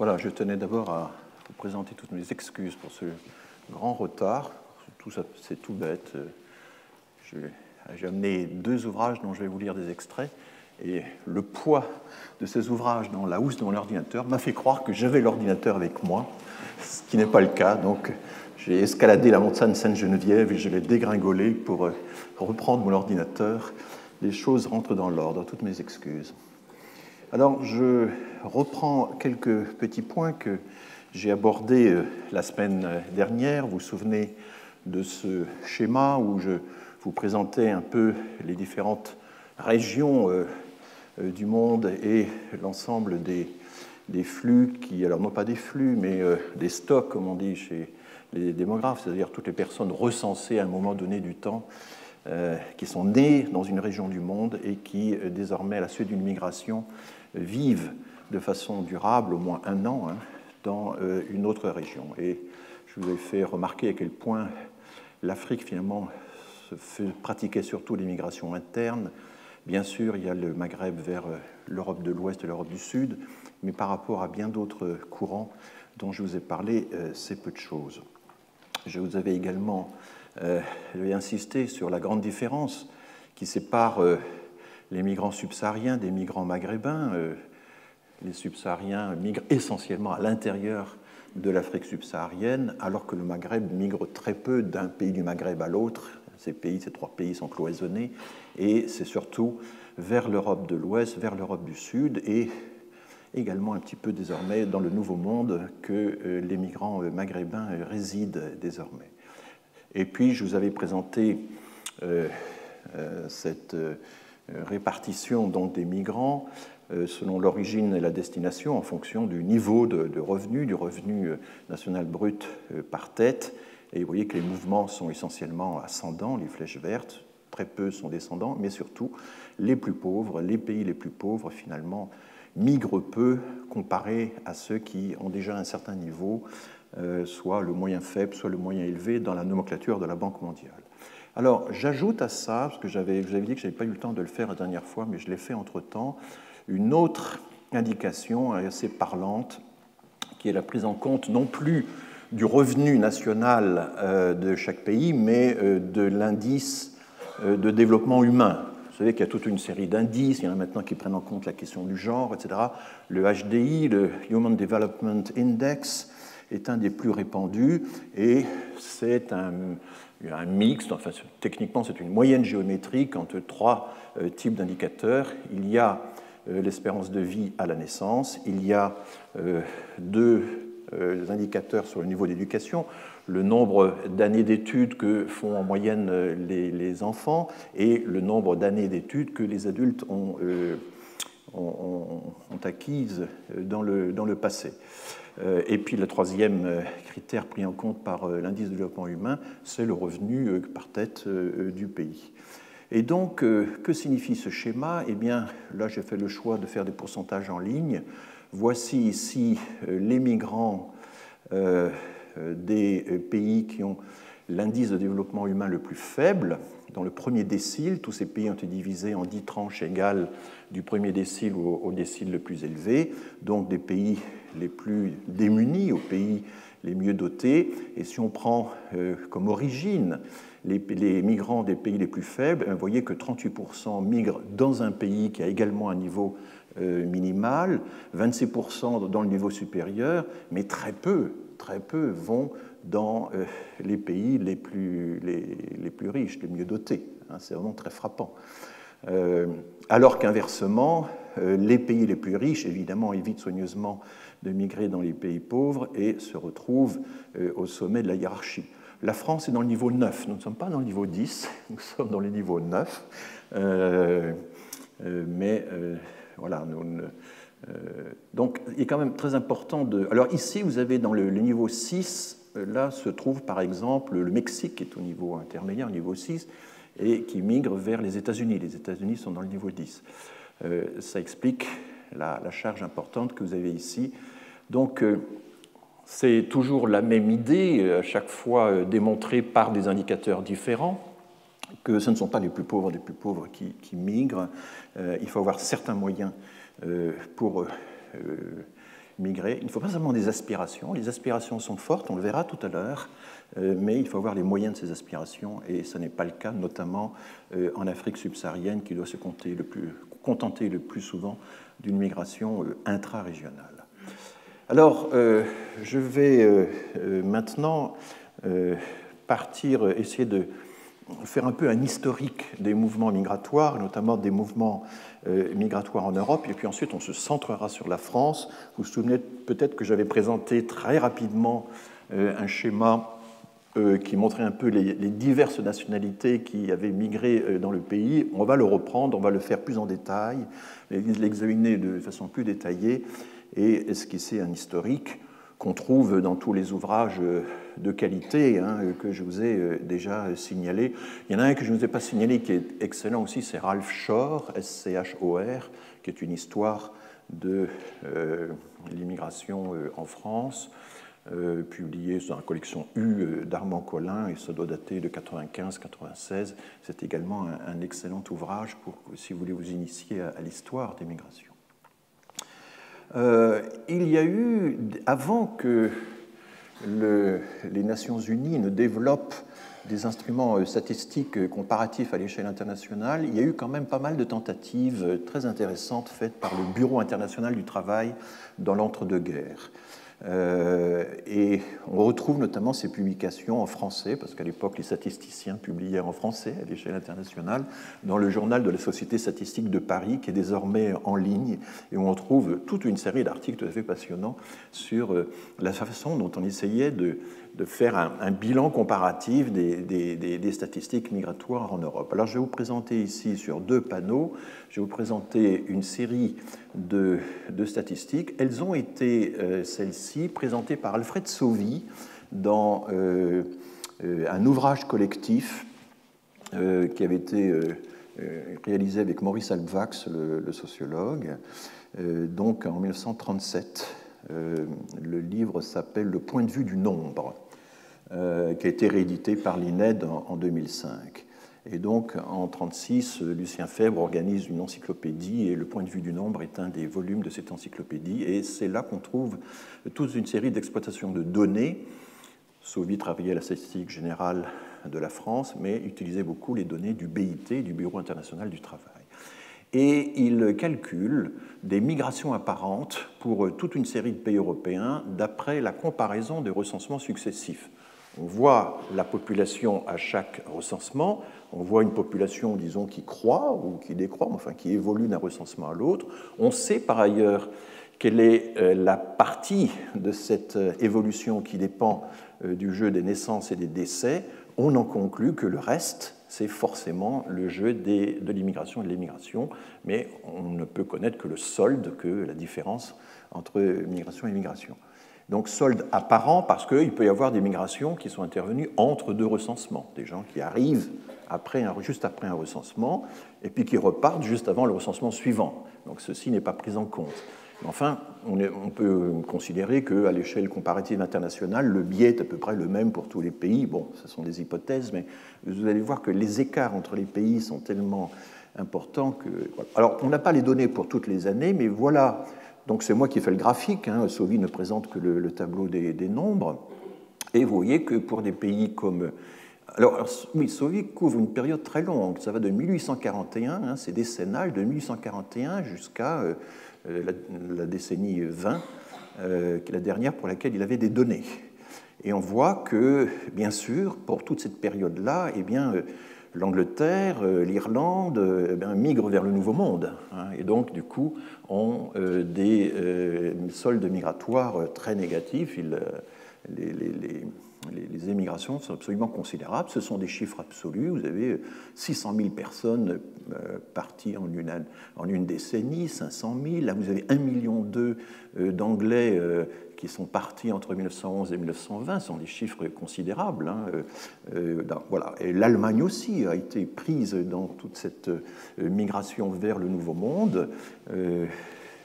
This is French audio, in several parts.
Voilà, je tenais d'abord à vous présenter toutes mes excuses pour ce grand retard. Tout ça, c'est tout bête. J'ai amené 2 ouvrages dont je vais vous lire des extraits. Et le poids de ces ouvrages dans la housse de mon ordinateur m'a fait croire que j'avais l'ordinateur avec moi, ce qui n'est pas le cas. Donc, j'ai escaladé la montagne Sainte-Geneviève et je l'ai dégringolé pour reprendre mon ordinateur. Les choses rentrent dans l'ordre, toutes mes excuses. Alors, je reprends quelques petits points que j'ai abordés la semaine dernière. Vous vous souvenez de ce schéma où je vous présentais un peu les différentes régions du monde et l'ensemble des flux qui, alors non pas des flux, mais des stocks, comme on dit chez les démographes, c'est-à-dire toutes les personnes recensées à un moment donné du temps, qui sont nées dans une région du monde et qui, désormais, à la suite d'une migration, vivent de façon durable, au moins 1 an, dans une autre région. Et je vous ai fait remarquer à quel point l'Afrique, finalement, pratiquait surtout l'immigration interne. Bien sûr, il y a le Maghreb vers l'Europe de l'Ouest et l'Europe du Sud, mais par rapport à bien d'autres courants dont je vous ai parlé, c'est peu de choses. Je vous avais également insisté sur la grande différence qui sépare les migrants subsahariens des migrants maghrébins. Les subsahariens migrent essentiellement à l'intérieur de l'Afrique subsaharienne, alors que le Maghreb migre très peu d'un pays du Maghreb à l'autre. Ces 3 pays sont cloisonnés, et c'est surtout vers l'Europe de l'Ouest, vers l'Europe du Sud, et également un petit peu désormais dans le Nouveau Monde que les migrants maghrébins résident désormais. Et puis, je vous avais présenté cette répartition donc, des migrants selon l'origine et la destination en fonction du niveau de revenu, du revenu national brut par tête. Et vous voyez que les mouvements sont essentiellement ascendants, les flèches vertes, très peu sont descendants, mais surtout les plus pauvres, les pays les plus pauvres, finalement, migrent peu comparé à ceux qui ont déjà un certain niveau, soit le moyen faible, soit le moyen élevé dans la nomenclature de la Banque mondiale. Alors, j'ajoute à ça, parce que je vous avais dit que je n'avais pas eu le temps de le faire la dernière fois, mais je l'ai fait entre-temps, une autre indication assez parlante, qui est la prise en compte non plus du revenu national de chaque pays, mais de l'indice de développement humain. Vous savez qu'il y a toute une série d'indices, il y en a maintenant qui prennent en compte la question du genre, etc. Le HDI, le Human Development Index, est un des plus répandus, et c'est un mixte, enfin techniquement c'est une moyenne géométrique entre 3 types d'indicateurs. Il y a l'espérance de vie à la naissance, il y a 2 indicateurs sur le niveau d'éducation, le nombre d'années d'études que font en moyenne les enfants et le nombre d'années d'études que les adultes ont acquises dans le passé. Et puis le 3e critère pris en compte par l'indice de développement humain, c'est le revenu par tête du pays. Et donc, que signifie ce schéma? Eh bien, là, j'ai fait le choix de faire des pourcentages en ligne. Voici ici les migrants des pays qui ont l'indice de développement humain le plus faible. Dans le premier décile, tous ces pays ont été divisés en 10 tranches égales du premier décile au décile le plus élevé, donc des pays les plus démunis aux pays les mieux dotés. Et si on prend comme origine les migrants des pays les plus faibles, vous voyez que 38% migrent dans un pays qui a également un niveau minimal, 26% dans le niveau supérieur, mais très peu vont dans les pays les plus riches, les mieux dotés. C'est vraiment très frappant. Alors qu'inversement, les pays les plus riches, évidemment, évitent soigneusement de migrer dans les pays pauvres et se retrouvent au sommet de la hiérarchie. La France est dans le niveau 9. Nous ne sommes pas dans le niveau 10, nous sommes dans le niveau 9. Voilà. Donc, il est quand même très important de... Alors ici, vous avez dans le niveau 6, là se trouve par exemple le Mexique, qui est au niveau intermédiaire, au niveau 6, et qui migre vers les États-Unis. Les États-Unis sont dans le niveau 10. Ça explique la charge importante que vous avez ici. Donc, c'est toujours la même idée, à chaque fois démontrée par des indicateurs différents, que ce ne sont pas les plus pauvres des plus pauvres qui migrent. Il faut avoir certains moyens pour migrer. Il ne faut pas seulement des aspirations. Les aspirations sont fortes, on le verra tout à l'heure, mais il faut avoir les moyens de ces aspirations, et ce n'est pas le cas, notamment en Afrique subsaharienne, qui doit se contenter le plus souvent d'une migration intra-régionale. Alors, je vais maintenant essayer de faire un peu un historique des mouvements migratoires, notamment des mouvements migratoires en Europe, et puis ensuite on se centrera sur la France. Vous vous souvenez peut-être que j'avais présenté très rapidement un schéma qui montrait un peu les diverses nationalités qui avaient migré dans le pays. On va le reprendre, on va le faire plus en détail, l'examiner de façon plus détaillée et esquisser un historique qu'on trouve dans tous les ouvrages de qualité que je vous ai déjà signalés. Il y en a un que je ne vous ai pas signalé qui est excellent aussi, c'est Ralph Shore, S-C-H-O-R, qui est une histoire de l'immigration en France, publié dans la collection U d'Armand Collin, et ça doit dater de 95-96. C'est également un excellent ouvrage si vous voulez vous initier à l'histoire des migrations. Il y a eu, avant que les Nations Unies ne développent des instruments statistiques comparatifs à l'échelle internationale, il y a eu quand même pas mal de tentatives très intéressantes faites par le Bureau international du travail dans l'entre-deux-guerres. Et on retrouve notamment ces publications en français, parce qu'à l'époque, les statisticiens publiaient en français à l'échelle internationale, dans le journal de la Société statistique de Paris, qui est désormais en ligne, et où on trouve toute une série d'articles tout à fait passionnants sur la façon dont on essayait de faire un bilan comparatif des statistiques migratoires en Europe. Alors je vais vous présenter ici sur 2 panneaux, je vais vous présenter une série de statistiques. Elles ont été, celles-ci, présentées par Alfred Sauvy dans un ouvrage collectif qui avait été réalisé avec Maurice Halbwachs, le sociologue, donc en 1937. Le livre s'appelle « Le point de vue du nombre », qui a été réédité par l'INED en 2005. Et donc, en 1936, Lucien Febvre organise une encyclopédie, et Le point de vue du nombre est un des volumes de cette encyclopédie. Et c'est là qu'on trouve toute une série d'exploitations de données. Sauvy travaillait à la statistique générale de la France, mais utilisait beaucoup les données du BIT, du Bureau international du travail. Et il calcule des migrations apparentes pour toute une série de pays européens d'après la comparaison des recensements successifs. On voit la population à chaque recensement, on voit une population, disons, qui croît ou qui décroît, enfin qui évolue d'un recensement à l'autre. On sait par ailleurs quelle est la partie de cette évolution qui dépend du jeu des naissances et des décès. On en conclut que le reste, c'est forcément le jeu de l'immigration et de l'émigration, mais on ne peut connaître que le solde, que la différence entre migration et immigration. Donc solde apparent parce qu'il peut y avoir des migrations qui sont intervenues entre 2 recensements, des gens qui arrivent juste après un recensement et puis qui repartent juste avant le recensement suivant. Donc ceci n'est pas pris en compte. Enfin, on peut considérer qu'à l'échelle comparative internationale, le biais est à peu près le même pour tous les pays. Bon, ce sont des hypothèses, mais vous allez voir que les écarts entre les pays sont tellement importants que... Alors, on n'a pas les données pour toutes les années, mais voilà. Donc, c'est moi qui fais le graphique. Sauvy ne présente que le tableau des nombres. Et vous voyez que pour des pays comme... Alors, oui, Sauvy couvre une période très longue. Ça va de 1841, c'est décennal, de 1841 jusqu'à... la décennie 20, qui est la dernière pour laquelle il avait des données. Et on voit que, bien sûr, pour toute cette période-là, eh bien, l'Angleterre, l'Irlande migrent vers le Nouveau Monde, et donc, du coup, ont des soldes migratoires très négatifs. Les émigrations sont absolument considérables. Ce sont des chiffres absolus. Vous avez 600 000 personnes parties en une décennie, 500 000. Là, vous avez 1,2 million d'Anglais qui sont partis entre 1911 et 1920. Ce sont des chiffres considérables. Voilà. Et l'Allemagne aussi a été prise dans toute cette migration vers le Nouveau Monde.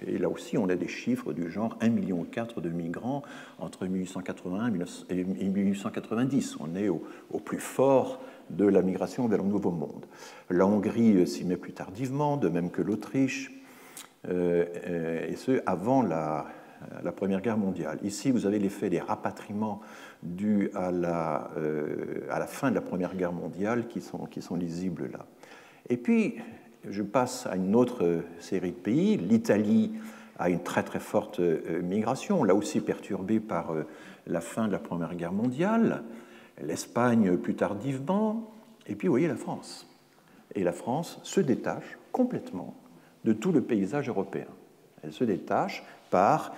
Et là aussi, on a des chiffres du genre 1,4 million de migrants entre 1880 et 1890. On est au plus fort de la migration vers le Nouveau Monde. La Hongrie s'y met plus tardivement, de même que l'Autriche, et ce, avant la Première Guerre mondiale. Ici, vous avez l'effet des rapatriements dus à la fin de la Première Guerre mondiale qui sont lisibles là. Et puis, je passe à une autre série de pays. L'Italie a une très très forte migration, là aussi perturbée par la fin de la Première Guerre mondiale. L'Espagne plus tardivement. Et puis, vous voyez la France. Et la France se détache complètement de tout le paysage européen. Elle se détache par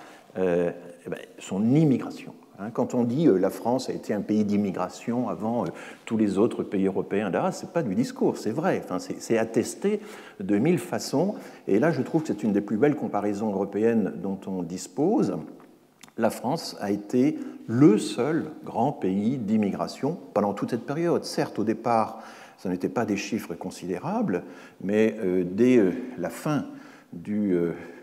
son immigration. Quand on dit la France a été un pays d'immigration avant tous les autres pays européens, là, ce n'est pas du discours, c'est vrai. Enfin, c'est attesté de mille façons. Et là, je trouve que c'est une des plus belles comparaisons européennes dont on dispose. La France a été le seul grand pays d'immigration pendant toute cette période. Certes, au départ, ce n'étaient pas des chiffres considérables, mais dès la fin du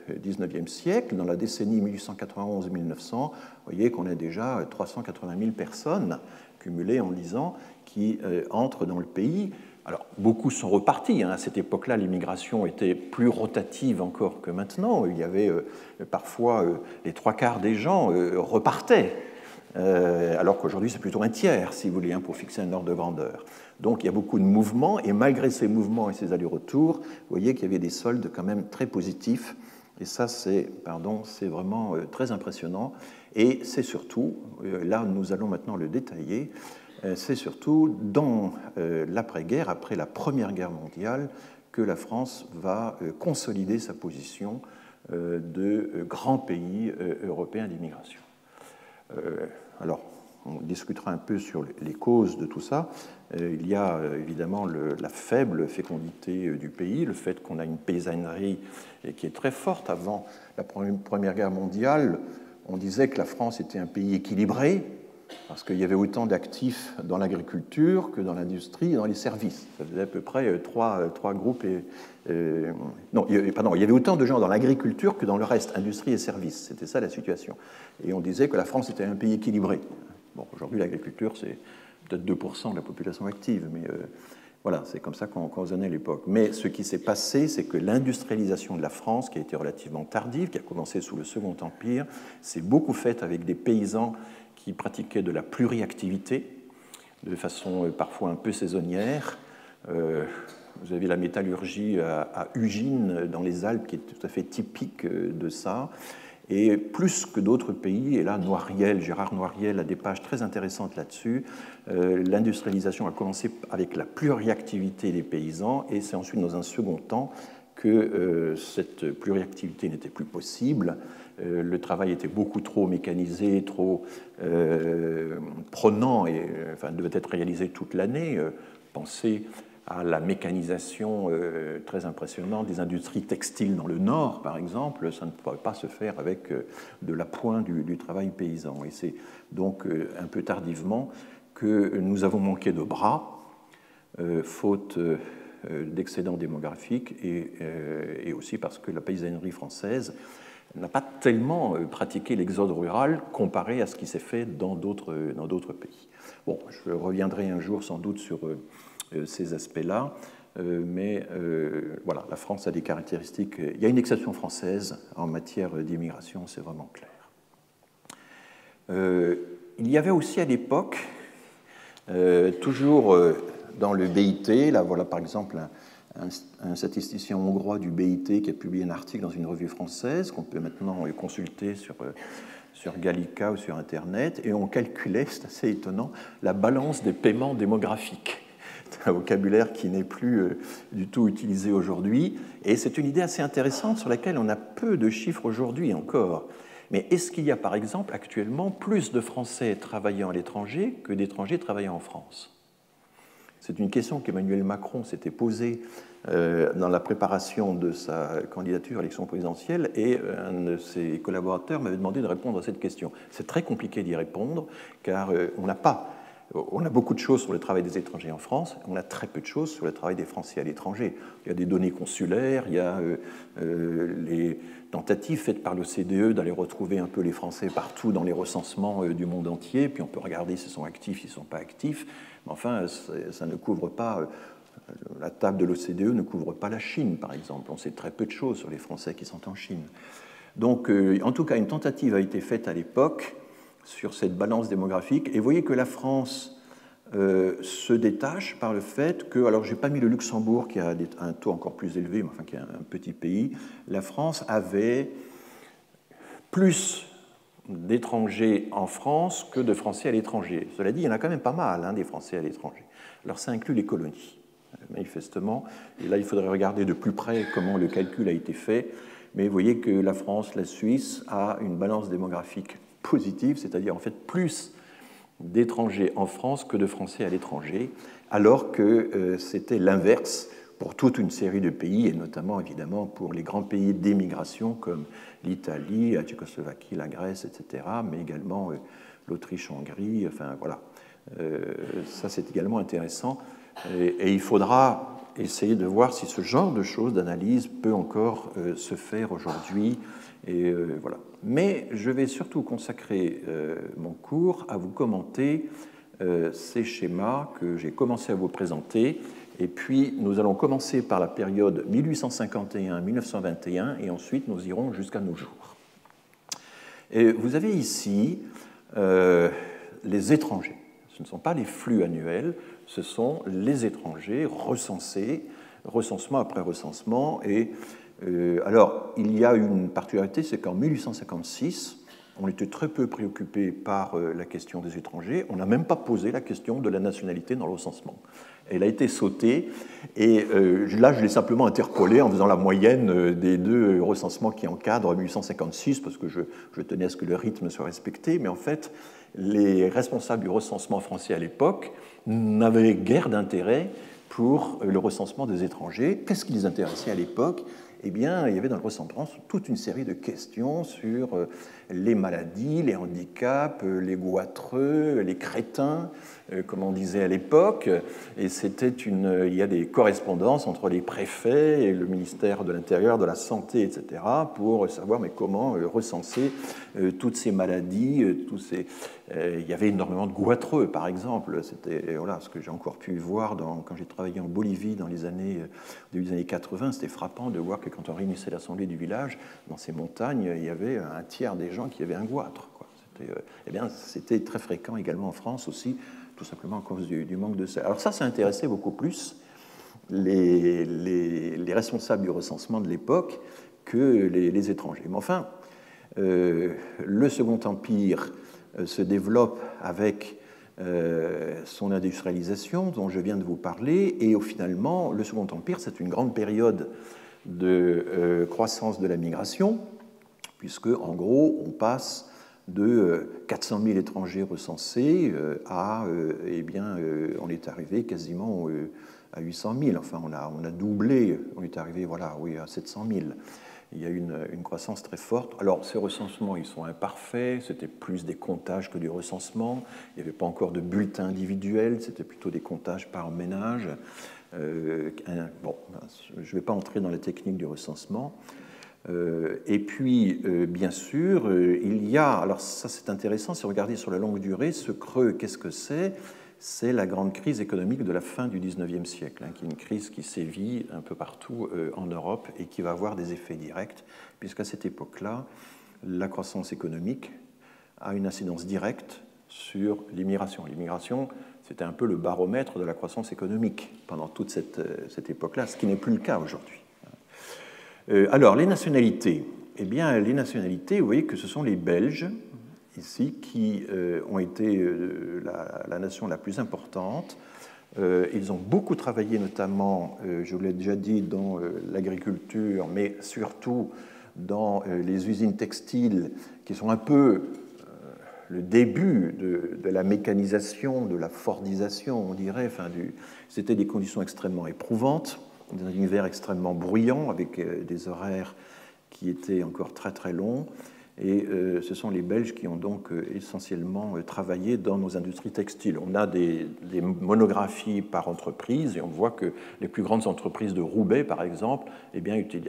XIXe siècle, dans la décennie 1891-1900, vous voyez qu'on a déjà 380 000 personnes cumulées en 10 ans qui entrent dans le pays. Alors, beaucoup sont repartis. À cette époque-là, l'immigration était plus rotative encore que maintenant. Il y avait parfois les 3/4 des gens repartaient, alors qu'aujourd'hui, c'est plutôt un tiers, si vous voulez, pour fixer un ordre de grandeur. Donc, il y a beaucoup de mouvements, et malgré ces mouvements et ces allers-retours, vous voyez qu'il y avait des soldes quand même très positifs. Et ça, c'est vraiment très impressionnant. Et c'est surtout, là, nous allons maintenant le détailler, c'est surtout dans l'après-guerre, après la Première Guerre mondiale, que la France va consolider sa position de grand pays européen d'immigration. Alors, on discutera un peu sur les causes de tout ça. Il y a évidemment la faible fécondité du pays, le fait qu'on a une paysannerie qui est très forte. Avant la Première Guerre mondiale, on disait que la France était un pays équilibré, parce qu'il y avait autant d'actifs dans l'agriculture que dans l'industrie et dans les services. Ça faisait à peu près trois groupes. Non, pardon, il y avait autant de gens dans l'agriculture que dans le reste, industrie et services. C'était ça la situation. Et on disait que la France était un pays équilibré. Bon, aujourd'hui, l'agriculture, c'est peut-être 2% de la population active, mais voilà, c'est comme ça qu'on raisonnait à l'époque. Mais ce qui s'est passé, c'est que l'industrialisation de la France, qui a été relativement tardive, qui a commencé sous le Second Empire, s'est beaucoup faite avec des paysans qui pratiquaient de la pluriactivité, de façon parfois un peu saisonnière. Vous avez la métallurgie à Ugine, dans les Alpes, qui est tout à fait typique de ça. Et plus que d'autres pays, et là, Gérard Noiriel a des pages très intéressantes là-dessus, l'industrialisation a commencé avec la pluriactivité des paysans, et c'est ensuite, dans un second temps, que cette pluriactivité n'était plus possible. Le travail était beaucoup trop mécanisé, trop prenant, et enfin, devait être réalisé toute l'année. Pensez à la mécanisation très impressionnante des industries textiles dans le Nord, par exemple. Ça ne pourrait pas se faire avec de l'appoint du travail paysan. Et c'est donc un peu tardivement que nous avons manqué de bras, faute d'excédents démographiques, et aussi parce que la paysannerie française n'a pas tellement pratiqué l'exode rural comparé à ce qui s'est fait dans d'autres pays. Bon, je reviendrai un jour sans doute sur ces aspects-là, mais voilà, la France a des caractéristiques. Il y a une exception française en matière d'immigration, c'est vraiment clair. Il y avait aussi à l'époque, toujours dans le BIT, là voilà par exemple un statisticien hongrois du BIT qui a publié un article dans une revue française qu'on peut maintenant consulter sur Gallica ou sur Internet, et on calculait, c'est assez étonnant, la balance des paiements démographiques. C'est un vocabulaire qui n'est plus du tout utilisé aujourd'hui, et c'est une idée assez intéressante sur laquelle on a peu de chiffres aujourd'hui encore. Mais est-ce qu'il y a par exemple actuellement plus de Français travaillant à l'étranger que d'étrangers travaillant en France ? C'est une question qu'Emmanuel Macron s'était posée dans la préparation de sa candidature à l'élection présidentielle, et un de ses collaborateurs m'avait demandé de répondre à cette question. C'est très compliqué d'y répondre, car on a beaucoup de choses sur le travail des étrangers en France, on a très peu de choses sur le travail des Français à l'étranger. Il y a des données consulaires, il y a les tentatives faites par l'OCDE d'aller retrouver un peu les Français partout dans les recensements du monde entier, puis on peut regarder s'ils sont actifs, s'ils ne sont pas actifs, mais enfin, ça ne couvre pas, la table de l'OCDE ne couvre pas la Chine, par exemple. On sait très peu de choses sur les Français qui sont en Chine. Donc, en tout cas, une tentative a été faite à l'époque sur cette balance démographique. Et vous voyez que la France se détache par le fait que, alors je n'ai pas mis le Luxembourg qui a un taux encore plus élevé, mais enfin qui est un petit pays, la France avait plus d'étrangers en France que de Français à l'étranger. Cela dit, il y en a quand même pas mal, hein, des Français à l'étranger. Alors ça inclut les colonies, manifestement. Et là, il faudrait regarder de plus près comment le calcul a été fait. Mais vous voyez que la France, la Suisse, a une balance démographique positive, c'est-à-dire en fait plus d'étrangers en France que de Français à l'étranger, alors que c'était l'inverse pour toute une série de pays, et notamment évidemment pour les grands pays d'émigration comme l'Italie, la Tchécoslovaquie, la Grèce, etc., mais également l'Autriche-Hongrie, enfin voilà. Ça c'est également intéressant, et il faudra essayer de voir si ce genre de choses, d'analyse, peut encore se faire aujourd'hui. Et voilà. Mais je vais surtout consacrer mon cours à vous commenter ces schémas que j'ai commencé à vous présenter. Et puis, nous allons commencer par la période 1851-1921 et ensuite nous irons jusqu'à nos jours. Et vous avez ici les étrangers. Ce ne sont pas les flux annuels, ce sont les étrangers recensés, recensement après recensement. Et alors, il y a une particularité, c'est qu'en 1856, on était très peu préoccupé par la question des étrangers. On n'a même pas posé la question de la nationalité dans le recensement. Elle a été sautée, et là, je l'ai simplement interpolée en faisant la moyenne des deux recensements qui encadrent 1856, parce que je tenais à ce que le rythme soit respecté. Mais en fait, les responsables du recensement français à l'époque n'avaient guère d'intérêt pour le recensement des étrangers. Qu'est-ce qui les intéressait à l'époque ? Eh bien, il y avait dans le recensement toute une série de questions sur les maladies, les handicaps, les goitreux, les crétins, comme on disait à l'époque. Et il y a des correspondances entre les préfets et le ministère de l'Intérieur, de la Santé, etc., pour savoir mais comment recenser toutes ces maladies, il y avait énormément de goitreux, par exemple. C'était voilà, ce que j'ai encore pu voir quand j'ai travaillé en Bolivie dans les début des années 80. C'était frappant de voir que quand on réunissait l'assemblée du village, dans ces montagnes, il y avait un tiers des gens qui avaient un goitre. C'était très fréquent également en France aussi, tout simplement à cause du manque de sel. Alors ça intéressait beaucoup plus les responsables du recensement de l'époque que les étrangers. Mais enfin, le Second Empire se développe avec son industrialisation dont je viens de vous parler, et finalement, le Second Empire, c'est une grande période de croissance de la migration, puisque, en gros, on passe de 400 000 étrangers recensés à, on est arrivé quasiment à 800 000. Enfin, on a doublé, on est arrivé, à 700 000. Il y a une croissance très forte. Alors, ces recensements, ils sont imparfaits. C'était plus des comptages que du recensement. Il n'y avait pas encore de bulletins individuels. C'était plutôt des comptages par ménage. Je ne vais pas entrer dans la technique du recensement. Et puis, bien sûr, il y a... Alors, ça, c'est intéressant. Si vous regardez sur la longue durée, ce creux, qu'est-ce que c'est ? C'est la grande crise économique de la fin du XIXe siècle, qui est une crise qui sévit un peu partout en Europe et qui va avoir des effets directs, puisqu'à cette époque-là, la croissance économique a une incidence directe sur l'immigration. L'immigration, c'était un peu le baromètre de la croissance économique pendant toute cette époque-là, ce qui n'est plus le cas aujourd'hui. Alors, les nationalités. Eh bien, les nationalités, vous voyez que ce sont les Belges, ici, qui ont été la nation la plus importante. Ils ont beaucoup travaillé, notamment, je vous l'ai déjà dit, dans l'agriculture, mais surtout dans les usines textiles, qui sont un peu le début de la mécanisation, de la fordisation, on dirait. C'était des conditions extrêmement éprouvantes, dans un univers extrêmement bruyant, avec des horaires qui étaient encore très très longs. Et ce sont les Belges qui ont donc essentiellement travaillé dans nos industries textiles. On a des monographies par entreprise, et on voit que les plus grandes entreprises de Roubaix, par exemple,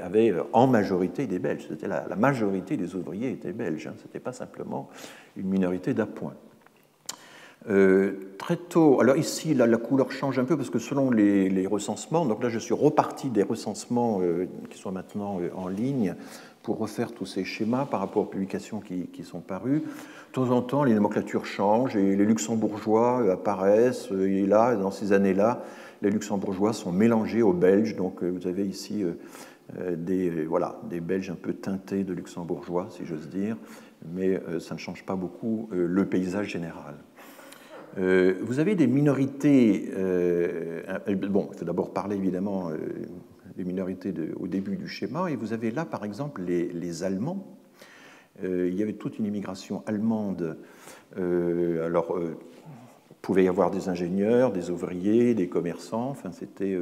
avaient en majorité des Belges. C'était la majorité des ouvriers étaient belges. Ce n'était pas simplement une minorité d'appoint. Très tôt, alors ici la couleur change un peu parce que selon les recensements, donc là je suis reparti des recensements qui sont maintenant en ligne pour refaire tous ces schémas par rapport aux publications qui sont parues. De temps en temps, les nomenclatures changent et les luxembourgeois apparaissent, et là, dans ces années-là, les luxembourgeois sont mélangés aux belges, donc vous avez ici des Belges un peu teintés de luxembourgeois, si j'ose dire, mais ça ne change pas beaucoup le paysage général. Vous avez des minorités. Bon, il faut d'abord parler évidemment des minorités au début du schéma. Et vous avez là, par exemple, les Allemands. Il y avait toute une immigration allemande. Pouvait y avoir des ingénieurs, des ouvriers, des commerçants. Enfin, c'était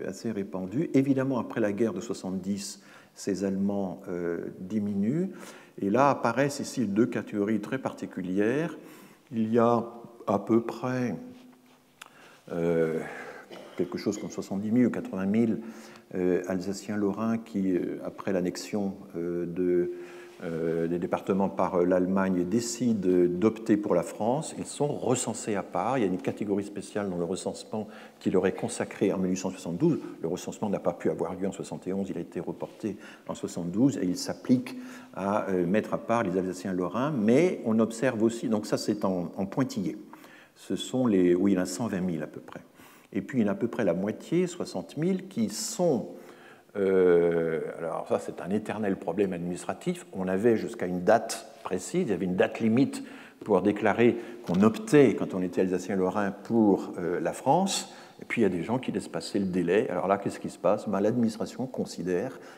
assez répandu. Évidemment, après la guerre de 70, ces Allemands diminuent. Et là apparaissent ici deux catégories très particulières. Il y a à peu près quelque chose comme 70 000 ou 80 000 Alsaciens-Lorrains qui, après l'annexion des départements par l'Allemagne, décident d'opter pour la France. Ils sont recensés à part. Il y a une catégorie spéciale dans le recensement qui leur est consacrée en 1872. Le recensement n'a pas pu avoir lieu en 1971, il a été reporté en 1972 et il s'applique à mettre à part les Alsaciens-Lorrains. Mais on observe aussi, donc ça c'est en pointillé, ce sont il y en a 120 000 à peu près. Et puis il y en a à peu près la moitié, 60 000, qui sont... alors ça, c'est un éternel problème administratif. On avait jusqu'à une date précise, il y avait une date limite pour déclarer qu'on optait, quand on était Alsacien-Lorrain, pour la France. Et puis il y a des gens qui laissent passer le délai. Alors là, qu'est-ce qui se passe? L'administration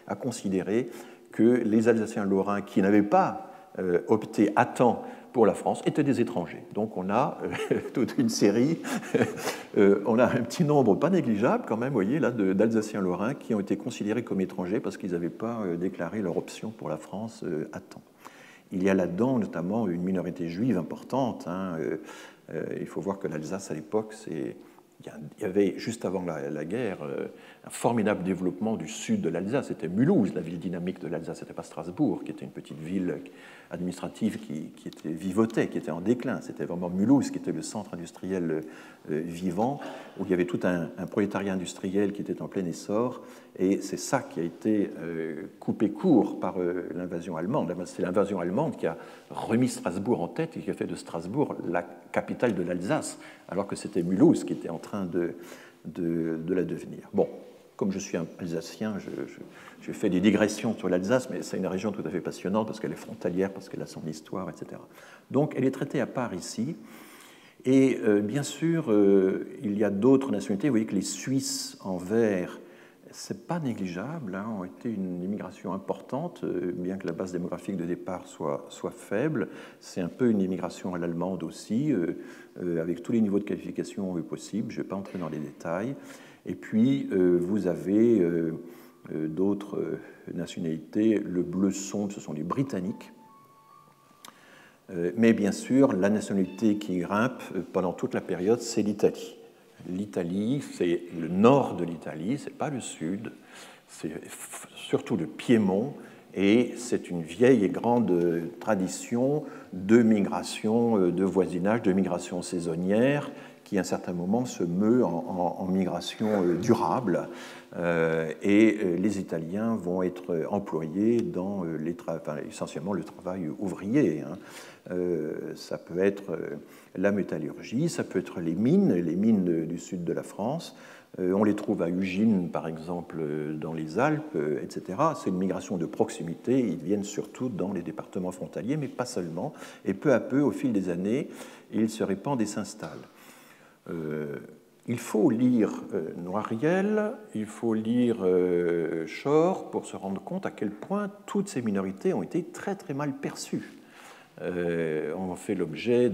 a considéré que les Alsaciens-Lorrains qui n'avaient pas opté à temps pour la France étaient des étrangers. Donc on a toute une série, on a un petit nombre pas négligeable quand même, vous voyez, là, d'Alsaciens-Lorrains qui ont été considérés comme étrangers parce qu'ils n'avaient pas déclaré leur option pour la France à temps. Il y a là-dedans notamment une minorité juive importante. Il faut voir que l'Alsace à l'époque, il y avait, juste avant la guerre, un formidable développement du sud de l'Alsace. C'était Mulhouse, la ville dynamique de l'Alsace. Ce n'était pas Strasbourg, qui était une petite ville administrative qui vivotait, qui était en déclin. C'était vraiment Mulhouse qui était le centre industriel vivant, où il y avait tout un prolétariat industriel qui était en plein essor. Et c'est ça qui a été coupé court par l'invasion allemande. C'est l'invasion allemande qui a remis Strasbourg en tête et qui a fait de Strasbourg la capitale de l'Alsace, alors que c'était Mulhouse qui était en train de la devenir. Bon, comme je suis un Alsacien, je fais des digressions sur l'Alsace, mais c'est une région tout à fait passionnante parce qu'elle est frontalière, parce qu'elle a son histoire, etc. Donc elle est traitée à part ici. Et bien sûr, il y a d'autres nationalités. Vous voyez que les Suisses en vert, c'est pas négligeable, ont été une immigration importante, bien que la base démographique de départ soit faible. C'est un peu une immigration à l'allemande aussi, avec tous les niveaux de qualification possibles. Je ne vais pas entrer dans les détails. Et puis, vous avez d'autres nationalités. Le bleu sombre, ce sont les Britanniques. Mais bien sûr, la nationalité qui grimpe pendant toute la période, c'est l'Italie. L'Italie, c'est le nord de l'Italie, ce n'est pas le sud, c'est surtout le Piémont, et c'est une vieille et grande tradition de migration, de voisinage, de migration saisonnière, qui à un certain moment se meut en migration durable. Et les Italiens vont être employés dans essentiellement le travail ouvrier. Ça peut être la métallurgie, ça peut être les mines du sud de la France. On les trouve à Ugine, par exemple, dans les Alpes, etc. C'est une migration de proximité. Ils viennent surtout dans les départements frontaliers, mais pas seulement. Et peu à peu, au fil des années, ils se répandent et s'installent. Il faut lire Noiriel, il faut lire Shore pour se rendre compte à quel point toutes ces minorités ont été très très mal perçues. Ont fait l'objet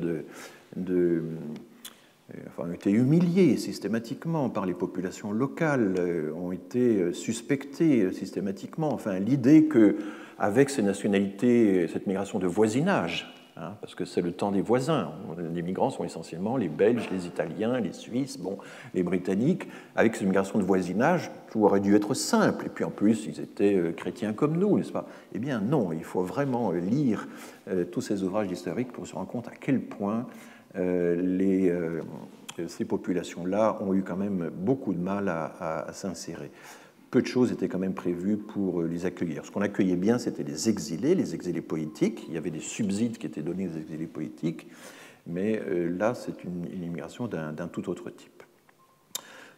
ont été humiliés systématiquement par les populations locales, ont été suspectés systématiquement. Enfin, l'idée qu'avec ces nationalités, cette migration de voisinage, parce que c'est le temps des voisins. Les migrants sont essentiellement les Belges, les Italiens, les Suisses, les Britanniques. Avec cette migration de voisinage, tout aurait dû être simple. Et puis en plus, ils étaient chrétiens comme nous, n'est-ce pas? Eh bien non, il faut vraiment lire tous ces ouvrages historiques pour se rendre compte à quel point ces populations-là ont eu quand même beaucoup de mal à s'insérer. Peu de choses étaient quand même prévues pour les accueillir. Ce qu'on accueillait bien, c'était les exilés politiques. Il y avait des subsides qui étaient donnés aux exilés politiques, mais là, c'est une immigration d'un tout autre type.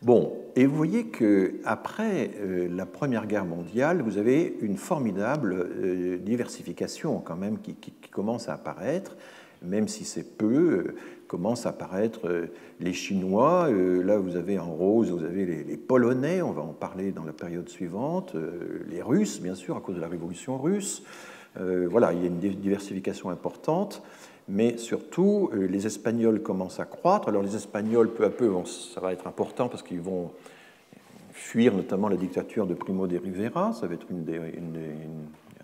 Bon, et vous voyez qu'après la Première Guerre mondiale, vous avez une formidable diversification quand même qui commence à apparaître, même si c'est peu, commencent à apparaître les Chinois. Là, vous avez en rose, vous avez les Polonais, on va en parler dans la période suivante, les Russes, bien sûr, à cause de la Révolution russe. Voilà, il y a une diversification importante. Mais surtout, les Espagnols commencent à croître. Alors les Espagnols, peu à peu, ça va être important parce qu'ils vont fuir notamment la dictature de Primo de Rivera. Ça va être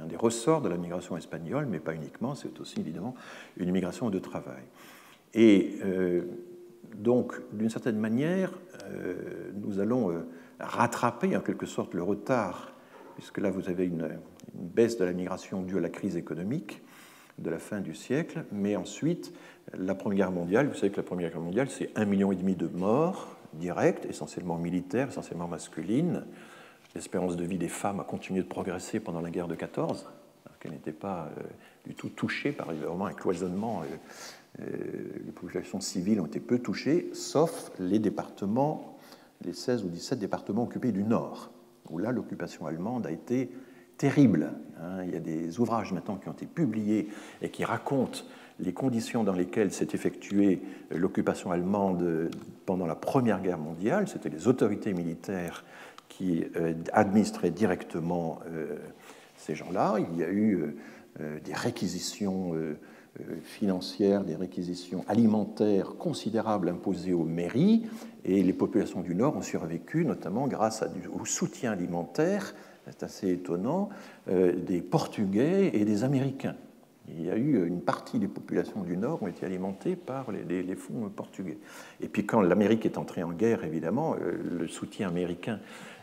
un des ressorts de la migration espagnole, mais pas uniquement, c'est aussi évidemment une immigration de travail. Et donc, d'une certaine manière, nous allons rattraper en quelque sorte le retard, puisque là, vous avez une baisse de la migration due à la crise économique de la fin du siècle, mais ensuite, la Première Guerre mondiale, vous savez que la Première Guerre mondiale, c'est 1,5 million de morts directes, essentiellement militaires, essentiellement masculines. L'espérance de vie des femmes a continué de progresser pendant la guerre de 14, alors qu'elle n'était pas du tout touchée par vraiment un cloisonnement. Les populations civiles ont été peu touchées, sauf les départements, les 16 ou 17 départements occupés du Nord, où là, l'occupation allemande a été terrible. Il y a des ouvrages maintenant qui ont été publiés et qui racontent les conditions dans lesquelles s'est effectuée l'occupation allemande pendant la Première Guerre mondiale. C'était les autorités militaires qui administraient directement ces gens-là. Il y a eu des réquisitions financières, des réquisitions alimentaires considérables imposées aux mairies, et les populations du Nord ont survécu, notamment grâce au soutien alimentaire, c'est assez étonnant, des Portugais et des Américains. Il y a eu une partie des populations du Nord qui ont été alimentées par les fonds portugais. Et puis quand l'Amérique est entrée en guerre, évidemment, le soutien américain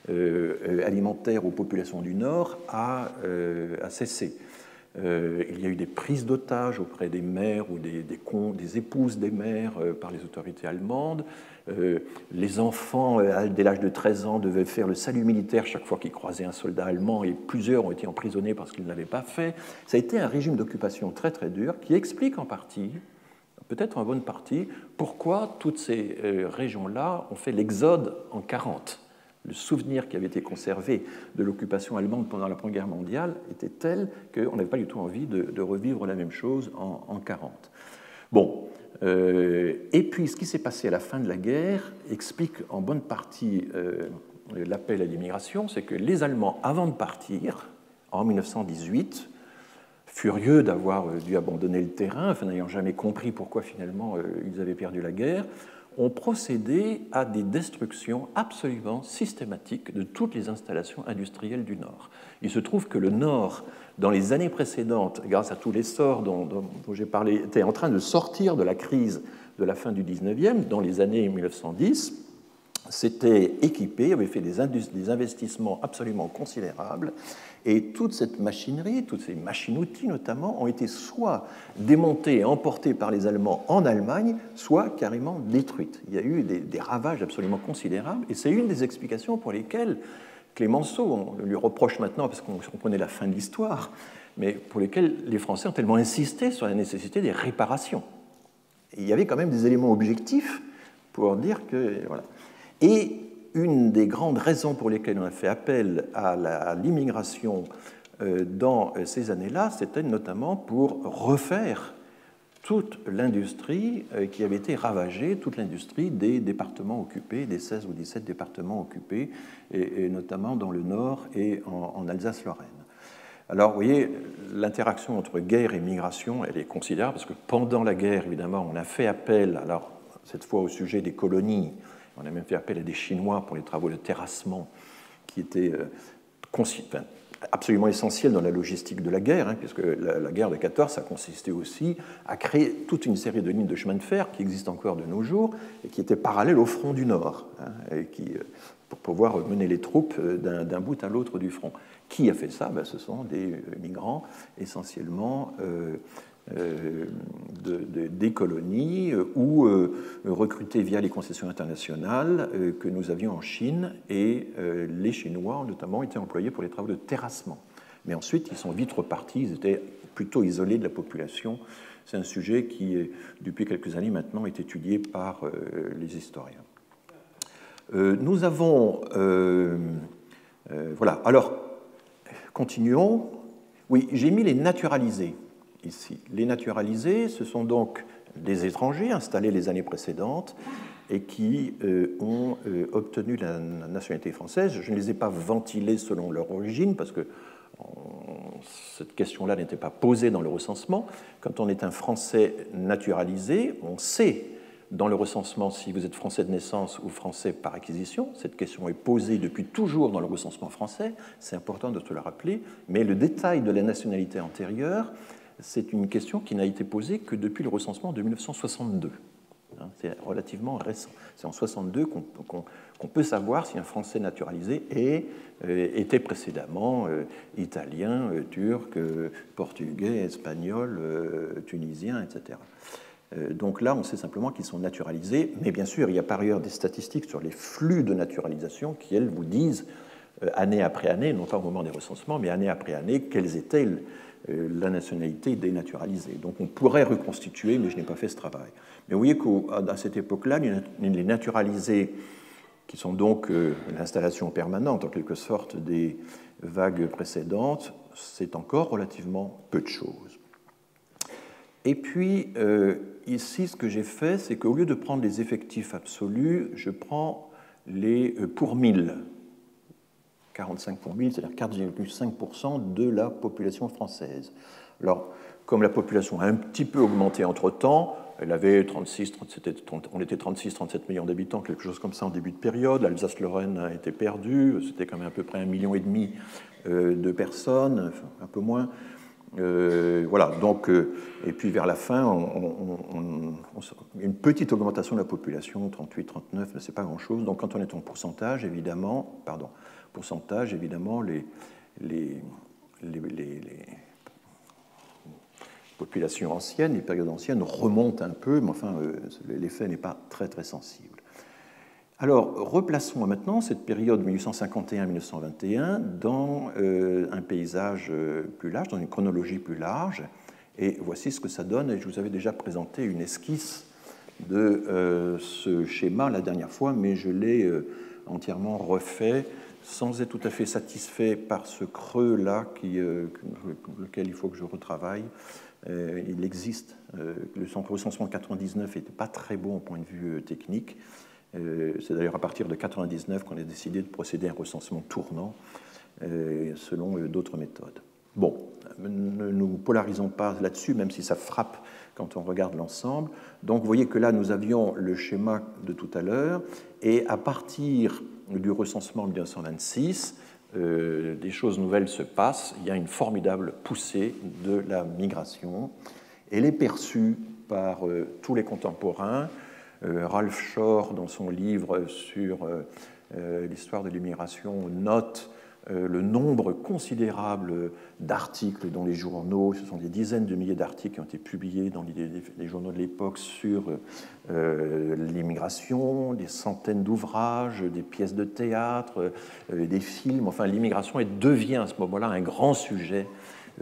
alimentaire aux populations du Nord a cessé. Il y a eu des prises d'otages auprès des mères ou des épouses des mères par les autorités allemandes. Les enfants, dès l'âge de 13 ans, devaient faire le salut militaire chaque fois qu'ils croisaient un soldat allemand, et plusieurs ont été emprisonnés parce qu'ils ne l'avaient pas fait. Ça a été un régime d'occupation très très dur qui explique en partie, peut-être en bonne partie, pourquoi toutes ces régions-là ont fait l'exode en 1940. Le souvenir qui avait été conservé de l'occupation allemande pendant la Première Guerre mondiale était tel qu'on n'avait pas du tout envie de revivre la même chose en 1940. Bon, et puis ce qui s'est passé à la fin de la guerre explique en bonne partie l'appel à l'immigration, c'est que les Allemands, avant de partir, en 1918, furieux d'avoir dû abandonner le terrain, enfin, n'ayant jamais compris pourquoi finalement ils avaient perdu la guerre, ont procédé à des destructions absolument systématiques de toutes les installations industrielles du Nord. Il se trouve que le Nord, dans les années précédentes, grâce à tout l'essor dont j'ai parlé, était en train de sortir de la crise de la fin du 19e, dans les années 1910, s'était équipé, avait fait des investissements absolument considérables, et toute cette machinerie, toutes ces machines-outils notamment, ont été soit démontées et emportées par les Allemands en Allemagne, soit carrément détruites. Il y a eu des ravages absolument considérables, et c'est une des explications pour lesquelles Clémenceau, on lui reproche maintenant parce qu'on connaît la fin de l'histoire, mais pour lesquelles les Français ont tellement insisté sur la nécessité des réparations. Et il y avait quand même des éléments objectifs pour dire que... Voilà. Et une des grandes raisons pour lesquelles on a fait appel à l'immigration dans ces années-là, c'était notamment pour refaire toute l'industrie qui avait été ravagée, toute l'industrie des départements occupés, des 16 ou 17 départements occupés, et notamment dans le Nord et en Alsace-Lorraine. Alors, vous voyez, l'interaction entre guerre et migration, elle est considérable, parce que pendant la guerre, évidemment, on a fait appel, alors cette fois au sujet des colonies, on a même fait appel à des Chinois pour les travaux de terrassement qui étaient absolument essentiels dans la logistique de la guerre, puisque la guerre de 14, ça consistait aussi à créer toute une série de lignes de chemin de fer qui existent encore de nos jours et qui étaient parallèles au front du Nord, et pour pouvoir mener les troupes d'un bout à l'autre du front. Qui a fait ça? Ce sont des migrants essentiellement des colonies ou recrutés via les concessions internationales que nous avions en Chine, et les Chinois notamment étaient employés pour les travaux de terrassement. Mais ensuite, ils sont vite repartis, ils étaient plutôt isolés de la population. C'est un sujet qui, depuis quelques années maintenant, est étudié par les historiens. Nous avons... voilà, alors, continuons. Oui, j'ai mis les naturalisés ici. Les naturalisés, ce sont donc des étrangers installés les années précédentes et qui ont obtenu la nationalité française. Je ne les ai pas ventilés selon leur origine, parce que cette question-là n'était pas posée dans le recensement. Quand on est un Français naturalisé, on sait dans le recensement si vous êtes Français de naissance ou Français par acquisition. Cette question est posée depuis toujours dans le recensement français, c'est important de se le rappeler, mais le détail de la nationalité antérieure, c'est une question qui n'a été posée que depuis le recensement de 1962. C'est relativement récent. C'est en 1962 qu'on peut savoir si un Français naturalisé était précédemment italien, turc, portugais, espagnol, tunisien, etc. Donc là, on sait simplement qu'ils sont naturalisés, mais bien sûr, il y a par ailleurs des statistiques sur les flux de naturalisation qui, elles, vous disent, année après année, non pas au moment des recensements, mais année après année, quelles étaient la nationalité des naturalisés. Donc on pourrait reconstituer, mais je n'ai pas fait ce travail. Mais vous voyez qu'à cette époque-là, les naturalisés, qui sont donc l'installation permanente, en quelque sorte, des vagues précédentes, c'est encore relativement peu de choses. Et puis, ici, ce que j'ai fait, c'est qu'au lieu de prendre les effectifs absolus, je prends les pour 1000. 45 pour 1000, c'est-à-dire 4,5% de la population française. Alors, comme la population a un petit peu augmenté entre-temps, elle avait on était 36-37 millions d'habitants, quelque chose comme ça en début de période. L'Alsace-Lorraine a été perdue, c'était quand même à peu près 1,5 million de personnes, un peu moins. Voilà, donc, et puis vers la fin, une petite augmentation de la population, 38, 39, mais c'est pas grand-chose. Donc quand on est en pourcentage, évidemment, les populations anciennes, les périodes anciennes remontent un peu, mais enfin, l'effet n'est pas très très sensible. Alors, replaçons maintenant cette période 1851-1921 dans un paysage plus large, dans une chronologie plus large, et voici ce que ça donne. Et je vous avais déjà présenté une esquisse de ce schéma la dernière fois, mais je l'ai entièrement refait sans être tout à fait satisfait par ce creux-là lequel il faut que je retravaille. Il existe. Le recensement de 99 n'était pas très bon au point de vue technique. C'est d'ailleurs à partir de 99 qu'on a décidé de procéder à un recensement tournant selon d'autres méthodes. Bon, ne nous polarisons pas là-dessus, même si ça frappe quand on regarde l'ensemble. Donc vous voyez que là, nous avions le schéma de tout à l'heure, et à partir du recensement 1926, des choses nouvelles se passent. Il y a une formidable poussée de la migration. Elle est perçue par tous les contemporains. Ralph Shore, dans son livre sur l'histoire de l'immigration, note le nombre considérable d'articles dans les journaux. Ce sont des dizaines de milliers d'articles qui ont été publiés dans les journaux de l'époque sur l'immigration, des centaines d'ouvrages, des pièces de théâtre, des films. Enfin, l'immigration devient à ce moment-là un grand sujet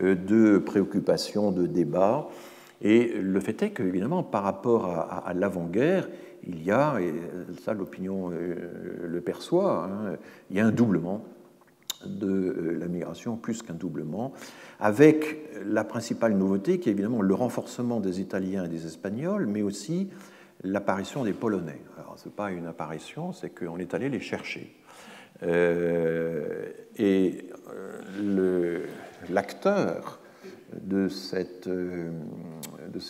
de préoccupation, de débat. Et le fait est qu'évidemment, par rapport à l'avant-guerre, il y a, et ça l'opinion le perçoit, il y a un doublement de la migration, plus qu'un doublement, avec la principale nouveauté qui est évidemment le renforcement des Italiens et des Espagnols, mais aussi l'apparition des Polonais. Alors, ce n'est pas une apparition, c'est qu'on est allé les chercher. Et l'acteur de ces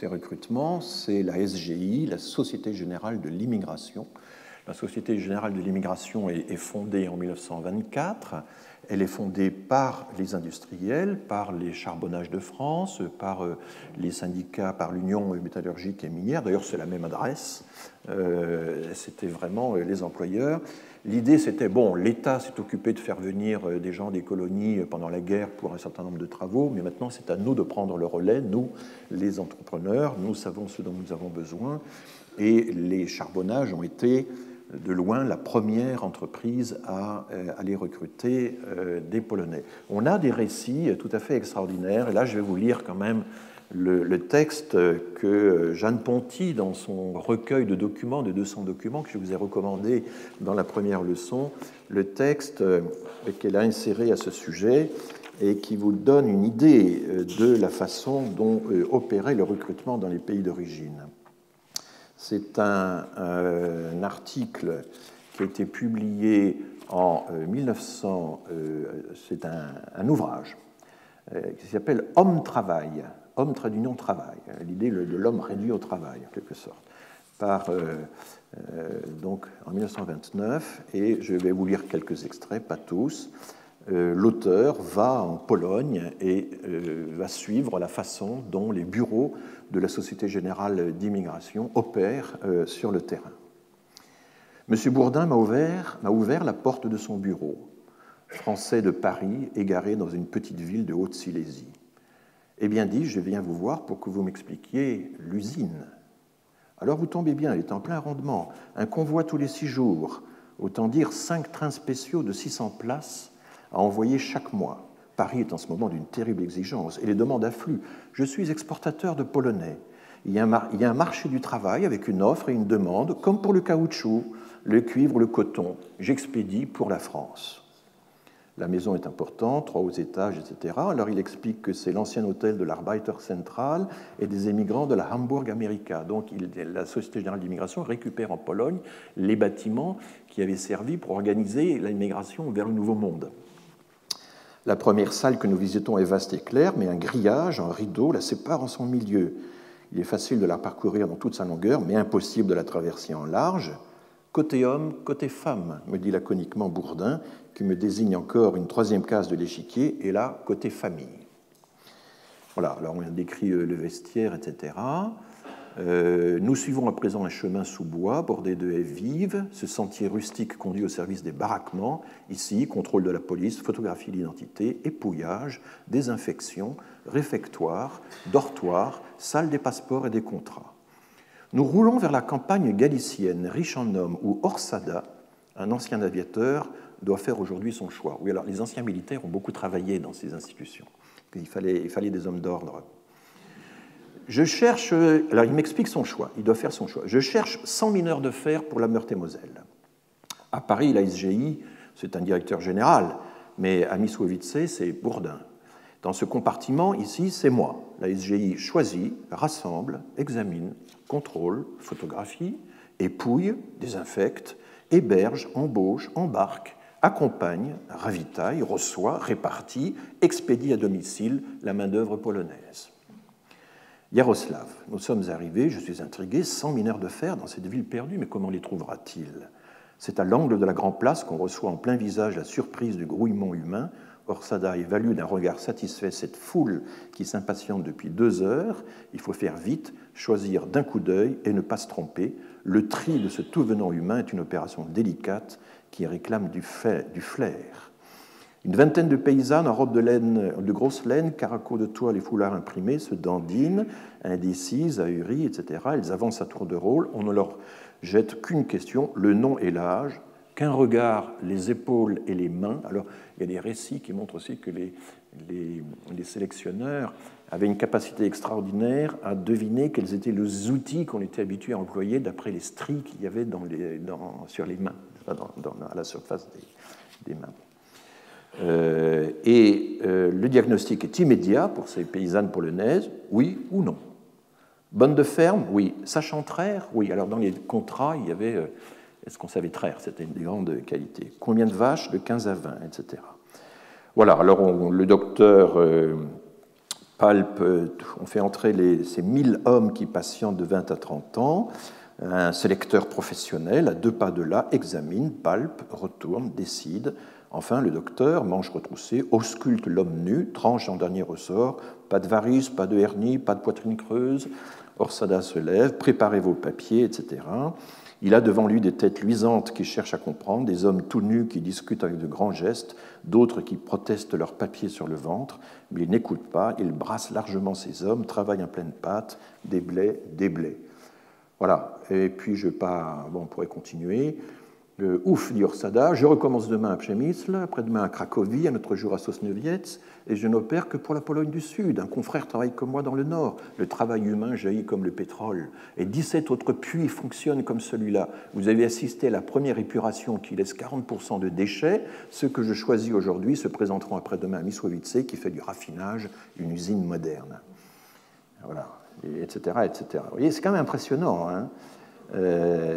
recrutements, c'est la SGI, la Société Générale de l'Immigration, La Société générale de l'immigration est fondée en 1924. Elle est fondée par les industriels, par les Charbonnages de France, par les syndicats, par l'Union métallurgique et minière. D'ailleurs, c'est la même adresse. C'était vraiment les employeurs. L'idée, c'était, bon, l'État s'est occupé de faire venir des gens des colonies pendant la guerre pour un certain nombre de travaux, mais maintenant, c'est à nous de prendre le relais, nous, les entrepreneurs, nous savons ce dont nous avons besoin. Et les charbonnages ont été de loin la première entreprise à aller recruter des Polonais. On a des récits tout à fait extraordinaires, et là je vais vous lire quand même le texte que Jeanne Ponty, dans son recueil de documents, de 200 documents que je vous ai recommandé dans la première leçon, le texte qu'elle a inséré à ce sujet et qui vous donne une idée de la façon dont opérait le recrutement dans les pays d'origine. C'est un article qui a été publié en 1900, c'est un ouvrage qui s'appelle « Homme-travail », Homme trait d'union travail, l'idée de l'homme réduit au travail, en quelque sorte, donc en 1929, et je vais vous lire quelques extraits, pas tous. L'auteur va en Pologne et va suivre la façon dont les bureaux de la Société générale d'immigration opèrent sur le terrain. Monsieur Bourdin m'a ouvert la porte de son bureau, français de Paris, égaré dans une petite ville de Haute-Silésie. Eh bien, dis-je, je viens vous voir pour que vous m'expliquiez l'usine. Alors vous tombez bien, elle est en plein rendement. Un convoi tous les 6 jours, autant dire 5 trains spéciaux de 600 places à envoyer chaque mois. Paris est en ce moment d'une terrible exigence et les demandes affluent. Je suis exportateur de Polonais. Il y a un marché du travail avec une offre et une demande, comme pour le caoutchouc, le cuivre, le coton. J'expédie pour la France. La maison est importante, 3 hauts étages, etc. Alors il explique que c'est l'ancien hôtel de l'Arbeiter Central et des émigrants de la Hamburg America. Donc la Société générale d'immigration récupère en Pologne les bâtiments qui avaient servi pour organiser l'immigration vers le Nouveau Monde. La première salle que nous visitons est vaste et claire, mais un grillage, un rideau la sépare en son milieu. Il est facile de la parcourir dans toute sa longueur, mais impossible de la traverser en large. Côté homme, côté femme, me dit laconiquement Bourdin, qui me désigne encore une 3e case de l'échiquier, et là, côté famille. Voilà, alors on a décrit le vestiaire, etc. Nous suivons à présent un chemin sous bois, bordé de haies vives. Ce sentier rustique conduit au service des baraquements. Ici, contrôle de la police, photographie d'identité, épouillage, désinfection, réfectoire, dortoir, salle des passeports et des contrats. Nous roulons vers la campagne galicienne, riche en hommes, où Orsada, un ancien aviateur, doit faire aujourd'hui son choix. Oui, alors les anciens militaires ont beaucoup travaillé dans ces institutions. Il fallait des hommes d'ordre. Je cherche, alors il m'explique son choix, il doit faire son choix. Je cherche 100 mineurs de fer pour la Meurthe-et-Moselle. À Paris, la SGI, c'est un directeur général, mais à Mysłowice, c'est Bourdin. Dans ce compartiment, ici, c'est moi. La SGI choisit, rassemble, examine, contrôle, photographie, épouille, désinfecte, héberge, embauche, embarque, accompagne, ravitaille, reçoit, répartit, expédie à domicile la main-d'œuvre polonaise. Yaroslav, nous sommes arrivés, je suis intrigué, 100 mineurs de fer dans cette ville perdue, mais comment les trouvera-t-il? C'est à l'angle de la Grand Place qu'on reçoit en plein visage la surprise du grouillement humain. Orsada évalue d'un regard satisfait cette foule qui s'impatiente depuis 2 heures. Il faut faire vite, choisir d'un coup d'œil et ne pas se tromper. Le tri de ce tout venant humain est une opération délicate qui réclame du flair. Une vingtaine de paysannes en robe de grosse laine, caraco de toile et foulards imprimés se dandinent, indécises, ahuries, etc. Elles avancent à tour de rôle. On ne leur jette qu'une question, le nom et l'âge, qu'un regard, les épaules et les mains. Alors, il y a des récits qui montrent aussi que les sélectionneurs avaient une capacité extraordinaire à deviner quels étaient les outils qu'on était habitué à employer d'après les stries qu'il y avait sur les mains, à la surface des mains. Le diagnostic est immédiat pour ces paysannes polonaises, oui ou non. Bonne de ferme, oui. Sachant traire, oui. Alors dans les contrats, il y avait, est-ce qu'on savait traire? C'était une des grandes qualités. Combien de vaches? De 15 à 20, etc. Voilà, alors le docteur palpe, on fait entrer ces 1000 hommes qui patientent de 20 à 30 ans. Un sélecteur professionnel, à 2 pas de là, examine, palpe, retourne, décide. Enfin, le docteur, manche retroussée, ausculte l'homme nu, tranche en dernier ressort. Pas de varices, pas de hernie, pas de poitrine creuse. Orsada se lève, préparez vos papiers, etc. Il a devant lui des têtes luisantes qui cherchent à comprendre, des hommes tout nus qui discutent avec de grands gestes, d'autres qui protestent leurs papiers sur le ventre, mais il n'écoute pas, il brasse largement ces hommes, travaille en pleine pâte, des blés, des blés. Voilà, et puis je pars, bon, on pourrait continuer. Ouf, dit Orsada, je recommence demain à Przemysl, après-demain à Cracovie, un autre jour à Sosnowiec, et je n'opère que pour la Pologne du Sud. Un confrère travaille comme moi dans le Nord. Le travail humain jaillit comme le pétrole. Et 17 autres puits fonctionnent comme celui-là. Vous avez assisté à la première épuration qui laisse 40% de déchets. Ceux que je choisis aujourd'hui se présenteront après-demain à Mysłowice, qui fait du raffinage, une usine moderne. Voilà, etc., etc. Vous voyez, c'est quand même impressionnant, hein.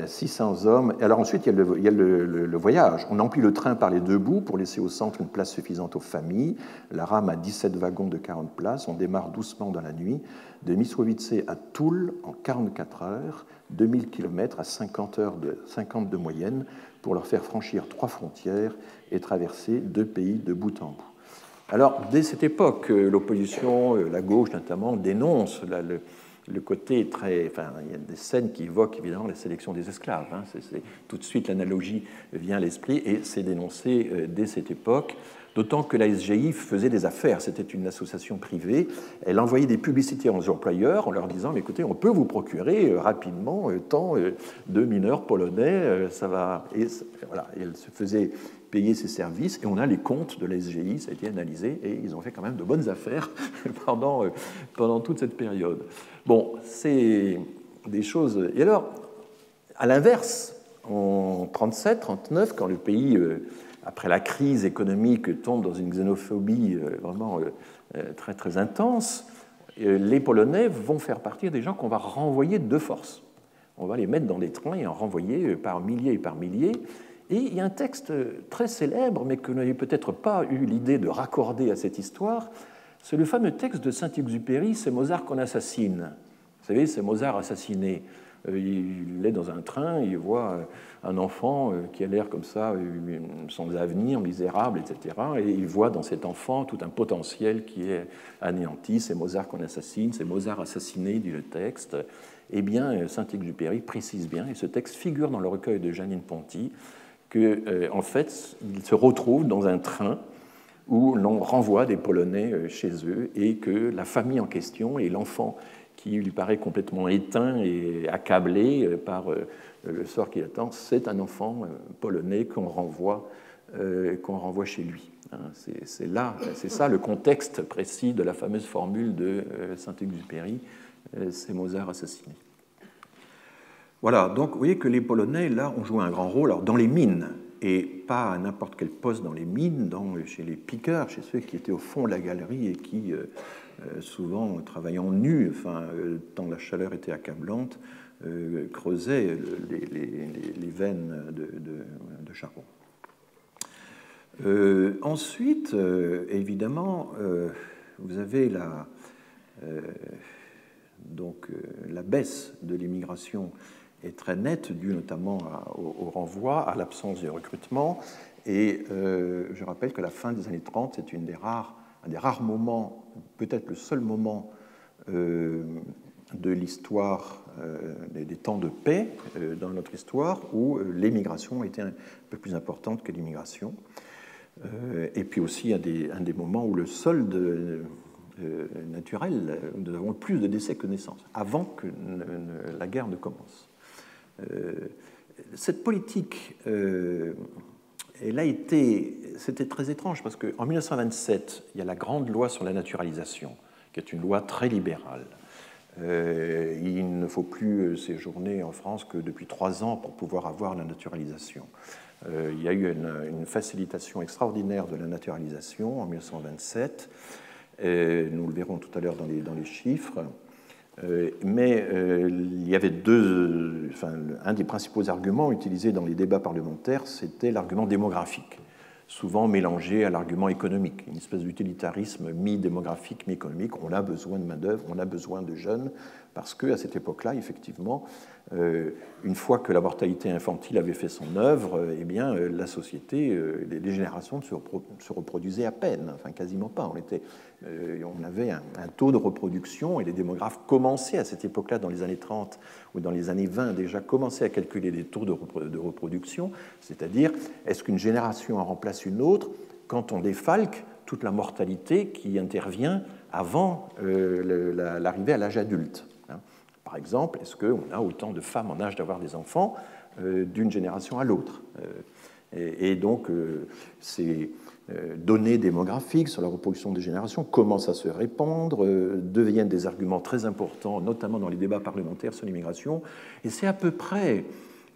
600 hommes. Et alors ensuite, il y a le voyage. On emplit le train par les 2 bouts pour laisser au centre une place suffisante aux familles. La rame a 17 wagons de 40 places. On démarre doucement dans la nuit. De Mysłowice à Toul en 44 heures, 2000 km à 50 de moyenne pour leur faire franchir 3 frontières et traverser 2 pays de bout en bout. Alors, dès cette époque, l'opposition, la gauche notamment, dénonce le côté très... Enfin, il y a des scènes qui évoquent évidemment la sélection des esclaves. Hein. Tout de suite, l'analogie vient à l'esprit et c'est dénoncé dès cette époque, d'autant que la SGI faisait des affaires. C'était une association privée. Elle envoyait des publicités aux employeurs en leur disant, mais écoutez, on peut vous procurer rapidement tant de mineurs polonais, ça va... Et voilà, et elle se faisait payer ses services, et on a les comptes de la SGI, ça a été analysé, et ils ont fait quand même de bonnes affaires pendant toute cette période. Bon, c'est des choses... Et alors, à l'inverse, en 1937-1939, quand le pays, après la crise économique, tombe dans une xénophobie vraiment très, très intense, les Polonais vont faire partie des gens qu'on va renvoyer de force. On va les mettre dans des trains et en renvoyer par milliers et par milliers. Et il y a un texte très célèbre, mais que vous n'avez peut-être pas eu l'idée de raccorder à cette histoire, c'est le fameux texte de Saint-Exupéry, « C'est Mozart qu'on assassine ». Vous savez, c'est Mozart assassiné. Il est dans un train, il voit un enfant qui a l'air comme ça, sans avenir, misérable, etc. Et il voit dans cet enfant tout un potentiel qui est anéanti. C'est Mozart qu'on assassine, c'est Mozart assassiné, dit le texte. Eh bien, Saint-Exupéry précise bien, et ce texte figure dans le recueil de Jeanine Ponty, qu'en fait, il se retrouve dans un train où l'on renvoie des Polonais chez eux et que la famille en question et l'enfant qui lui paraît complètement éteint et accablé par le sort qui attend, c'est un enfant polonais qu'on renvoie chez lui. C'est ça le contexte précis de la fameuse formule de Saint-Exupéry, c'est Mozart assassiné. Voilà, donc vous voyez que les Polonais, là, ont joué un grand rôle alors, dans les mines, et pas à n'importe quel poste dans les mines, chez les piqueurs, chez ceux qui étaient au fond de la galerie et qui, souvent travaillant nus, enfin, tant la chaleur était accablante, creusaient les veines de charbon. Ensuite, évidemment, vous avez la baisse de l'immigration est très nette, due notamment au renvoi, à l'absence de recrutement. Et je rappelle que la fin des années 30, c'est un des rares moments, peut-être le seul moment de l'histoire, des temps de paix dans notre histoire, où l'émigration était un peu plus importante que l'immigration. Et puis aussi un des moments où le solde naturel, nous avons plus de décès que de naissances, avant que la guerre ne commence. Cette politique, c'était très étrange, parce qu'en 1927, il y a la grande loi sur la naturalisation, qui est une loi très libérale. Il ne faut plus séjourner en France que depuis 3 ans pour pouvoir avoir la naturalisation. Il y a eu une facilitation extraordinaire de la naturalisation en 1927. Nous le verrons tout à l'heure dans les chiffres. Mais il y avait un des principaux arguments utilisés dans les débats parlementaires, c'était l'argument démographique, souvent mélangé à l'argument économique, une espèce d'utilitarisme mi-démographique, mi-économique. On a besoin de main-d'œuvre, on a besoin de jeunes, parce qu'à cette époque-là, effectivement, une fois que la mortalité infantile avait fait son œuvre, eh bien, la société, les générations se reproduisaient à peine, enfin quasiment pas. On avait un taux de reproduction et les démographes commençaient à cette époque-là, dans les années 30 ou dans les années 20 déjà, commençaient à calculer les taux de reproduction, c'est-à-dire est-ce qu'une génération en remplace une autre quand on défalque toute la mortalité qui intervient avant l'arrivée à l'âge adulte. Par exemple, est-ce qu'on a autant de femmes en âge d'avoir des enfants d'une génération à l'autre? Et donc, ces données démographiques sur la reproduction des générations commencent à se répandre, deviennent des arguments très importants, notamment dans les débats parlementaires sur l'immigration. Et c'est à peu près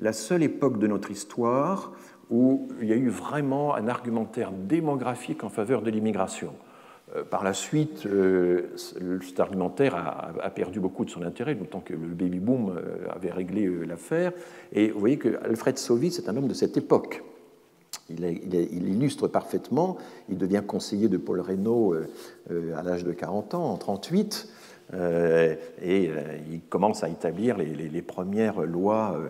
la seule époque de notre histoire où il y a eu vraiment un argumentaire démographique en faveur de l'immigration. Par la suite, cet argumentaire a perdu beaucoup de son intérêt, d'autant que le baby-boom avait réglé l'affaire. Et vous voyez que Alfred Sauvy, c'est un homme de cette époque. Il illustre parfaitement. Il devient conseiller de Paul Reynaud à l'âge de 40 ans, en 1938. Et il commence à établir les premières lois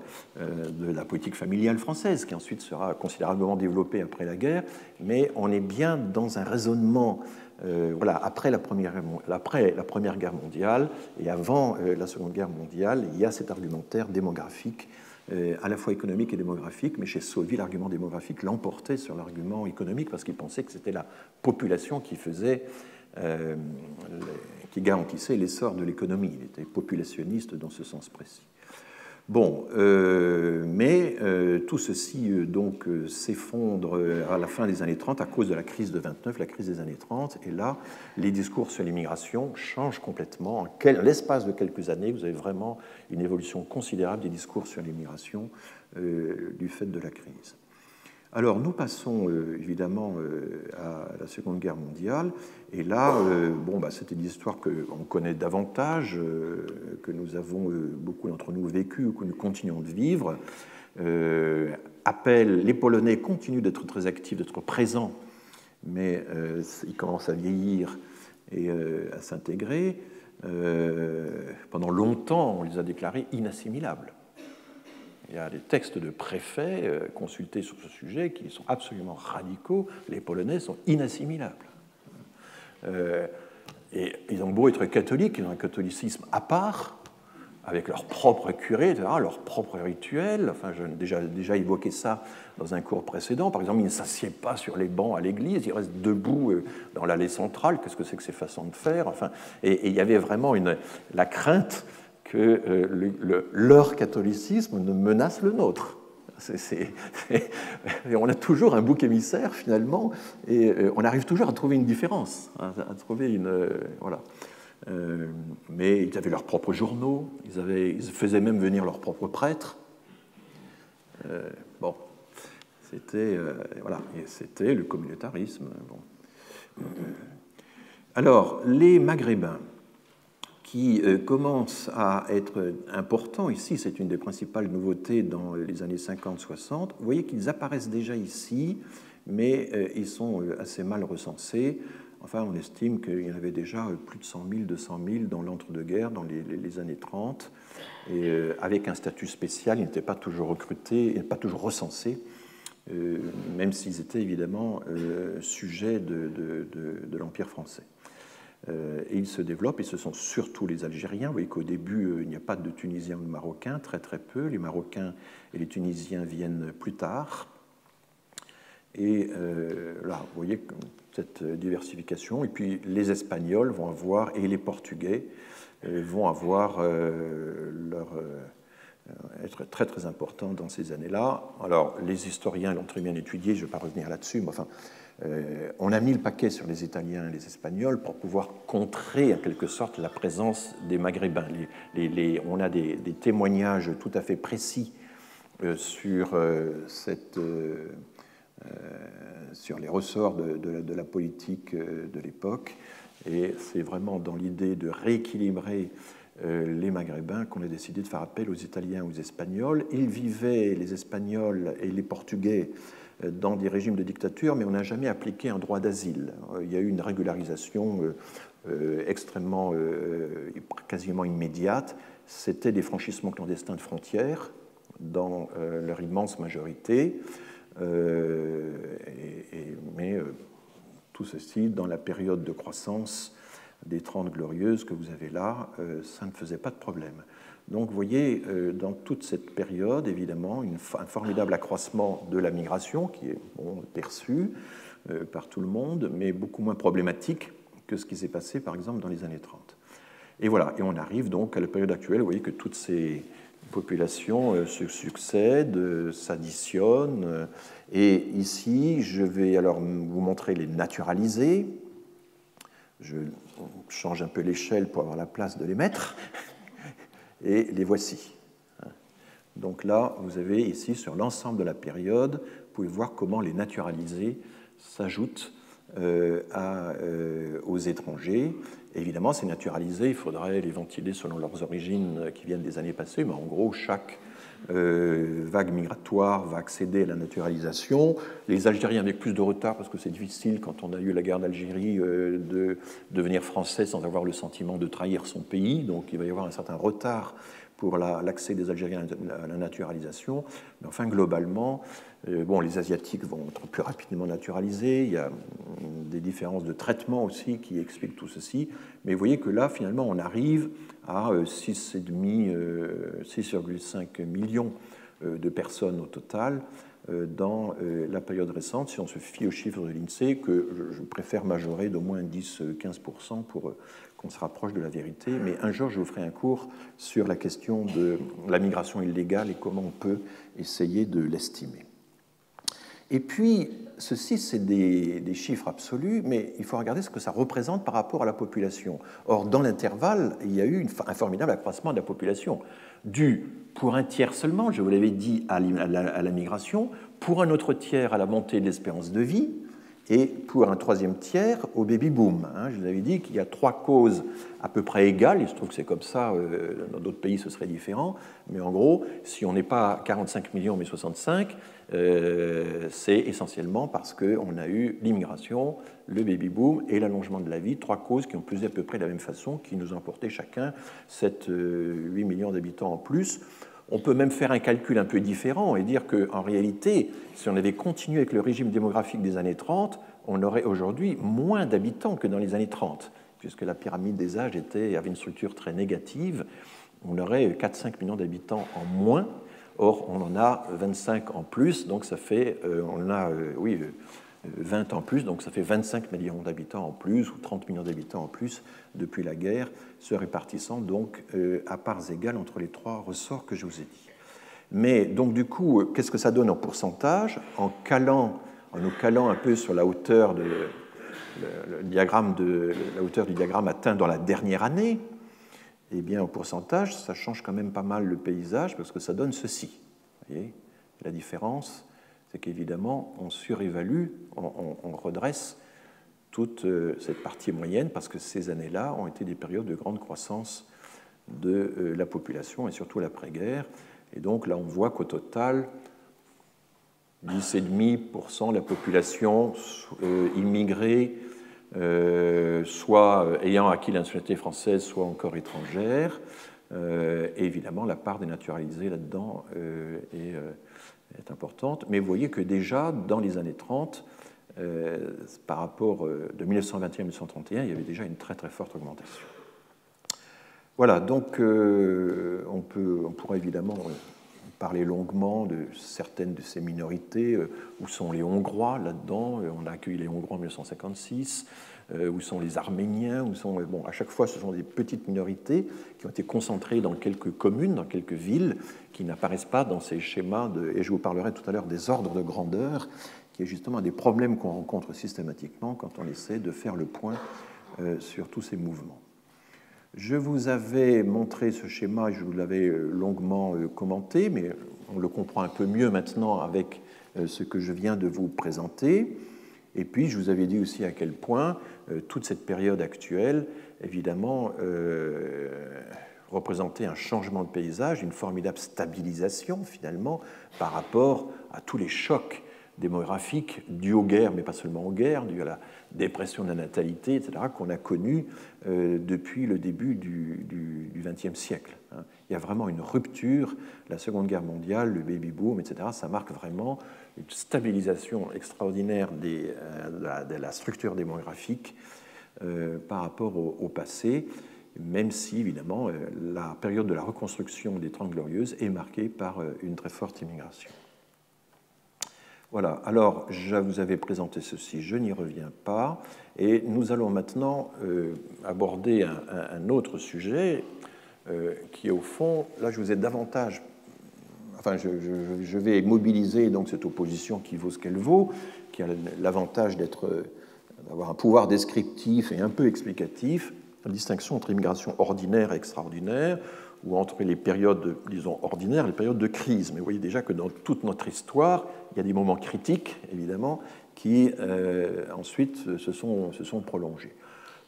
de la politique familiale française, qui ensuite sera considérablement développée après la guerre. Mais on est bien dans un raisonnement après la Première Guerre mondiale et avant la Seconde Guerre mondiale, il y a cet argumentaire démographique, à la fois économique et démographique, mais chez Sauvy, l'argument démographique l'emportait sur l'argument économique parce qu'il pensait que c'était la population qui garantissait l'essor de l'économie. Il était populationniste dans ce sens précis. Bon, mais tout ceci donc s'effondre à la fin des années 30 à cause de la crise de 29, la crise des années 30, et là, les discours sur l'immigration changent complètement. En l'espace de quelques années, vous avez vraiment une évolution considérable des discours sur l'immigration du fait de la crise. Alors, nous passons évidemment à la Seconde Guerre mondiale, et là, c'était des histoires qu'on connaît davantage, que nous avons beaucoup d'entre nous vécues ou que nous continuons de vivre. Les Polonais continuent d'être très actifs, d'être présents, mais ils commencent à vieillir et à s'intégrer. Pendant longtemps, on les a déclarés inassimilables. Il y a des textes de préfets consultés sur ce sujet qui sont absolument radicaux. Les Polonais sont inassimilables. Et ils ont beau être catholiques, ils ont un catholicisme à part, avec leur propre curé, etc., leur propre rituel. Enfin, j'ai déjà évoqué ça dans un cours précédent. Par exemple, ils ne s'assiedent pas sur les bancs à l'église, ils restent debout dans l'allée centrale. Qu'est-ce que c'est que ces façons de faire? Enfin, et il y avait vraiment la crainte que leur catholicisme ne menace le nôtre. On a toujours un bouc émissaire, finalement, et on arrive toujours à trouver une différence, à trouver voilà. Mais ils avaient leurs propres journaux, ils faisaient même venir leurs propres prêtres. C'était c'était le communautarisme. Bon. Alors, les Maghrébins, qui commence à être important ici, c'est une des principales nouveautés dans les années 50-60. Vous voyez qu'ils apparaissent déjà ici, mais ils sont assez mal recensés. Enfin, on estime qu'il y en avait déjà plus de 100 000, 200 000 dans l'entre-deux-guerres, dans les années 30, et avec un statut spécial, ils n'étaient pas toujours recrutés, pas toujours recensés, même s'ils étaient évidemment sujets de l'Empire français. Et ils se développent, et ce sont surtout les Algériens. Vous voyez qu'au début, il n'y a pas de Tunisiens ou de Marocains, très très peu. Les Marocains et les Tunisiens viennent plus tard. Et là, vous voyez cette diversification. Et puis les Espagnols vont avoir, et les Portugais vont avoir être très très importants dans ces années-là. Alors, les historiens l'ont très bien étudié, je ne vais pas revenir là-dessus, mais enfin, on a mis le paquet sur les Italiens et les Espagnols pour pouvoir contrer en quelque sorte la présence des Maghrébins. On a des témoignages tout à fait précis sur les ressorts de la politique de l'époque, et c'est vraiment dans l'idée de rééquilibrer les Maghrébins qu'on a décidé de faire appel aux Italiens, aux Espagnols. Ils vivaient, les Espagnols et les Portugais, dans des régimes de dictature, mais on n'a jamais appliqué un droit d'asile. Il y a eu une régularisation extrêmement, quasiment immédiate. C'était des franchissements clandestins de frontières dans leur immense majorité, mais tout ceci dans la période de croissance des 30 Glorieuses que vous avez là, ça ne faisait pas de problème. Donc vous voyez, dans toute cette période, évidemment, un formidable accroissement de la migration qui est perçu par tout le monde, mais beaucoup moins problématique que ce qui s'est passé, par exemple, dans les années 30. Et voilà, et on arrive donc à la période actuelle. Vous voyez que toutes ces populations se succèdent, s'additionnent. Et ici, je vais alors vous montrer les naturalisés. Je change un peu l'échelle pour avoir la place de les mettre. Et les voici. Donc là, vous avez ici, sur l'ensemble de la période, vous pouvez voir comment les naturalisés s'ajoutent aux étrangers. Évidemment, ces naturalisés, il faudrait les ventiler selon leurs origines qui viennent des années passées, mais en gros, chaque vague migratoire va accéder à la naturalisation. Les Algériens avec plus de retard, parce que c'est difficile, quand on a eu la guerre d'Algérie, de devenir français sans avoir le sentiment de trahir son pays, donc il va y avoir un certain retard pour l'accès des Algériens à la naturalisation. Mais enfin, globalement, les Asiatiques vont être plus rapidement naturalisés. Il y a des différences de traitement aussi qui expliquent tout ceci. Mais vous voyez que là, finalement, on arrive à 6,5 millions de personnes au total dans la période récente, si on se fie aux chiffres de l'INSEE, que je préfère majorer d'au moins 10-15% pour qu'on se rapproche de la vérité. Mais un jour, je vous ferai un cours sur la question de la migration illégale et comment on peut essayer de l'estimer. Et puis, ceci, c'est des chiffres absolus, mais il faut regarder ce que ça représente par rapport à la population. Or, dans l'intervalle, il y a eu un formidable accroissement de la population, dû pour un tiers seulement, je vous l'avais dit, à la migration, pour un autre tiers à la montée de l'espérance de vie, et pour un troisième tiers au baby-boom. Je vous avais dit qu'il y a 3 causes à peu près égales, il se trouve que c'est comme ça, dans d'autres pays ce serait différent, mais en gros, si on n'est pas 45 millions mais 65, c'est essentiellement parce qu'on a eu l'immigration, le baby-boom et l'allongement de la vie, 3 causes qui ont pesé à peu près de la même façon, qui nous ont apporté chacun 8 millions d'habitants en plus. On peut même faire un calcul un peu différent et dire qu'en réalité, si on avait continué avec le régime démographique des années 30, on aurait aujourd'hui moins d'habitants que dans les années 30, puisque la pyramide des âges avait une structure très négative. On aurait 4-5 millions d'habitants en moins. Or, on en a 25 en plus, donc ça fait, 20 en plus, donc ça fait 25 millions d'habitants en plus, ou 30 millions d'habitants en plus depuis la guerre, se répartissant donc à parts égales entre les 3 ressorts que je vous ai dit. Mais donc du coup, qu'est-ce que ça donne en pourcentage en nous calant un peu sur la hauteur la hauteur du diagramme atteint dans la dernière année, eh bien en pourcentage, ça change quand même pas mal le paysage parce que ça donne ceci. Vous voyez, la différence, c'est qu'évidemment, on surévalue, on redresse toute cette partie moyenne parce que ces années-là ont été des périodes de grande croissance de la population et surtout l'après-guerre. Et donc là, on voit qu'au total, 10,5% de la population immigrée, soit ayant acquis la nationalité française, soit encore étrangère. Et évidemment, la part des naturalisés là-dedans est importante. Mais vous voyez que déjà, dans les années 30, par rapport de 1921 à 1931, il y avait déjà une très très forte augmentation. Voilà, donc on pourrait évidemment parler longuement de certaines de ces minorités. Où sont les Hongrois là-dedans? On a accueilli les Hongrois en 1956. Où sont les Arméniens? À chaque fois, ce sont des petites minorités qui ont été concentrées dans quelques communes, dans quelques villes, qui n'apparaissent pas dans ces schémas, et je vous parlerai tout à l'heure des ordres de grandeur, qui est justement un des problèmes qu'on rencontre systématiquement quand on essaie de faire le point sur tous ces mouvements. Je vous avais montré ce schéma et je vous l'avais longuement commenté, mais on le comprend un peu mieux maintenant avec ce que je viens de vous présenter. Et puis, je vous avais dit aussi à quel point toute cette période actuelle, évidemment, représentait un changement de paysage, une formidable stabilisation finalement par rapport à tous les chocs démographiques dus aux guerres, mais pas seulement aux guerres, dus à la dépression de la natalité, etc., qu'on a connue depuis le début du XXe siècle. Il y a vraiment une rupture, la Seconde Guerre mondiale, le baby-boom, etc., ça marque vraiment une stabilisation extraordinaire de la structure démographique par rapport au passé, même si, évidemment, la période de la reconstruction des Trente Glorieuses est marquée par une très forte immigration. Voilà, alors je vous avais présenté ceci, je n'y reviens pas, et nous allons maintenant aborder un autre sujet qui est au fond, là je vous ai davantage, enfin je vais mobiliser donc cette opposition qui vaut ce qu'elle vaut, qui a l'avantage d'avoir un pouvoir descriptif et un peu explicatif, la distinction entre immigration ordinaire et extraordinaire, ou entre les périodes, disons, ordinaires et les périodes de crise. Mais vous voyez déjà que dans toute notre histoire, il y a des moments critiques, évidemment, qui ensuite se sont prolongés.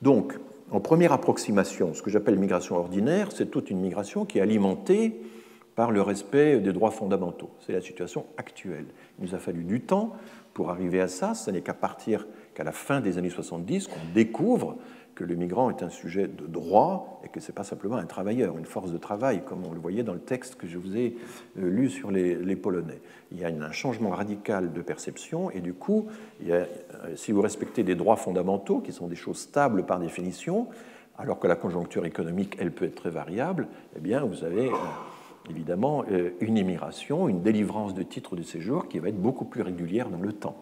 Donc, en première approximation, ce que j'appelle migration ordinaire, c'est toute une migration qui est alimentée par le respect des droits fondamentaux. C'est la situation actuelle. Il nous a fallu du temps pour arriver à ça. Ce n'est qu'à la fin des années 70 qu'on découvre que le migrant est un sujet de droit et que ce n'est pas simplement un travailleur, une force de travail, comme on le voyait dans le texte que je vous ai lu sur les Polonais. Il y a un changement radical de perception et du coup, si vous respectez des droits fondamentaux, qui sont des choses stables par définition, alors que la conjoncture économique, elle peut être très variable, eh bien, vous avez évidemment une immigration, une délivrance de titres de séjour qui va être beaucoup plus régulière dans le temps.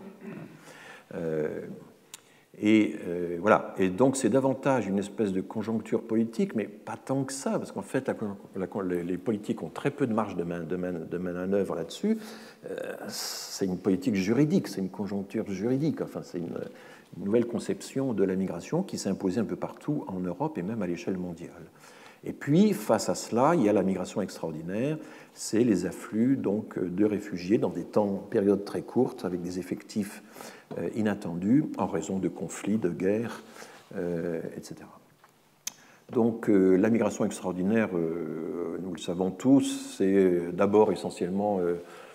Voilà. Et donc c'est davantage une espèce de conjoncture politique, mais pas tant que ça, parce qu'en fait les politiques ont très peu de marge de manœuvre là-dessus. C'est une politique juridique, c'est une conjoncture juridique, enfin c'est une nouvelle conception de la migration qui s'est imposée un peu partout en Europe et même à l'échelle mondiale. Et puis, face à cela, il y a la migration extraordinaire, c'est les afflux donc, de réfugiés dans des périodes très courtes, avec des effectifs inattendus en raison de conflits, de guerres, etc. Donc, la migration extraordinaire, nous le savons tous, c'est d'abord essentiellement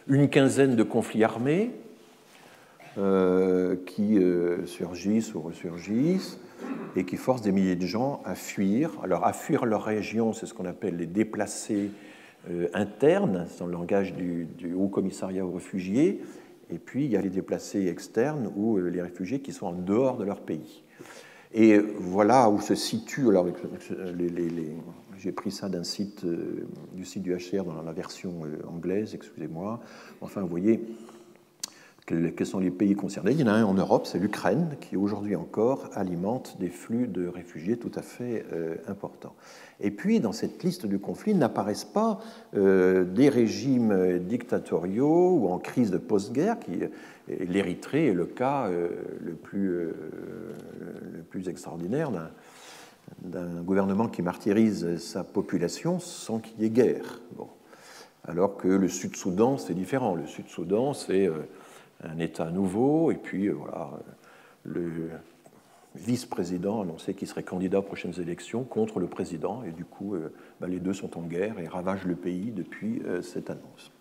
une quinzaine de conflits armés qui surgissent ou ressurgissent, et qui forcent des milliers de gens à fuir. Alors, à fuir leur région, c'est ce qu'on appelle les déplacés internes, c'est dans le langage du Haut Commissariat aux réfugiés, et puis il y a les déplacés externes, ou les réfugiés qui sont en dehors de leur pays. Et voilà où se situe, alors j'ai pris ça d'un site, du site du HCR dans la version anglaise, excusez-moi, enfin vous voyez quels sont les pays concernés. Il y en a un en Europe, c'est l'Ukraine, qui aujourd'hui encore alimente des flux de réfugiés tout à fait importants. Et puis, dans cette liste de conflits, n'apparaissent pas des régimes dictatoriaux ou en crise de post-guerre. L'Érythrée est le cas le plus extraordinaire d'un gouvernement qui martyrise sa population sans qu'il y ait guerre. Bon. Alors que le Sud-Soudan, c'est différent. Le Sud-Soudan, c'est un État nouveau, et puis voilà, le vice-président annonçait qu'il serait candidat aux prochaines élections contre le président, et du coup, les deux sont en guerre et ravagent le pays depuis cette annonce.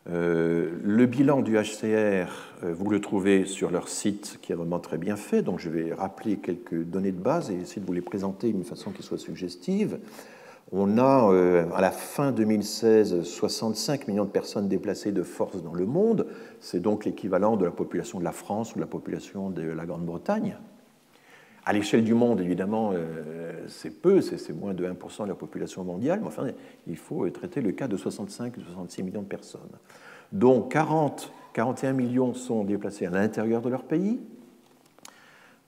Le bilan du HCR, vous le trouvez sur leur site, qui est vraiment très bien fait, donc je vais rappeler quelques données de base et essayer de vous les présenter d'une façon qui soit suggestive. On a, à la fin 2016, 65 millions de personnes déplacées de force dans le monde. C'est donc l'équivalent de la population de la France ou de la population de la Grande-Bretagne. À l'échelle du monde, évidemment, c'est peu, c'est moins de 1% de la population mondiale, mais enfin, il faut traiter le cas de 65 ou 66 millions de personnes. dont 41 millions sont déplacés à l'intérieur de leur pays,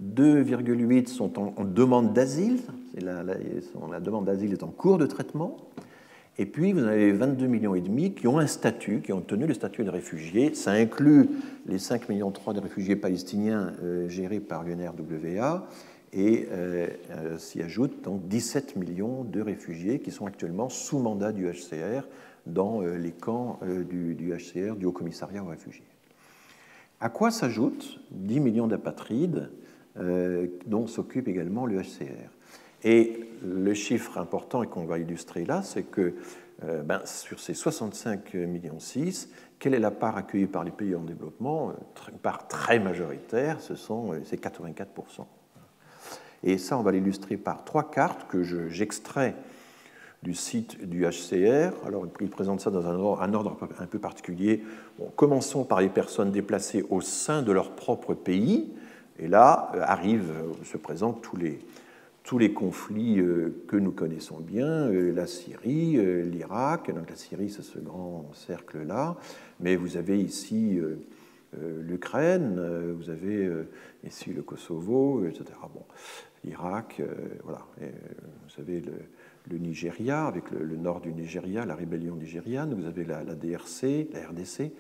2,8 sont en demande d'asile, la demande d'asile est en cours de traitement, et puis vous en avez 22,5 millions qui ont un statut, qui ont obtenu le statut de réfugiés. Ça inclut les 5,3 millions de réfugiés palestiniens gérés par l'UNRWA, et s'y ajoutent donc 17 millions de réfugiés qui sont actuellement sous mandat du HCR dans les camps du HCR, du Haut Commissariat aux réfugiés. À quoi s'ajoutent 10 millions d'apatrides dont s'occupe également le HCR. Et le chiffre important et qu'on va illustrer là, c'est que sur ces 65,6 millions, quelle est la part accueillie par les pays en développement? Une part très majoritaire, c'est 84%. Et ça, on va l'illustrer par 3 cartes que j'extrais du site du HCR. Alors, il présente ça dans un ordre un peu particulier. Bon, commençons par les personnes déplacées au sein de leur propre pays. Et là, se présentent tous les conflits que nous connaissons bien, la Syrie, l'Irak. Donc la Syrie, c'est ce grand cercle-là. Mais vous avez ici l'Ukraine, vous avez ici le Kosovo, etc. Bon, l'Irak, voilà. Et, vous avez le Nigeria, avec le nord du Nigeria, la rébellion nigériane. Vous avez la DRC, la RDC,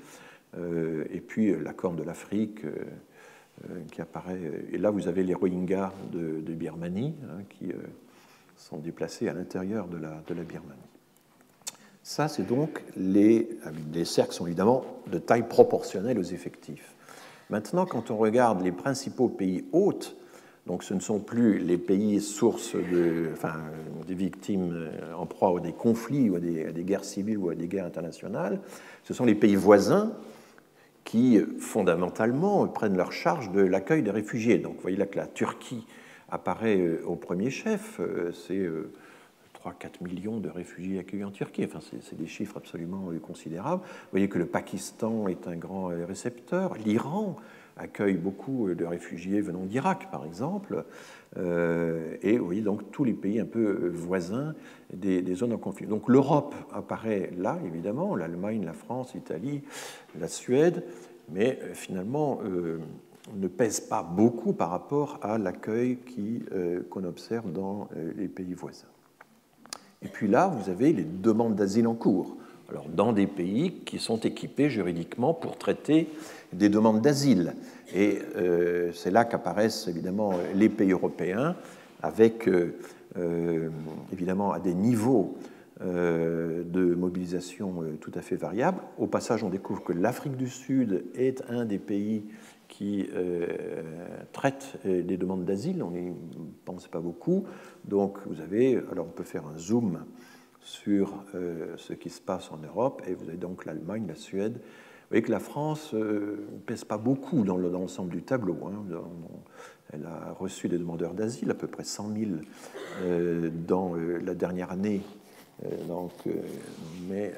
et puis la Corne de l'Afrique qui apparaît. Et là, vous avez les Rohingyas de Birmanie qui sont déplacés à l'intérieur de la Birmanie. Ça, c'est donc les cercles sont évidemment de taille proportionnelle aux effectifs. Maintenant, quand on regarde les principaux pays hôtes, donc ce ne sont plus les pays sources des victimes en proie à des conflits ou à des guerres civiles ou à des guerres internationales, ce sont les pays voisins qui, fondamentalement, prennent leur charge de l'accueil des réfugiés. Donc vous voyez là que la Turquie apparaît au premier chef, c'est 3-4 millions de réfugiés accueillis en Turquie. Enfin, c'est des chiffres absolument considérables. Vous voyez que le Pakistan est un grand récepteur, l'Iran accueille beaucoup de réfugiés venant d'Irak, par exemple, et vous voyez donc tous les pays un peu voisins des zones en conflit. Donc l'Europe apparaît là, évidemment, l'Allemagne, la France, l'Italie, la Suède, mais finalement ne pèse pas beaucoup par rapport à l'accueil qu'on observe dans les pays voisins. Et puis là, vous avez les demandes d'asile en cours. Alors, dans des pays qui sont équipés juridiquement pour traiter des demandes d'asile. Et c'est là qu'apparaissent évidemment les pays européens, avec évidemment à des niveaux de mobilisation tout à fait variables. Au passage, on découvre que l'Afrique du Sud est un des pays qui traite des demandes d'asile. On n'y pense pas beaucoup. Donc, vous avez, alors on peut faire un zoom sur ce qui se passe en Europe, et vous avez donc l'Allemagne, la Suède. Vous voyez que la France ne pèse pas beaucoup dans l'ensemble du tableau. Elle a reçu des demandeurs d'asile, à peu près 100 000 dans la dernière année. Mais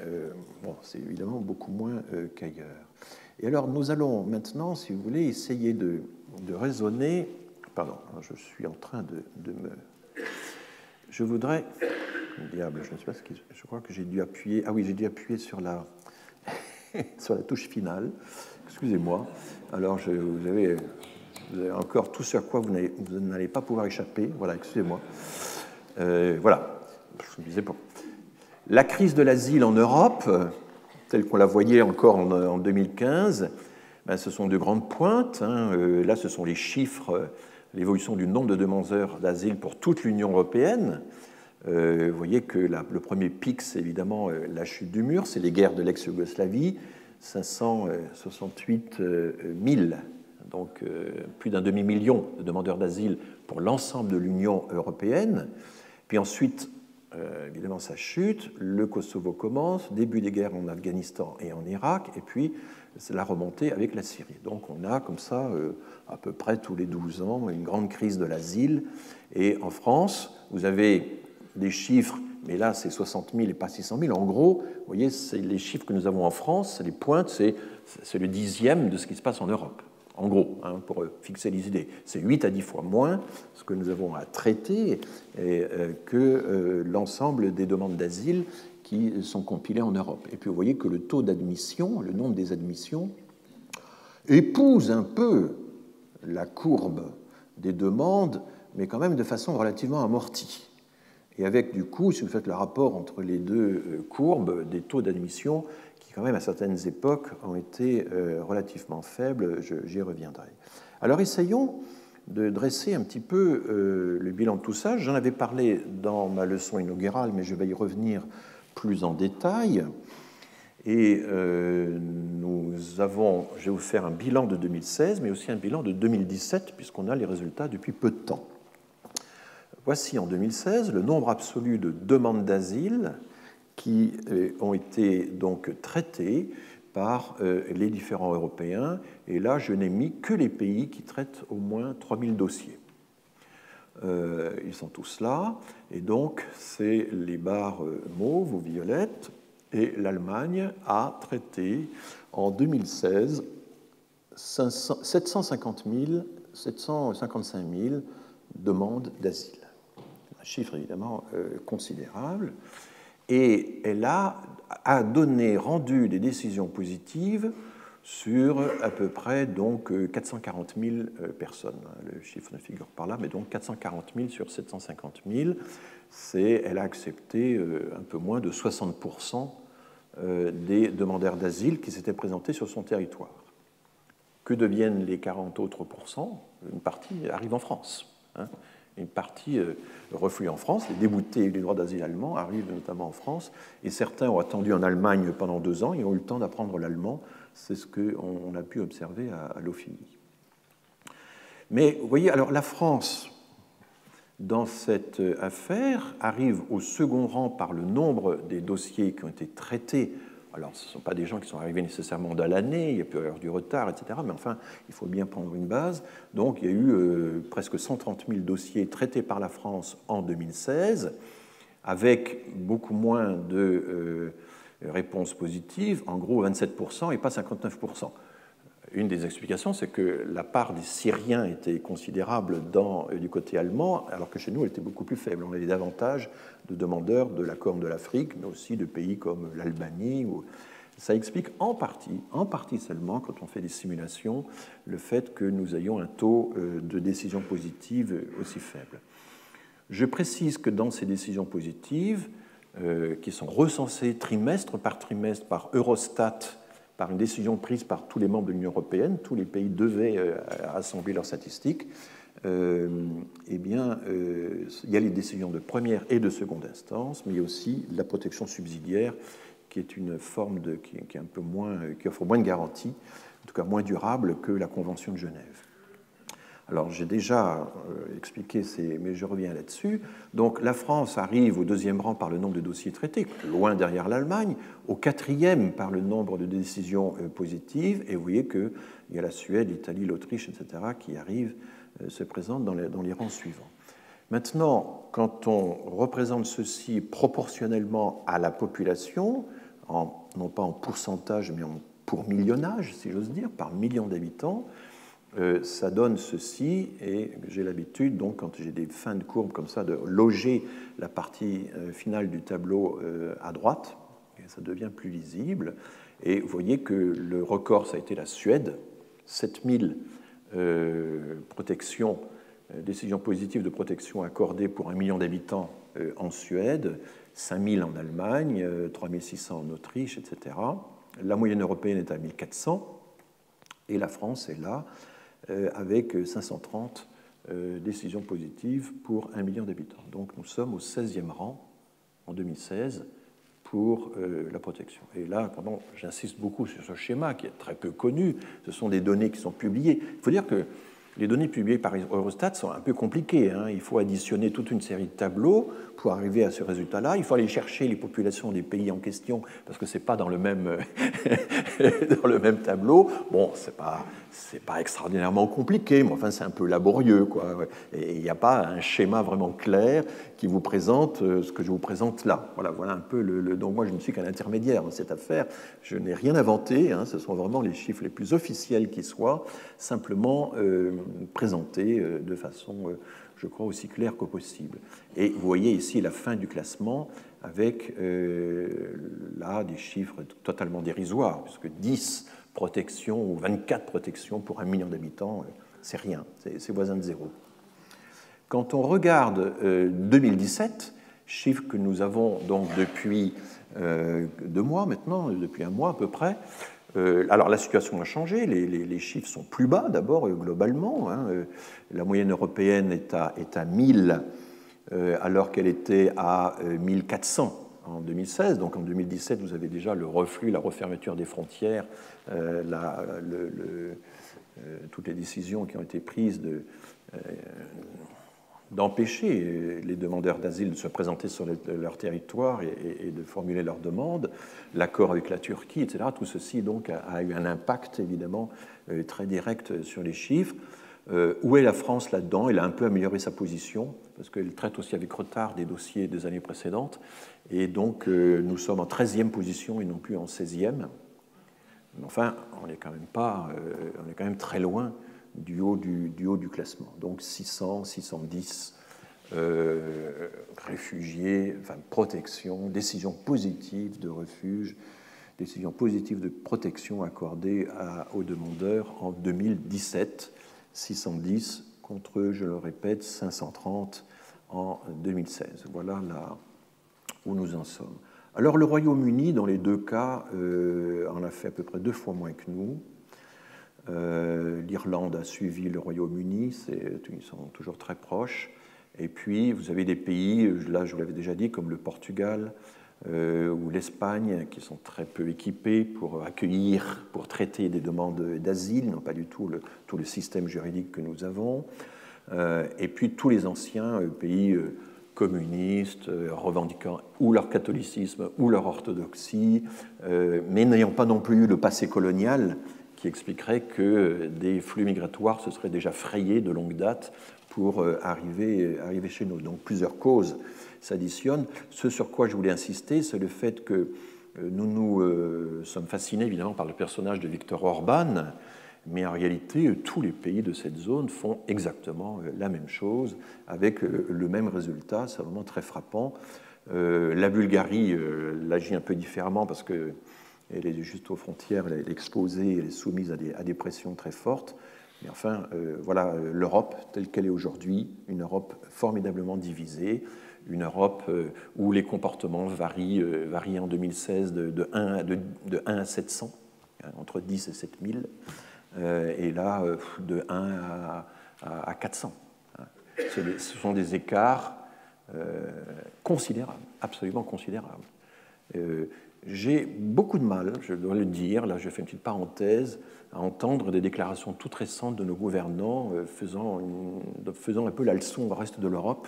bon, c'est évidemment beaucoup moins qu'ailleurs. Et alors, nous allons maintenant, si vous voulez, essayer de raisonner. Pardon, je suis en train de me. Je voudrais. Diable, je ne sais pas ce que. Je crois que j'ai dû appuyer. Ah oui, j'ai dû appuyer sur la touche finale. Excusez-moi. Alors, vous avez encore tout sur quoi vous n'allez pas pouvoir échapper. Voilà, excusez-moi. Voilà. Je me disais bon. La crise de l'asile en Europe, telle qu'on la voyait encore en 2015, ce sont de grandes pointes. Là, ce sont les chiffres, l'évolution du nombre de demandeurs d'asile pour toute l'Union européenne. Vous voyez que le premier pic, c'est évidemment la chute du mur, c'est les guerres de l'ex-Yougoslavie, 568 000, donc plus d'un demi-million de demandeurs d'asile pour l'ensemble de l'Union européenne. Puis ensuite, évidemment, ça chute, le Kosovo commence, début des guerres en Afghanistan et en Irak, et puis c'est la remontée avec la Syrie. Donc on a comme ça, à peu près tous les 12 ans, une grande crise de l'asile. Et en France, vous avez des chiffres, mais là c'est 60 000 et pas 600 000. En gros, vous voyez, c'est les chiffres que nous avons en France, les pointes, c'est le 10e de ce qui se passe en Europe. En gros, pour fixer les idées, c'est 8 à 10 fois moins ce que nous avons à traiter que l'ensemble des demandes d'asile qui sont compilées en Europe. Et puis vous voyez que le taux d'admission, le nombre des admissions, épouse un peu la courbe des demandes, mais quand même de façon relativement amortie. Et avec, du coup, si vous faites le rapport entre les deux courbes, des taux d'admission qui, quand même, à certaines époques, ont été relativement faibles, j'y reviendrai. Alors, essayons de dresser un petit peu le bilan de tout ça. J'en avais parlé dans ma leçon inaugurale, mais je vais y revenir plus en détail. Et je vais vous faire un bilan de 2016, mais aussi un bilan de 2017, puisqu'on a les résultats depuis peu de temps. voici en 2016 le nombre absolu de demandes d'asile qui ont été donc traitées par les différents Européens. Et là, je n'ai mis que les pays qui traitent au moins 3000 dossiers. Ils sont tous là. Et donc, c'est les barres mauves ou violettes. Et l'Allemagne a traité en 2016 755 000 demandes d'asile. Un chiffre évidemment considérable. Et elle a rendu des décisions positives sur à peu près donc 440 000 personnes. Le chiffre ne figure pas là, mais donc 440 000 sur 750 000, elle a accepté un peu moins de 60% des demandeurs d'asile qui s'étaient présentés sur son territoire. Que deviennent les 40 autres pourcents? Une partie arrive en France. Une partie reflue en France. Les déboutés du droit d'asile allemand arrivent notamment en France, et certains ont attendu en Allemagne pendant 2 ans et ont eu le temps d'apprendre l'allemand. C'est ce qu'on a pu observer à Lauphily. Mais vous voyez, alors la France, dans cette affaire, arrive au second rang par le nombre des dossiers qui ont été traités. Alors, ce ne sont pas des gens qui sont arrivés nécessairement dans l'année, il y a pu y avoir du retard, etc. Mais enfin, il faut bien prendre une base. Donc, il y a eu presque 130 000 dossiers traités par la France en 2016, avec beaucoup moins de réponses positives, en gros 27% et pas 59%. Une des explications, c'est que la part des Syriens était considérable du côté allemand, alors que chez nous, elle était beaucoup plus faible. On avait davantage de demandeurs de la Corne de l'Afrique, mais aussi de pays comme l'Albanie. Ça explique en partie seulement, quand on fait des simulations, le fait que nous ayons un taux de décision positive aussi faible. Je précise que dans ces décisions positives, qui sont recensées trimestre par Eurostat, par une décision prise par tous les membres de l'Union européenne, tous les pays devaient assembler leurs statistiques, eh bien, il y a les décisions de première et de seconde instance, mais il y a aussi la protection subsidiaire, qui est une forme qui est un peu moins, qui offre moins de garanties, en tout cas moins durable que la Convention de Genève. Alors, j'ai déjà expliqué, mais je reviens là-dessus. Donc, la France arrive au 2e rang par le nombre de dossiers traités, loin derrière l'Allemagne, au 4e par le nombre de décisions positives, et vous voyez qu'il y a la Suède, l'Italie, l'Autriche, etc., qui arrivent, se présentent dans les rangs suivants. Maintenant, quand on représente ceci proportionnellement à la population, non pas en pourcentage, mais pour millionnage, si j'ose dire, par million d'habitants, ça donne ceci, et j'ai l'habitude, donc, quand j'ai des fins de courbe comme ça, de loger la partie finale du tableau à droite, et ça devient plus lisible. Et vous voyez que le record, ça a été la Suède, 7000 décisions positives de protection accordées pour 1 million d'habitants en Suède, 5000 en Allemagne, 3600 en Autriche, etc. La moyenne européenne est à 1400, et la France est là, avec 530 décisions positives pour 1 million d'habitants. Donc nous sommes au 16e rang en 2016 pour la protection. Et là, j'insiste beaucoup sur ce schéma qui est très peu connu. Ce sont des données qui sont publiées. Il faut dire que les données publiées par Eurostat sont un peu compliquées. Il faut additionner toute une série de tableaux pour arriver à ce résultat-là. Il faut aller chercher les populations des pays en question parce que ce n'est pas dans le même, dans le même tableau. Bon, c'est pas extraordinairement compliqué, mais enfin, c'est un peu laborieux, quoi. Et il n'y a pas un schéma vraiment clair qui vous présente ce que je vous présente là. Voilà un peu donc moi, je ne suis qu'un intermédiaire dans cette affaire. Je n'ai rien inventé. Ce sont vraiment les chiffres les plus officiels qui soient, simplement présentés de façon, je crois, aussi claire que possible. Et vous voyez ici la fin du classement avec là des chiffres totalement dérisoires, puisque 10 protections ou 24 protections pour 1 million d'habitants, c'est rien, c'est voisin de zéro. Quand on regarde 2017, chiffre que nous avons donc depuis 2 mois maintenant, depuis 1 mois à peu près, alors la situation a changé, les chiffres sont plus bas d'abord globalement. La moyenne européenne est à 1000 alors qu'elle était à 1400 en 2016. Donc en 2017, vous avez déjà le reflux, la refermeture des frontières, toutes les décisions qui ont été prises d'empêcher les demandeurs d'asile de se présenter sur leur territoire et de formuler leurs demandes, l'accord avec la Turquie, etc. Tout ceci donc a eu un impact évidemment très direct sur les chiffres. Où est la France là-dedans? Elle a un peu amélioré sa position parce qu'elle traite aussi avec retard des dossiers des années précédentes. Et donc nous sommes en 13e position et non plus en 16e. Mais enfin, on est quand même très loin du haut du classement. Donc 600, 610 réfugiés, enfin protection, décision positive de refuge, décision positive de protection accordée aux demandeurs en 2017, 610 contre, je le répète, 530 en 2016. Voilà là où nous en sommes. Alors le Royaume-Uni, dans les deux cas, en a fait à peu près 2 fois moins que nous. L'Irlande a suivi le Royaume-Uni, ils sont toujours très proches. Et puis, vous avez des pays, là je vous l'avais déjà dit, comme le Portugal ou l'Espagne, qui sont très peu équipés pour accueillir, pour traiter des demandes d'asile, n'ont pas du tout tout le système juridique que nous avons. Et puis, tous les anciens pays communistes, revendiquant ou leur catholicisme ou leur orthodoxie, mais n'ayant pas non plus le passé colonial, qui expliquerait que des flux migratoires se seraient déjà frayés de longue date pour arriver chez nous. Donc plusieurs causes s'additionnent. Ce sur quoi je voulais insister, c'est le fait que nous sommes fascinés évidemment par le personnage de Viktor Orban, mais en réalité, tous les pays de cette zone font exactement la même chose, avec le même résultat. C'est vraiment très frappant. La Bulgarie l'agit un peu différemment parce que elle est juste aux frontières, elle est exposée, elle est soumise à des pressions très fortes. Mais enfin, voilà l'Europe telle qu'elle est aujourd'hui, une Europe formidablement divisée, une Europe où les comportements varient en 2016 de 1 à 700, entre 10 et 7000, et là, de 1 à 400. Ce sont des écarts considérables, absolument considérables. J'ai beaucoup de mal, je dois le dire, là je fais une petite parenthèse, à entendre des déclarations toutes récentes de nos gouvernants faisant un peu la leçon au reste de l'Europe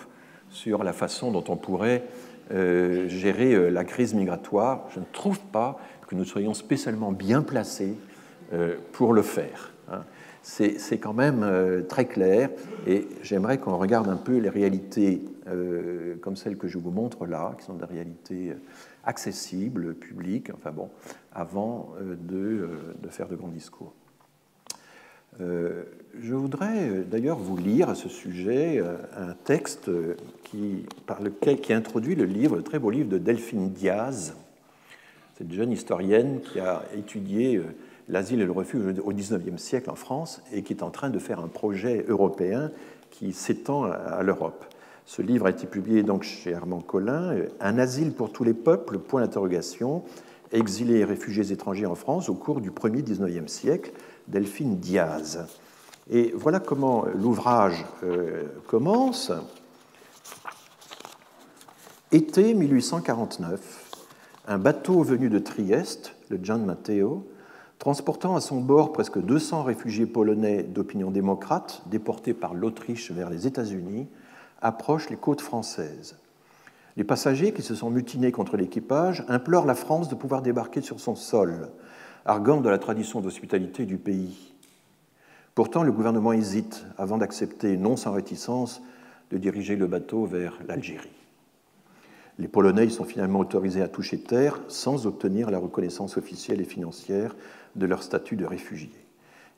sur la façon dont on pourrait gérer la crise migratoire. Je ne trouve pas que nous soyons spécialement bien placés pour le faire. C'est quand même très clair et j'aimerais qu'on regarde un peu les réalités comme celles que je vous montre là, qui sont des réalités accessibles, publiques, enfin bon, avant de faire de grands discours. Je voudrais d'ailleurs vous lire à ce sujet un texte qui introduit le très beau livre de Delphine Diaz, cette jeune historienne qui a étudié l'asile et le refuge au XIXe siècle en France et qui est en train de faire un projet européen qui s'étend à l'Europe. Ce livre a été publié donc chez Armand Collin, Un asile pour tous les peuples, point d'interrogation, exilés et réfugiés étrangers en France au cours du 1er XIXe siècle, Delphine Diaz. Et voilà comment l'ouvrage commence. Été 1849, un bateau venu de Trieste, le Gian Matteo, transportant à son bord presque 200 réfugiés polonais d'opinion démocrate déportés par l'Autriche vers les États-Unis, approche les côtes françaises. Les passagers qui se sont mutinés contre l'équipage implorent la France de pouvoir débarquer sur son sol, arguant de la tradition d'hospitalité du pays. Pourtant, le gouvernement hésite avant d'accepter, non sans réticence, de diriger le bateau vers l'Algérie. Les Polonais y sont finalement autorisés à toucher terre sans obtenir la reconnaissance officielle et financière de leur statut de réfugiés.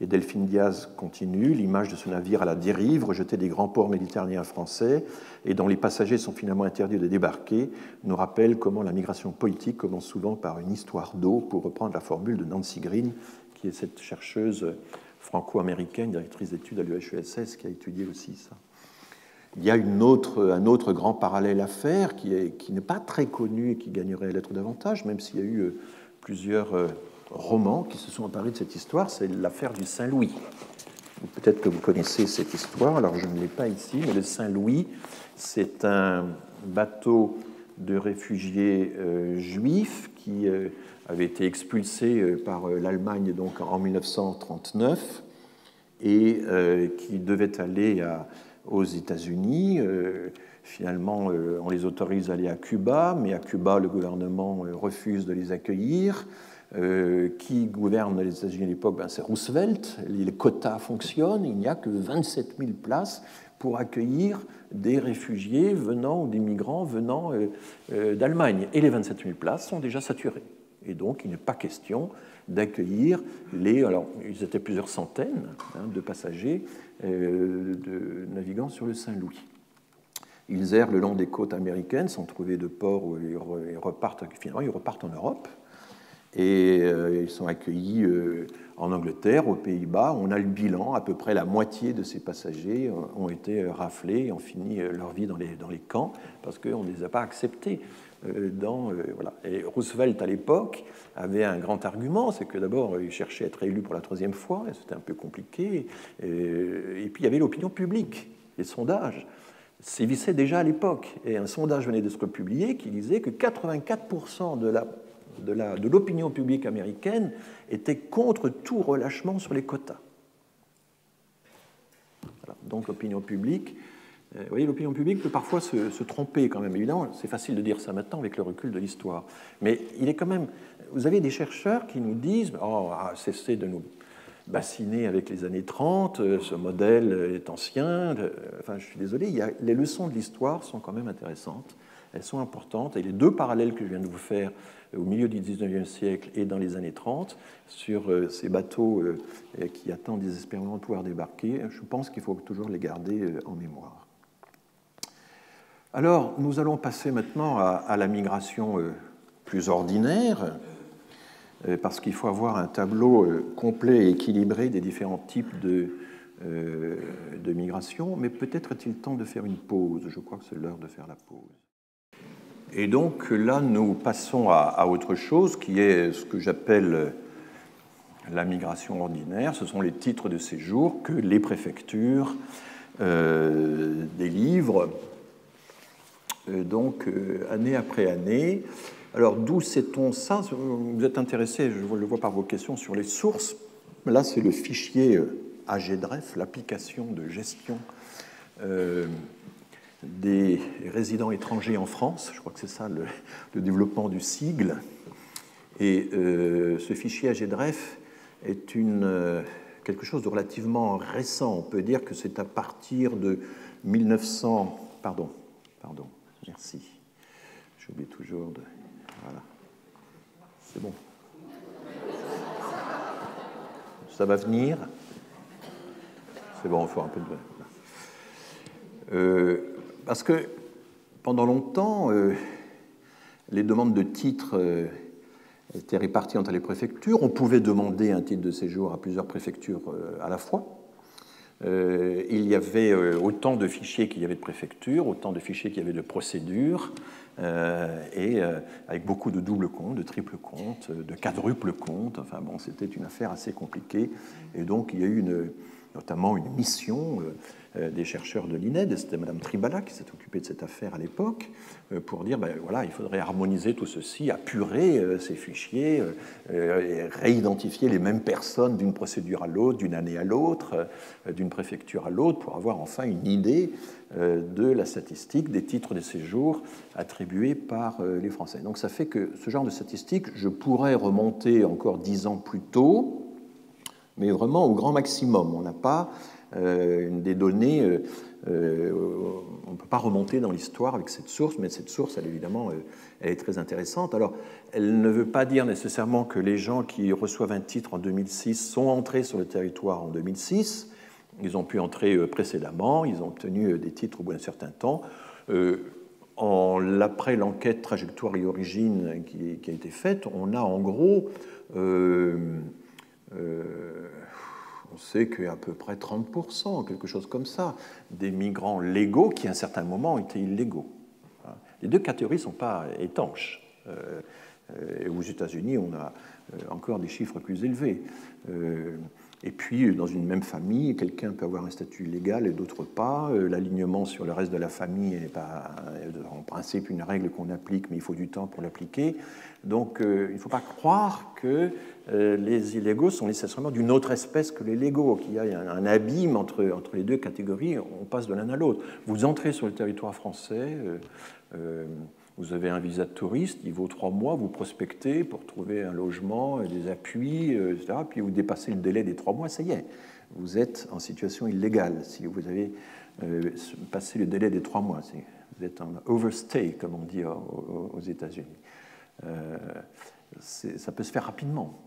Et Delphine Diaz continue, l'image de ce navire à la dérive, rejeté des grands ports méditerranéens français, et dont les passagers sont finalement interdits de débarquer, nous rappelle comment la migration politique commence souvent par une histoire d'eau, pour reprendre la formule de Nancy Green, qui est cette chercheuse franco-américaine, directrice d'études à l'UHESS, qui a étudié aussi ça. Il y a un autre grand parallèle à faire, qui n'est pas très connu et qui gagnerait à l'être davantage, même s'il y a eu plusieurs romans qui se sont emparés de cette histoire, c'est l'affaire du Saint-Louis. Peut-être que vous connaissez cette histoire, alors je ne l'ai pas ici, mais le Saint-Louis, c'est un bateau de réfugiés juifs qui avait été expulsé par l'Allemagne donc en 1939 et qui devait aller aux États-Unis. Finalement, on les autorise à aller à Cuba, mais à Cuba, le gouvernement refuse de les accueillir. Qui gouverne les États-Unis à l'époque? Ben, c'est Roosevelt. Les quotas fonctionnent. Il n'y a que 27 000 places pour accueillir des réfugiés venant ou des migrants venant d'Allemagne. Et les 27 000 places sont déjà saturées. Et donc, il n'est pas question d'accueillir les... Alors, ils étaient plusieurs centaines de passagers naviguant sur le Saint-Louis. Ils errent le long des côtes américaines sans trouver de port où ils repartent. Finalement, ils repartent en Europe. Et ils sont accueillis en Angleterre, aux Pays-Bas. On a le bilan, à peu près la moitié de ces passagers ont été raflés et ont fini leur vie dans les camps parce qu'on ne les a pas acceptés. Voilà. Et Roosevelt, à l'époque, avait un grand argument, c'est que d'abord, il cherchait à être élu pour la 3e fois, et c'était un peu compliqué. Et puis, il y avait l'opinion publique, les sondages. Sévissaient déjà à l'époque. Et un sondage venait d'être publié qui disait que 84% de l'opinion publique américaine était contre tout relâchement sur les quotas. Voilà. Donc l'opinion publique, vous voyez, l'opinion publique peut parfois se tromper quand même. Évidemment, c'est facile de dire ça maintenant avec le recul de l'histoire. Mais il est quand même... Vous avez des chercheurs qui nous disent « Oh, cessez de nous bassiner avec les années 30, ce modèle est ancien. » Enfin, je suis désolé, les leçons de l'histoire sont quand même intéressantes. Elles sont importantes. Et les deux parallèles que je viens de vous faire au milieu du 19e siècle et dans les années 30, sur ces bateaux qui attendent désespérément de pouvoir débarquer, je pense qu'il faut toujours les garder en mémoire. Alors, nous allons passer maintenant à la migration plus ordinaire, parce qu'il faut avoir un tableau complet et équilibré des différents types de migration, mais peut-être est-il temps de faire une pause. Je crois que c'est l'heure de faire la pause. Et donc là, nous passons à autre chose, qui est ce que j'appelle la migration ordinaire. Ce sont les titres de séjour que les préfectures délivrent, année après année. Alors, d'où sait-on ça? Vous êtes intéressé, je le vois par vos questions, sur les sources. Là, c'est le fichier AGDREF, l'application de gestion des résidents étrangers en France. Je crois que c'est ça le développement du sigle. Et ce fichier AGDREF est quelque chose de relativement récent. On peut dire que c'est à partir de 1900... Pardon, merci. J'oublie toujours de... Voilà. C'est bon. Ça va venir. C'est bon, il faut un peu de... parce que pendant longtemps, les demandes de titres étaient réparties entre les préfectures. On pouvait demander un titre de séjour à plusieurs préfectures à la fois. Il y avait autant de fichiers qu'il y avait de préfectures, autant de fichiers qu'il y avait de procédures, et avec beaucoup de double comptes, de triple comptes, de quadruple comptes. Enfin bon, c'était une affaire assez compliquée. Et donc il y a eu notamment une mission des chercheurs de l'INED, c'était Mme Tribala qui s'est occupée de cette affaire à l'époque, pour dire, voilà, il faudrait harmoniser tout ceci, apurer ces fichiers, réidentifier les mêmes personnes d'une procédure à l'autre, d'une année à l'autre, d'une préfecture à l'autre, pour avoir enfin une idée de la statistique des titres de séjour attribués par les Français. Donc ça fait que ce genre de statistique, je pourrais remonter encore 10 ans plus tôt, mais vraiment au grand maximum. On n'a pas des données, on ne peut pas remonter dans l'histoire avec cette source, mais cette source, elle, évidemment, elle est très intéressante. Alors, elle ne veut pas dire nécessairement que les gens qui reçoivent un titre en 2006 sont entrés sur le territoire en 2006. Ils ont pu entrer précédemment, ils ont obtenu des titres au bout d'un certain temps. Après l'enquête trajectoire et origine qui a été faite, on a en gros... on sait qu'à peu près 30%, quelque chose comme ça, des migrants légaux qui, à un certain moment, étaient illégaux. Les deux catégories ne sont pas étanches. Aux États-Unis, on a encore des chiffres plus élevés. Et puis, dans une même famille, quelqu'un peut avoir un statut légal et d'autres pas. L'alignement sur le reste de la famille n'est pas, en principe, une règle qu'on applique, mais il faut du temps pour l'appliquer. Donc, il ne faut pas croire que les illégaux sont nécessairement d'une autre espèce que les légaux, qu'il y a un abîme entre les deux catégories, on passe de l'un à l'autre. Vous entrez sur le territoire français, vous avez un visa de touriste, il vaut 3 mois, vous prospectez pour trouver un logement, des appuis, etc. Puis vous dépassez le délai des 3 mois, ça y est, vous êtes en situation illégale si vous avez passé le délai des 3 mois. Vous êtes en overstay, comme on dit aux États-Unis. Ça peut se faire rapidement.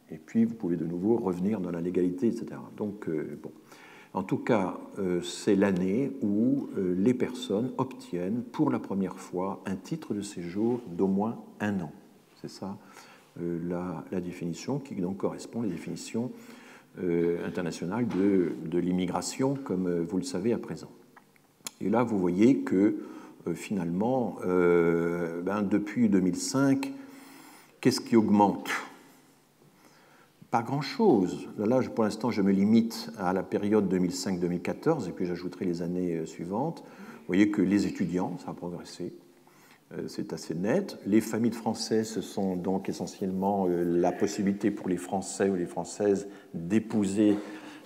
Et puis vous pouvez de nouveau revenir dans la légalité, etc. Donc, bon. En tout cas, c'est l'année où les personnes obtiennent pour la première fois un titre de séjour d'au moins 1 an. C'est ça la définition qui donc correspond à la définition internationale de l'immigration, comme vous le savez à présent. Et là, vous voyez que finalement, depuis 2005, qu'est-ce qui augmente ? Pas grand-chose. Là, pour l'instant, je me limite à la période 2005-2014, et puis j'ajouterai les années suivantes. Vous voyez que les étudiants, ça a progressé, c'est assez net. Les familles de Français, ce sont donc essentiellement la possibilité pour les Français ou les Françaises d'épouser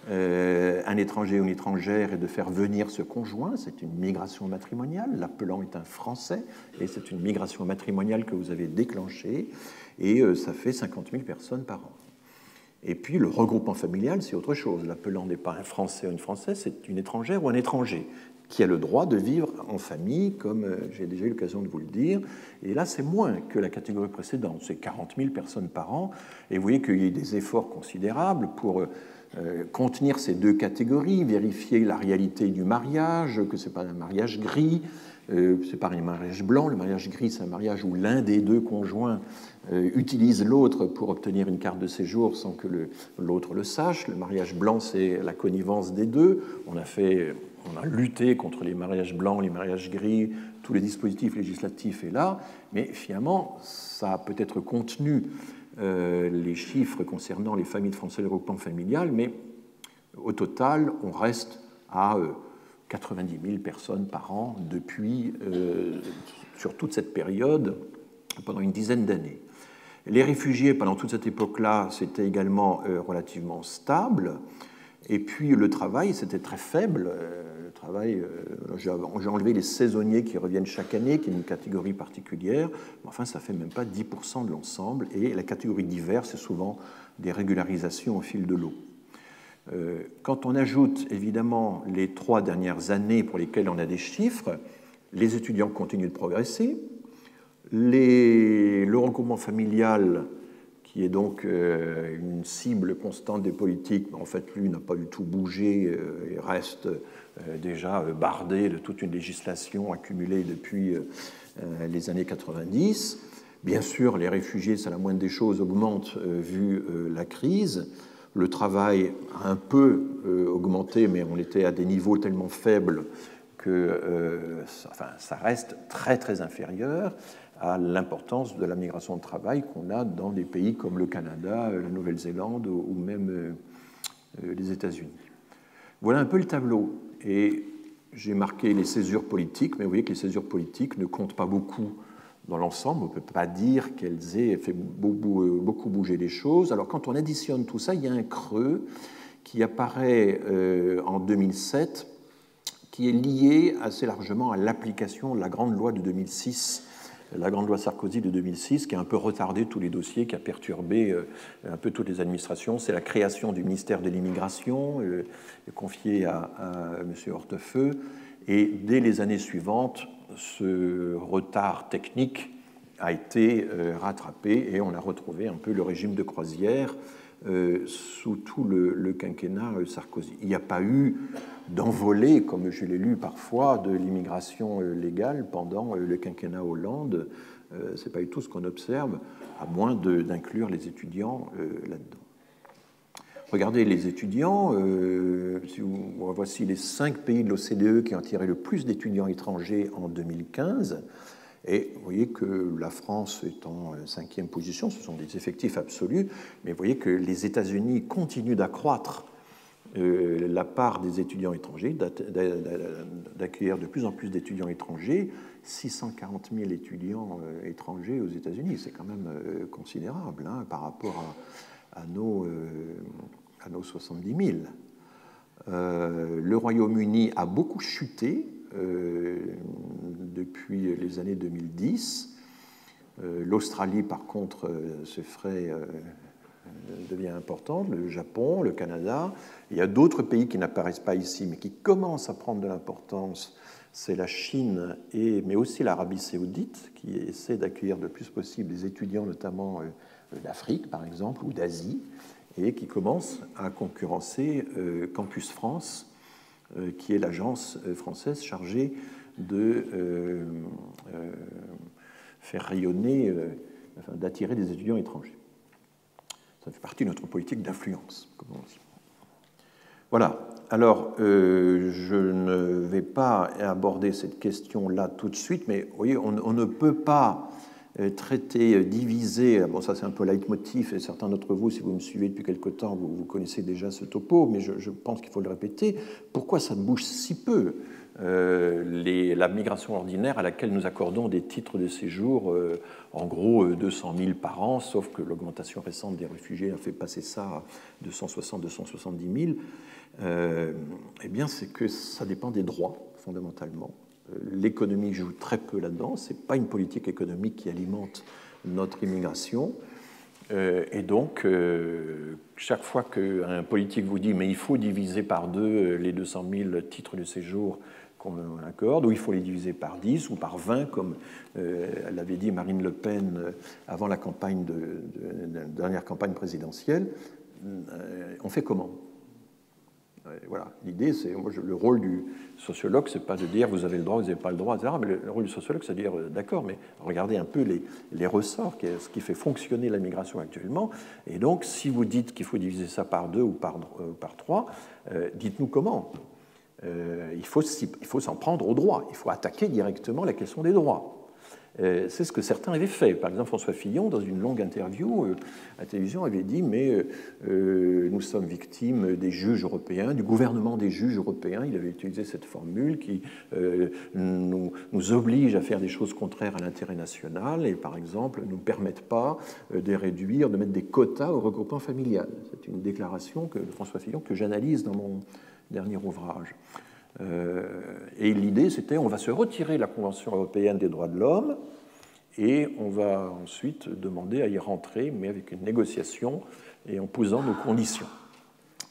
un étranger ou une étrangère et de faire venir ce conjoint. C'est une migration matrimoniale. L'appelant est un Français, et c'est une migration matrimoniale que vous avez déclenchée, et ça fait 50 000 personnes par an. Et puis le regroupement familial, c'est autre chose. L'appelant n'est pas un Français ou une Française, c'est une étrangère ou un étranger qui a le droit de vivre en famille, comme j'ai déjà eu l'occasion de vous le dire. Et là, c'est moins que la catégorie précédente. C'est 40 000 personnes par an. Et vous voyez qu'il y a des efforts considérables pour contenir ces deux catégories, vérifier la réalité du mariage, que ce n'est pas un mariage gris, c'est pas un mariage blanc. Le mariage gris, c'est un mariage où l'un des deux conjoints utilise l'autre pour obtenir une carte de séjour sans que l'autre le sache. Le mariage blanc, c'est la connivence des deux. On a lutté contre les mariages blancs, les mariages gris, tous les dispositifs législatifs est là, mais finalement, ça a peut-être contenu les chiffres concernant les familles de Français et le regroupement familial, mais au total, on reste à 90 000 personnes par an depuis, sur toute cette période, pendant une dizaine d'années. Les réfugiés, pendant toute cette époque-là, c'était également relativement stable. Et puis le travail, c'était très faible. Le travail, j'ai enlevé les saisonniers qui reviennent chaque année, qui est une catégorie particulière. Mais enfin, ça ne fait même pas 10% de l'ensemble. Et la catégorie divers, c'est souvent des régularisations au fil de l'eau. Quand on ajoute évidemment les 3 dernières années pour lesquelles on a des chiffres, les étudiants continuent de progresser. Le regroupement familial, qui est donc une cible constante des politiques, en fait, lui n'a pas du tout bougé et reste déjà bardé de toute une législation accumulée depuis les années 90. Bien sûr, les réfugiés, c'est la moindre des choses, augmentent vu la crise. Le travail a un peu augmenté, mais on était à des niveaux tellement faibles que ça reste très, très inférieur à l'importance de la migration de travail qu'on a dans des pays comme le Canada, la Nouvelle-Zélande ou même les États-Unis. Voilà un peu le tableau. Et j'ai marqué les césures politiques, mais vous voyez que les césures politiques ne comptent pas beaucoup dans l'ensemble. On ne peut pas dire qu'elles aient fait beaucoup bouger les choses. Alors quand on additionne tout ça, il y a un creux qui apparaît en 2007, qui est lié assez largement à l'application de la grande loi de 2006, la grande loi Sarkozy de 2006, qui a un peu retardé tous les dossiers, qui a perturbé un peu toutes les administrations. C'est la création du ministère de l'Immigration, confié à M. Hortefeux. Et dès les années suivantes, ce retard technique a été rattrapé et on a retrouvé un peu le régime de croisière sous tout le quinquennat Sarkozy. Il n'y a pas eu d'envolée, comme je l'ai lu parfois, de l'immigration légale pendant le quinquennat Hollande. Ce n'est pas du tout ce qu'on observe, à moins d'inclure les étudiants là-dedans. Regardez les étudiants. Voici les 5 pays de l'OCDE qui ont tiré le plus d'étudiants étrangers en 2015. Et vous voyez que la France est en 5e position, ce sont des effectifs absolus, mais vous voyez que les États-Unis continuent d'accroître la part des étudiants étrangers, d'accueillir de plus en plus d'étudiants étrangers, 640 000 étudiants étrangers aux États-Unis, c'est quand même considérable hein, par rapport à nos 70 000. Le Royaume-Uni a beaucoup chuté depuis les années 2010. L'Australie, par contre, devient importante, le Japon, le Canada. Il y a d'autres pays qui n'apparaissent pas ici, mais qui commencent à prendre de l'importance. C'est la Chine, mais aussi l'Arabie saoudite, qui essaie d'accueillir le plus possible des étudiants, notamment d'Afrique, par exemple, ou d'Asie, et qui commence à concurrencer Campus France, qui est l'agence française chargée de faire rayonner, d'attirer des étudiants étrangers. Ça fait partie de notre politique d'influence, comme on dit. Voilà. Alors, je ne vais pas aborder cette question-là tout de suite, mais vous voyez, on ne peut pas traiter, diviser, bon ça c'est un peu leitmotiv, et certains d'entre vous, si vous me suivez depuis quelque temps, vous connaissez déjà ce topo, mais je pense qu'il faut le répéter. Pourquoi ça bouge si peu la migration ordinaire à laquelle nous accordons des titres de séjour, en gros 200 000 par an, sauf que l'augmentation récente des réfugiés a fait passer ça à 260 270 000, eh bien c'est que ça dépend des droits, fondamentalement. L'économie joue très peu là-dedans, ce n'est pas une politique économique qui alimente notre immigration. Et donc, chaque fois qu'un politique vous dit « mais il faut diviser par 2 les 200 000 titres de séjour qu'on accorde, ou il faut les diviser par 10 ou par 20, comme l'avait dit Marine Le Pen avant la dernière campagne présidentielle, on fait comment ? Voilà, l'idée, c'est le rôle du sociologue, c'est pas de dire vous avez le droit, vous n'avez pas le droit, etc. Mais le rôle du sociologue, c'est de dire d'accord, mais regardez un peu les ressorts, ce qui fait fonctionner la migration actuellement. Et donc, si vous dites qu'il faut diviser ça par 2 ou par 3, dites-nous comment. Il faut s'en prendre aux droits. Il faut attaquer directement la question des droits. C'est ce que certains avaient fait. Par exemple, François Fillon, dans une longue interview à la télévision, avait dit « mais nous sommes victimes des juges européens, du gouvernement des juges européens ». Il avait utilisé cette formule qui nous oblige à faire des choses contraires à l'intérêt national et, par exemple, ne nous permettent pas de réduire, de mettre des quotas au regroupement familial. C'est une déclaration de François Fillon que j'analyse dans mon dernier ouvrage. Et l'idée, c'était on va se retirer de la Convention européenne des droits de l'homme et on va ensuite demander à y rentrer, mais avec une négociation et en posant nos conditions.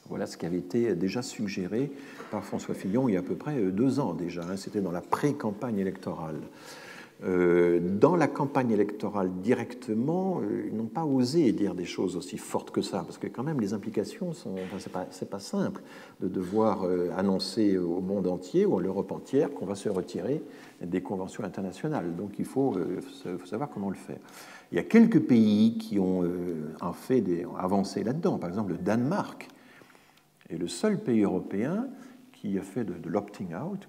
Voilà ce qui avait été déjà suggéré par François Fillon il y a à peu près 2 ans déjà. C'était dans la pré-campagne électorale. Dans la campagne électorale directement, ils n'ont pas osé dire des choses aussi fortes que ça, parce que quand même les implications sont, c'est pas simple de devoir annoncer au monde entier ou à l'Europe entière qu'on va se retirer des conventions internationales. Donc il faut savoir comment le faire. Il y a quelques pays qui ont avancé là-dedans. Par exemple, le Danemark est le seul pays européen qui a fait de l'opting out,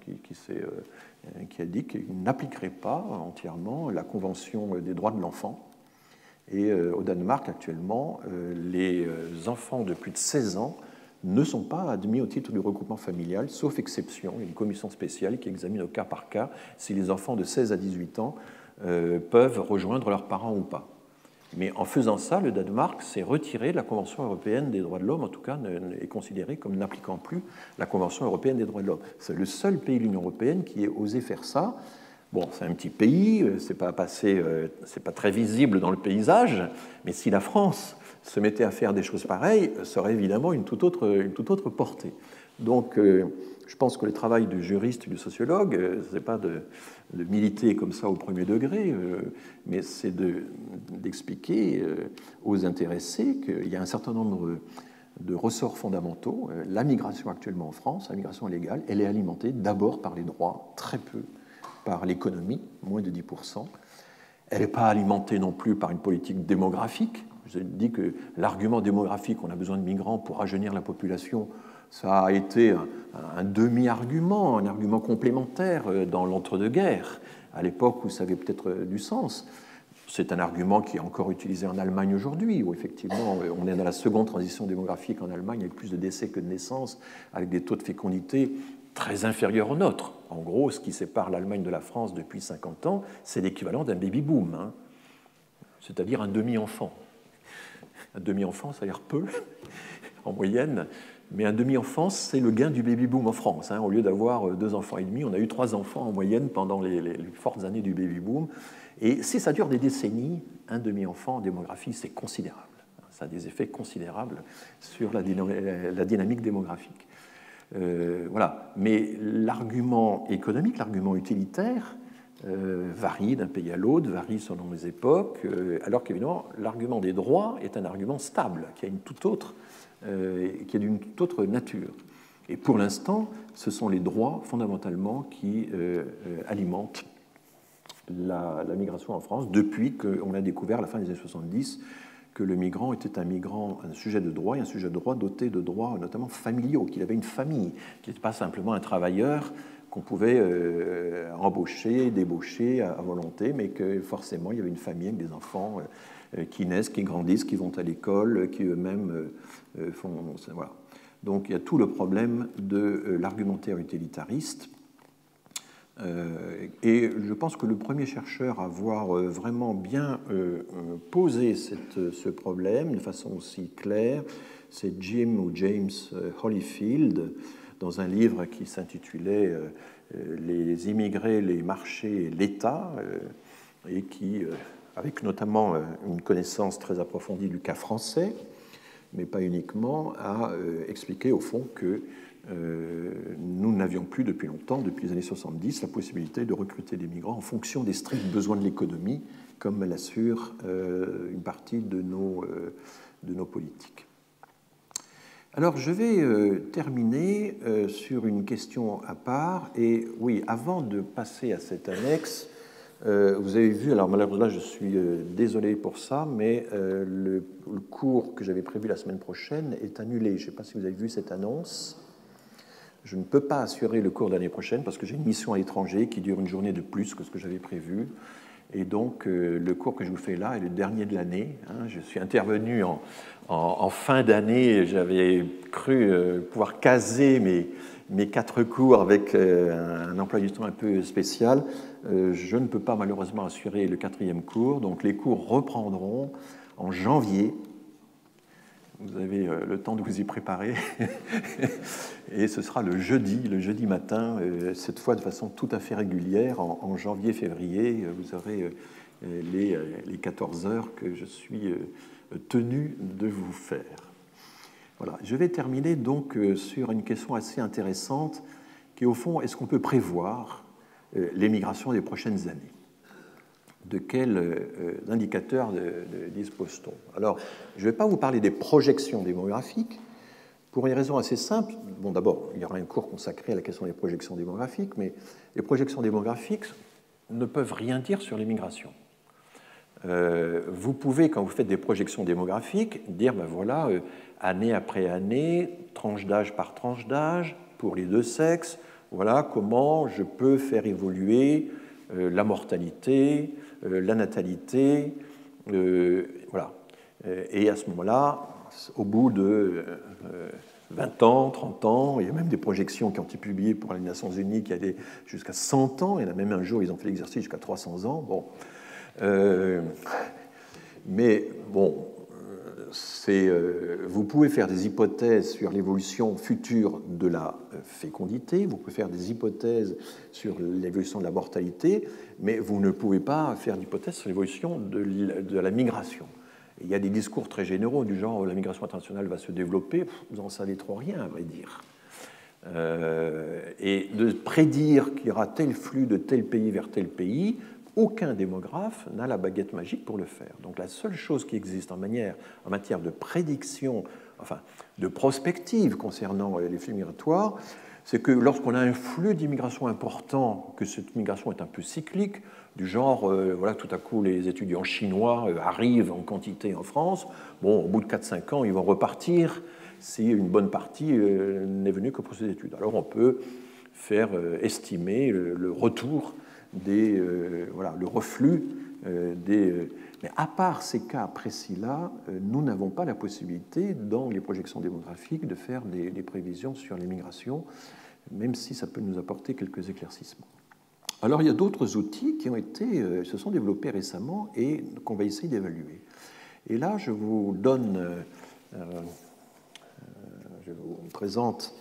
qui a dit qu'il n'appliquerait pas entièrement la Convention des droits de l'enfant. Et au Danemark, actuellement, les enfants de plus de 16 ans ne sont pas admis au titre du regroupement familial, sauf exception. Il y a une commission spéciale qui examine au cas par cas si les enfants de 16 à 18 ans peuvent rejoindre leurs parents ou pas. Mais en faisant ça, le Danemark s'est retiré de la Convention européenne des droits de l'homme, en tout cas est considéré comme n'appliquant plus la Convention européenne des droits de l'homme. C'est le seul pays de l'Union européenne qui ait osé faire ça. Bon, c'est un petit pays, c'est pas très visible dans le paysage, mais si la France se mettait à faire des choses pareilles, ça aurait évidemment une toute autre portée. Donc, je pense que le travail du juriste, du sociologue, ce n'est pas de militer comme ça au premier degré, mais c'est d'expliquer aux intéressés qu'il y a un certain nombre de ressorts fondamentaux. La migration actuellement en France, la migration illégale, elle est alimentée d'abord par les droits, très peu par l'économie, moins de 10%. Elle n'est pas alimentée non plus par une politique démographique. Je dis que l'argument démographique, on a besoin de migrants pour rajeunir la population, Ça a été un demi-argument, un argument complémentaire dans l'entre-deux-guerres, à l'époque où ça avait peut-être du sens. C'est un argument qui est encore utilisé en Allemagne aujourd'hui, où effectivement on est dans la seconde transition démographique en Allemagne, avec plus de décès que de naissances, avec des taux de fécondité très inférieurs aux nôtres. En gros, ce qui sépare l'Allemagne de la France depuis 50 ans, c'est l'équivalent d'un baby-boom, hein, c'est-à-dire un demi-enfant. Un demi-enfant, ça a l'air peu, en moyenne, mais un demi-enfant, c'est le gain du baby-boom en France. Hein. Au lieu d'avoir 2 enfants et demi, on a eu 3 enfants en moyenne pendant les fortes années du baby-boom. Et si ça dure des décennies, un demi-enfant en démographie, c'est considérable. Ça a des effets considérables sur la dynamique démographique. Voilà. Mais l'argument économique, l'argument utilitaire, varie d'un pays à l'autre, varie selon les époques, alors qu'évidemment, l'argument des droits est un argument stable, qui a d'une toute autre nature. Et pour l'instant, ce sont les droits, fondamentalement, qui alimentent la migration en France, depuis qu'on a découvert, à la fin des années 70, que le migrant était un sujet de droit, et un sujet de droit doté de droits notamment familiaux, qu'il avait une famille, qu'il n'était pas simplement un travailleur qu'on pouvait embaucher, débaucher à volonté, mais que forcément il y avait une famille avec des enfants qui naissent, qui grandissent, qui vont à l'école, qui eux-mêmes font... Voilà. Donc il y a tout le problème de l'argumentaire utilitariste. Et je pense que le premier chercheur à avoir vraiment bien posé ce problème de façon aussi claire, c'est James Holyfield, dans un livre qui s'intitulait Les immigrés, les marchés et l'État, et qui, avec notamment une connaissance très approfondie du cas français, mais pas uniquement, a expliqué au fond que nous n'avions plus depuis longtemps, depuis les années 70, la possibilité de recruter des migrants en fonction des stricts besoins de l'économie, comme l'assure une partie de nos politiques. Alors, je vais terminer sur une question à part. Et oui, avant de passer à cette annexe, vous avez vu, alors malheureusement, je suis désolé pour ça, mais le cours que j'avais prévu la semaine prochaine est annulé. Je ne sais pas si vous avez vu cette annonce. Je ne peux pas assurer le cours de l'année prochaine parce que j'ai une mission à l'étranger qui dure une journée de plus que ce que j'avais prévu. Et donc, le cours que je vous fais là est le dernier de l'année. Je suis intervenu en fin d'année. J'avais cru pouvoir caser mes 4 cours avec un emploi du temps un peu spécial. Je ne peux pas malheureusement assurer le 4e cours. Donc, les cours reprendront en janvier. Vous avez le temps de vous y préparer. Et ce sera le jeudi matin, cette fois de façon tout à fait régulière, en janvier-février. Vous aurez les 14 heures que je suis tenu de vous faire. Voilà. Je vais terminer donc sur une question assez intéressante qui est au fond, est-ce qu'on peut prévoir l'émigration des prochaines années ? De quels indicateurs dispose-t-on ? Alors, je ne vais pas vous parler des projections démographiques, pour une raison assez simple. Bon, d'abord, il y aura un cours consacré à la question des projections démographiques, mais les projections démographiques ne peuvent rien dire sur l'immigration. Vous pouvez, quand vous faites des projections démographiques, dire, ben voilà, année après année, tranche d'âge par tranche d'âge, pour les 2 sexes, voilà comment je peux faire évoluer la mortalité, la natalité, voilà. Et à ce moment-là, au bout de 20 ans, 30 ans, il y a même des projections qui ont été publiées pour les Nations Unies qui allaient jusqu'à 100 ans, il y en a même un jour, ils ont fait l'exercice jusqu'à 300 ans. Bon. Mais bon, vous pouvez faire des hypothèses sur l'évolution future de la fécondité, vous pouvez faire des hypothèses sur l'évolution de la mortalité, mais vous ne pouvez pas faire d'hypothèses sur l'évolution de la migration. Il y a des discours très généraux du genre la migration internationale va se développer, vous n'en savez trop rien, à vrai dire. Et de prédire qu'il y aura tel flux de tel pays vers tel pays, aucun démographe n'a la baguette magique pour le faire. Donc la seule chose qui existe en matière de prédiction, enfin de prospective concernant les flux migratoires, c'est que lorsqu'on a un flux d'immigration important, que cette migration est un peu cyclique, du genre, voilà, tout à coup, les étudiants chinois arrivent en quantité en France, bon, au bout de 4-5 ans, ils vont repartir, si une bonne partie n'est venue que pour ces études. Alors on peut faire estimer le retour le reflux des... Mais à part ces cas précis-là, nous n'avons pas la possibilité, dans les projections démographiques, de faire des prévisions sur l'immigration, même si ça peut nous apporter quelques éclaircissements. Alors il y a d'autres outils qui se sont développés récemment et qu'on va essayer d'évaluer. Et là, je vous présente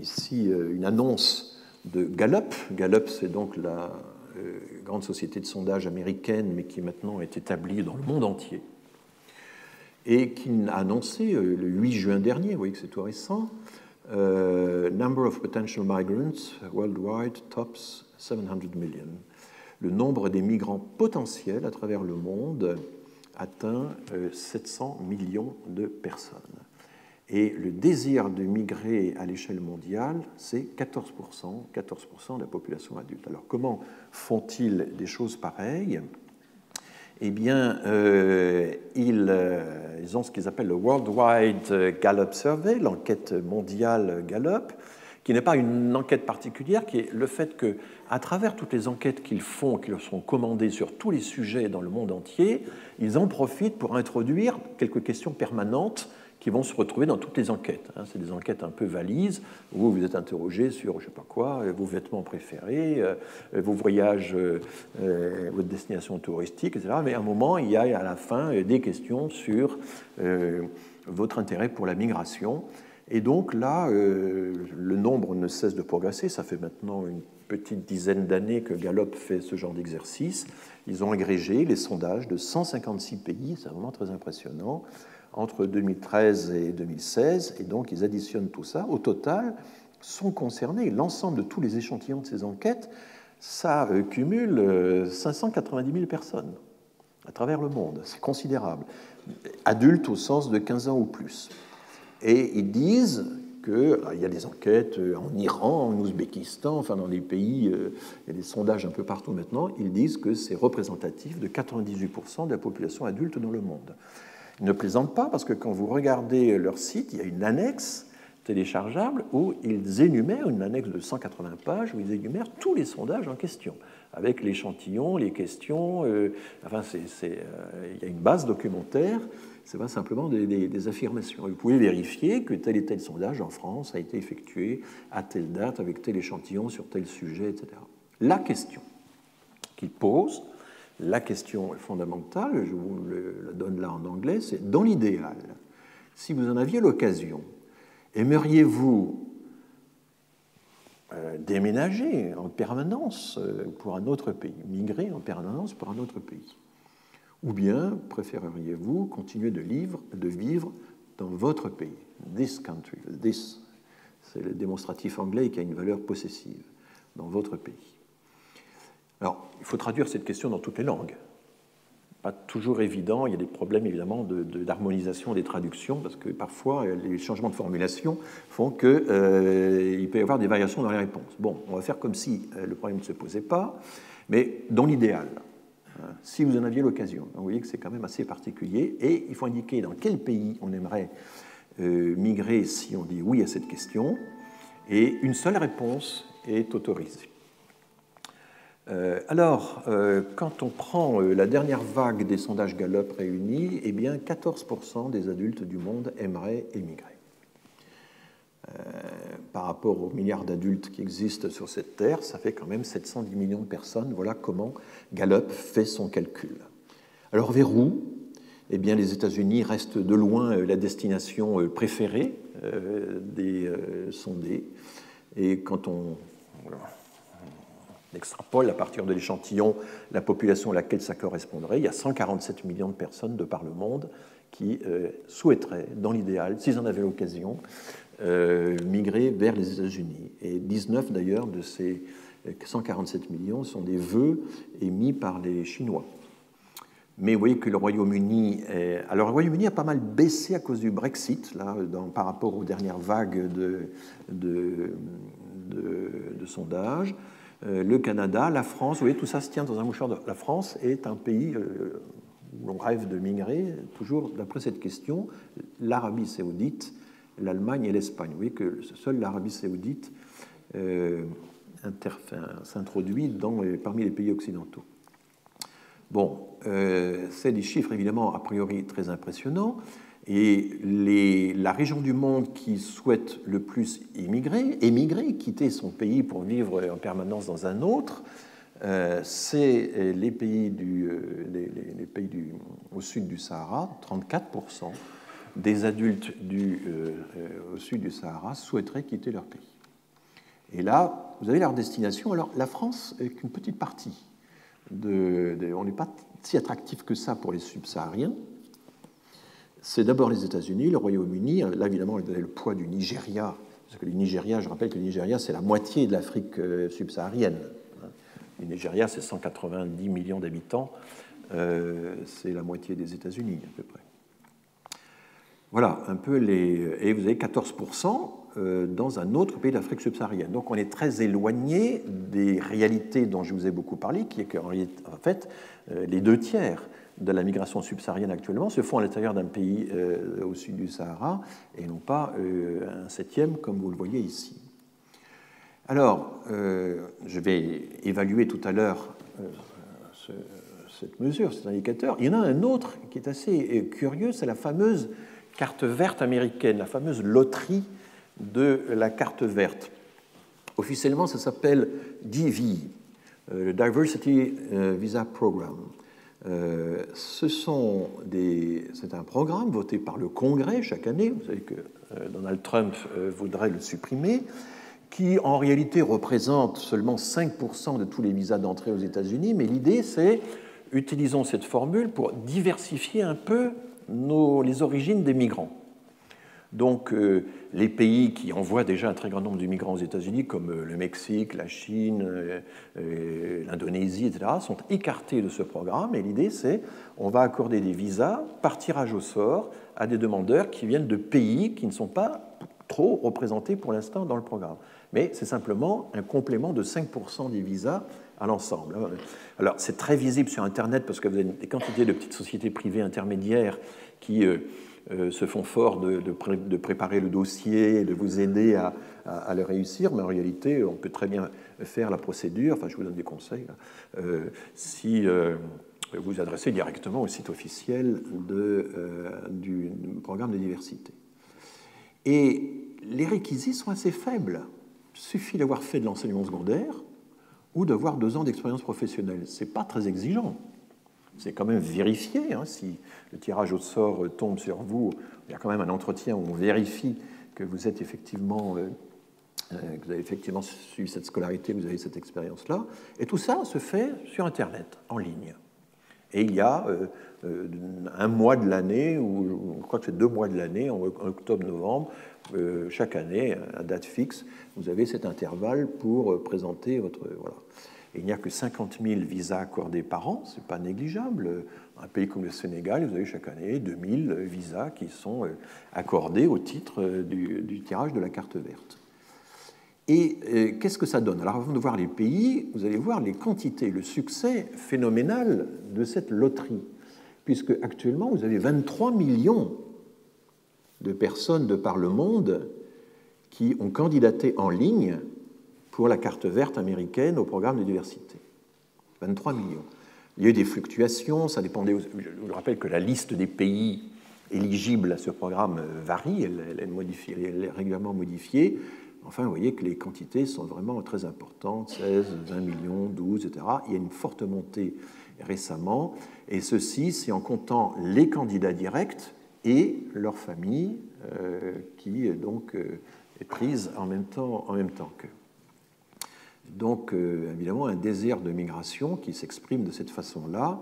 ici une annonce de Gallup. Gallup, c'est donc la grande société de sondage américaine, mais qui maintenant est établie dans le monde entier, et qui a annoncé le 8 juin dernier, vous voyez que c'est tout récent, Number of potential migrants worldwide tops 700 million. Le nombre des migrants potentiels à travers le monde atteint 700 millions de personnes. Et le désir de migrer à l'échelle mondiale, c'est 14% de la population adulte. Alors comment font-ils des choses pareilles? Eh bien, ils ont ce qu'ils appellent le Worldwide Gallup Survey, l'enquête mondiale Gallup, qui n'est pas une enquête particulière, qui est le fait qu'à travers toutes les enquêtes qu'ils font, qui leur sont commandées sur tous les sujets dans le monde entier, ils en profitent pour introduire quelques questions permanentes qui vont se retrouver dans toutes les enquêtes. C'est des enquêtes un peu valises, où vous êtes interrogé sur, je ne sais pas quoi, vos vêtements préférés, vos voyages, votre destination touristique, etc. Mais à un moment, il y a à la fin des questions sur votre intérêt pour la migration. Et donc là, le nombre ne cesse de progresser. Ça fait maintenant une petite dizaine d'années que Gallup fait ce genre d'exercice. Ils ont agrégé les sondages de 156 pays, c'est vraiment très impressionnant, entre 2013 et 2016, et donc ils additionnent tout ça. Au total, sont concernés, l'ensemble de tous les échantillons de ces enquêtes, ça cumule 590 000 personnes à travers le monde. C'est considérable. Adultes au sens de 15 ans ou plus. Et ils disent qu'il y a des enquêtes en Iran, en Ouzbékistan, enfin dans les pays, il y a des sondages un peu partout maintenant, ils disent que c'est représentatif de 98% de la population adulte dans le monde. Ils ne plaisantent pas parce que quand vous regardez leur site, il y a une annexe téléchargeable où ils énumèrent, une annexe de 180 pages, où ils énumèrent tous les sondages en question, avec l'échantillon, les questions, il y a une base documentaire, ce n'est pas simplement des affirmations. Vous pouvez vérifier que tel et tel sondage en France a été effectué à telle date, avec tel échantillon, sur tel sujet, etc. La question qu'ils posent, la question fondamentale, je vous la donne là en anglais, c'est dans l'idéal, si vous en aviez l'occasion, aimeriez-vous déménager en permanence pour un autre pays, migrer en permanence pour un autre pays? Ou bien préféreriez-vous continuer de vivre dans votre pays, this country, this, c'est le démonstratif anglais qui a une valeur possessive, dans votre pays. Alors, il faut traduire cette question dans toutes les langues. Pas toujours évident, il y a des problèmes évidemment d'harmonisation des traductions, parce que parfois les changements de formulation font qu'il peut y avoir des variations dans les réponses. Bon, on va faire comme si le problème ne se posait pas, mais dans l'idéal, si vous en aviez l'occasion. Vous voyez que c'est quand même assez particulier, et il faut indiquer dans quel pays on aimerait migrer si on dit oui à cette question, et une seule réponse est autorisée. Quand on prend la dernière vague des sondages Gallup réunis, eh bien 14% des adultes du monde aimeraient émigrer. Par rapport aux milliards d'adultes qui existent sur cette terre, ça fait quand même 710 millions de personnes. Voilà comment Gallup fait son calcul. Alors vers où? Eh bien les États-Unis restent de loin la destination préférée des sondés. Et quand on extrapole à partir de l'échantillon la population à laquelle ça correspondrait, il y a 147 millions de personnes de par le monde qui souhaiteraient, dans l'idéal, s'ils en avaient l'occasion, migrer vers les États-Unis. Et 19 d'ailleurs de ces 147 millions sont des vœux émis par les Chinois. Mais vous voyez que le Royaume-Uni... Alors le Royaume-Uni a pas mal baissé à cause du Brexit, là, par rapport aux dernières vagues de sondages. Le Canada, la France, vous voyez, tout ça se tient dans un mouchoir d'or. La France est un pays où l'on rêve de migrer, toujours d'après cette question. L'Arabie saoudite l'Allemagne et l'Espagne. Vous voyez que seule l'Arabie saoudite s'introduit parmi les pays occidentaux. Bon, c'est des chiffres évidemment a priori très impressionnants, et la région du monde qui souhaite le plus émigrer, quitter son pays pour vivre en permanence dans un autre, c'est les pays au sud du Sahara. 34% des adultes au sud du Sahara souhaiteraient quitter leur pays. Et là, vous avez leur destination. Alors, la France est qu'une petite partie. On n'est pas si attractif que ça pour les subsahariens. C'est d'abord les États-Unis, le Royaume-Uni. Là, évidemment, vous avez le poids du Nigeria. Parce que le Nigeria, je rappelle que le Nigeria, c'est la moitié de l'Afrique subsaharienne. Le Nigeria, c'est 190 millions d'habitants. C'est la moitié des États-Unis, à peu près. Voilà, un peu et vous avez 14% dans un autre pays d'Afrique subsaharienne. Donc on est très éloigné des réalités dont je vous ai beaucoup parlé, qui est qu'en fait, les 2/3 de la migration subsaharienne actuellement se font à l'intérieur d'un pays au sud du Sahara, et non pas un 7e, comme vous le voyez ici. Alors, je vais évaluer tout à l'heure cette mesure, cet indicateur. Il y en a un autre qui est assez curieux, c'est la fameuse carte verte américaine, la fameuse loterie de la carte verte. Officiellement, ça s'appelle DV, le Diversity Visa Program. C'est un programme voté par le Congrès chaque année. Vous savez que Donald Trump voudrait le supprimer, qui en réalité représente seulement 5% de tous les visas d'entrée aux États-Unis. Mais l'idée, c'est utilisons cette formule pour diversifier un peu les origines des migrants. Donc, les pays qui envoient déjà un très grand nombre de migrants aux États-Unis, comme le Mexique, la Chine, l'Indonésie, etc., sont écartés de ce programme. Et l'idée, c'est on va accorder des visas par tirage au sort à des demandeurs qui viennent de pays qui ne sont pas trop représentés pour l'instant dans le programme. Mais c'est simplement un complément de 5% des visas à l'ensemble. Alors, c'est très visible sur Internet parce que vous avez des quantités de petites sociétés privées intermédiaires qui se font fort de préparer le dossier, de vous aider à le réussir, mais en réalité, on peut très bien faire la procédure, enfin, je vous donne des conseils, si vous vous adressez directement au site officiel du programme de diversité. Et les réquisites sont assez faibles. Il suffit d'avoir fait de l'enseignement secondaire ou d'avoir 2 ans d'expérience professionnelle. Ce n'est pas très exigeant. C'est quand même vérifié. Si le tirage au sort tombe sur vous, il y a quand même un entretien où on vérifie que vous êtes effectivement, que vous avez effectivement suivi cette scolarité, vous avez cette expérience-là. Et tout ça se fait sur Internet, en ligne. Et il y a un mois de l'année, ou je crois que c'est 2 mois de l'année, en octobre-novembre, chaque année, à date fixe, vous avez cet intervalle pour présenter votre... Voilà. Et il n'y a que 50 000 visas accordés par an, ce n'est pas négligeable. Un pays comme le Sénégal, vous avez chaque année 2000 visas qui sont accordés au titre du tirage de la carte verte. Et qu'est-ce que ça donne? Alors avant de voir les pays, vous allez voir les quantités, le succès phénoménal de cette loterie, puisque actuellement vous avez 23 millions de personnes de par le monde qui ont candidaté en ligne pour la carte verte américaine au programme de diversité. 23 millions. Il y a eu des fluctuations, ça dépendait... Je vous rappelle que la liste des pays éligibles à ce programme varie, elle est régulièrement modifiée. Enfin, vous voyez que les quantités sont vraiment très importantes, 16, 20 millions, 12, etc. Il y a une forte montée récemment, et ceci, c'est en comptant les candidats directs et leur famille, qui donc est prise en même temps qu'eux. Donc, évidemment, un désir de migration qui s'exprime de cette façon-là.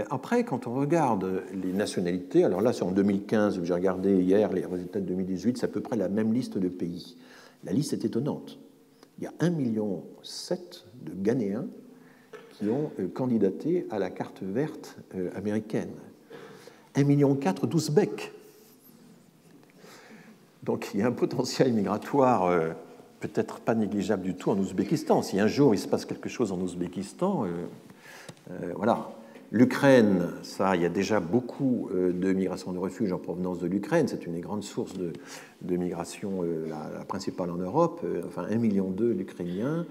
Après, quand on regarde les nationalités, alors là, c'est en 2015, j'ai regardé hier les résultats de 2018, c'est à peu près la même liste de pays. La liste est étonnante. Il y a 1,7 million de Ghanéens qui ont candidaté à la carte verte américaine. 1,4 million d'Ouzbeks. Donc, il y a un potentiel migratoire peut-être pas négligeable du tout en Ouzbékistan. Si un jour il se passe quelque chose en Ouzbékistan, voilà. L'Ukraine, ça, il y a déjà beaucoup de migrations de refuge en provenance de l'Ukraine. C'est une des grandes sources de migration, la principale en Europe. Enfin, 1,2 million d'Ukrainiens,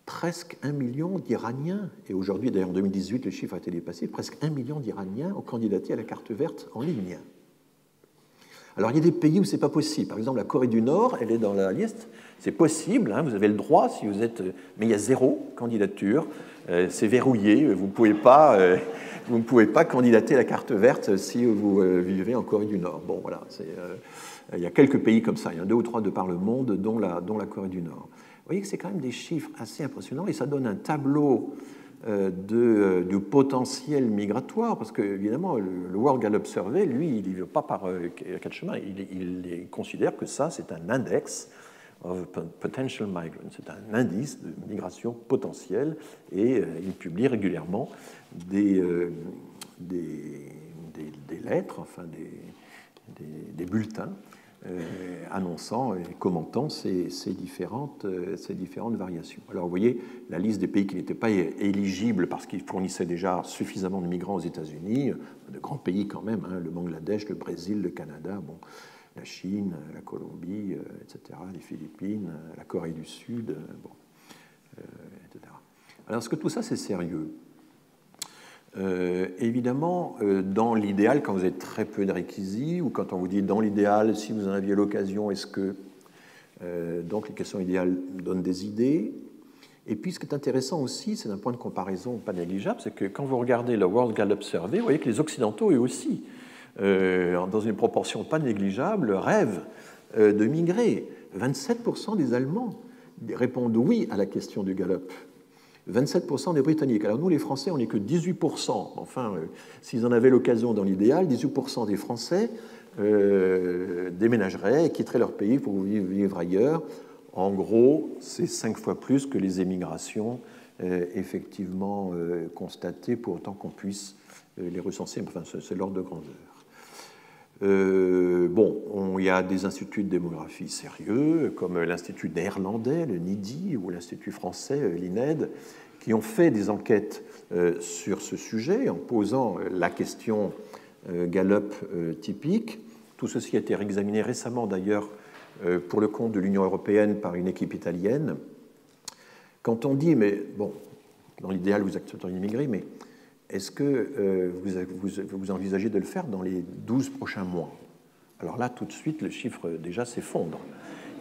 presque 1 million d'Iraniens. Et aujourd'hui, d'ailleurs, en 2018, le chiffre a été dépassé. Presque 1 million d'Iraniens ont candidaté à la carte verte en ligne. Alors, il y a des pays où ce n'est pas possible. Par exemple, la Corée du Nord, elle est dans la liste. C'est possible, hein, vous avez le droit si vous êtes... Mais il y a 0 candidature. C'est verrouillé. Vous ne pouvez pas candidater à la carte verte si vous vivez en Corée du Nord. Bon, voilà. Il y a quelques pays comme ça. Il y en a 2 ou 3 de par le monde, dont la Corée du Nord. Vous voyez que c'est quand même des chiffres assez impressionnants et ça donne un tableau du potentiel migratoire, parce que évidemment le World Gallup Survey, lui, il n'y va pas par quatre chemins, il considère que ça, c'est un index of potential migrants, c'est un indice de migration potentielle, et il publie régulièrement des lettres, enfin des bulletins annonçant et commentant ces différentes variations. Alors vous voyez la liste des pays qui n'étaient pas éligibles parce qu'ils fournissaient déjà suffisamment de migrants aux États-Unis, de grands pays quand même, hein, le Bangladesh, le Brésil, le Canada, bon, la Chine, la Colombie, etc., les Philippines, la Corée du Sud, bon, etc. Alors est-ce que tout ça c'est sérieux ? Évidemment, dans l'idéal, quand vous avez très peu de réquisites, ou quand on vous dit dans l'idéal, si vous en aviez l'occasion, est-ce que... donc les questions idéales donnent des idées. Et puis ce qui est intéressant aussi, c'est d'un point de comparaison pas négligeable, c'est que quand vous regardez le World Gallup Survey, vous voyez que les Occidentaux, eux aussi, dans une proportion pas négligeable, rêvent de migrer. 27% des Allemands répondent oui à la question du Gallup. 27% des Britanniques. Alors nous, les Français, on n'est que 18%. Enfin, s'ils en avaient l'occasion dans l'idéal, 18% des Français déménageraient et quitteraient leur pays pour vivre ailleurs. En gros, c'est 5 fois plus que les émigrations effectivement constatées, pour autant qu'on puisse les recenser. Enfin, c'est l'ordre de grandeur. Il y a des instituts de démographie sérieux, comme l'Institut néerlandais, le NIDI, ou l'Institut français, l'INED, qui ont fait des enquêtes sur ce sujet en posant la question Gallup typique. Tout ceci a été réexaminé récemment, d'ailleurs, pour le compte de l'Union européenne par une équipe italienne. Quand on dit, mais bon, dans l'idéal, vous accepteriez d'immigrer, mais est-ce que vous envisagez de le faire dans les 12 prochains mois? Alors là, tout de suite, le chiffre déjà s'effondre.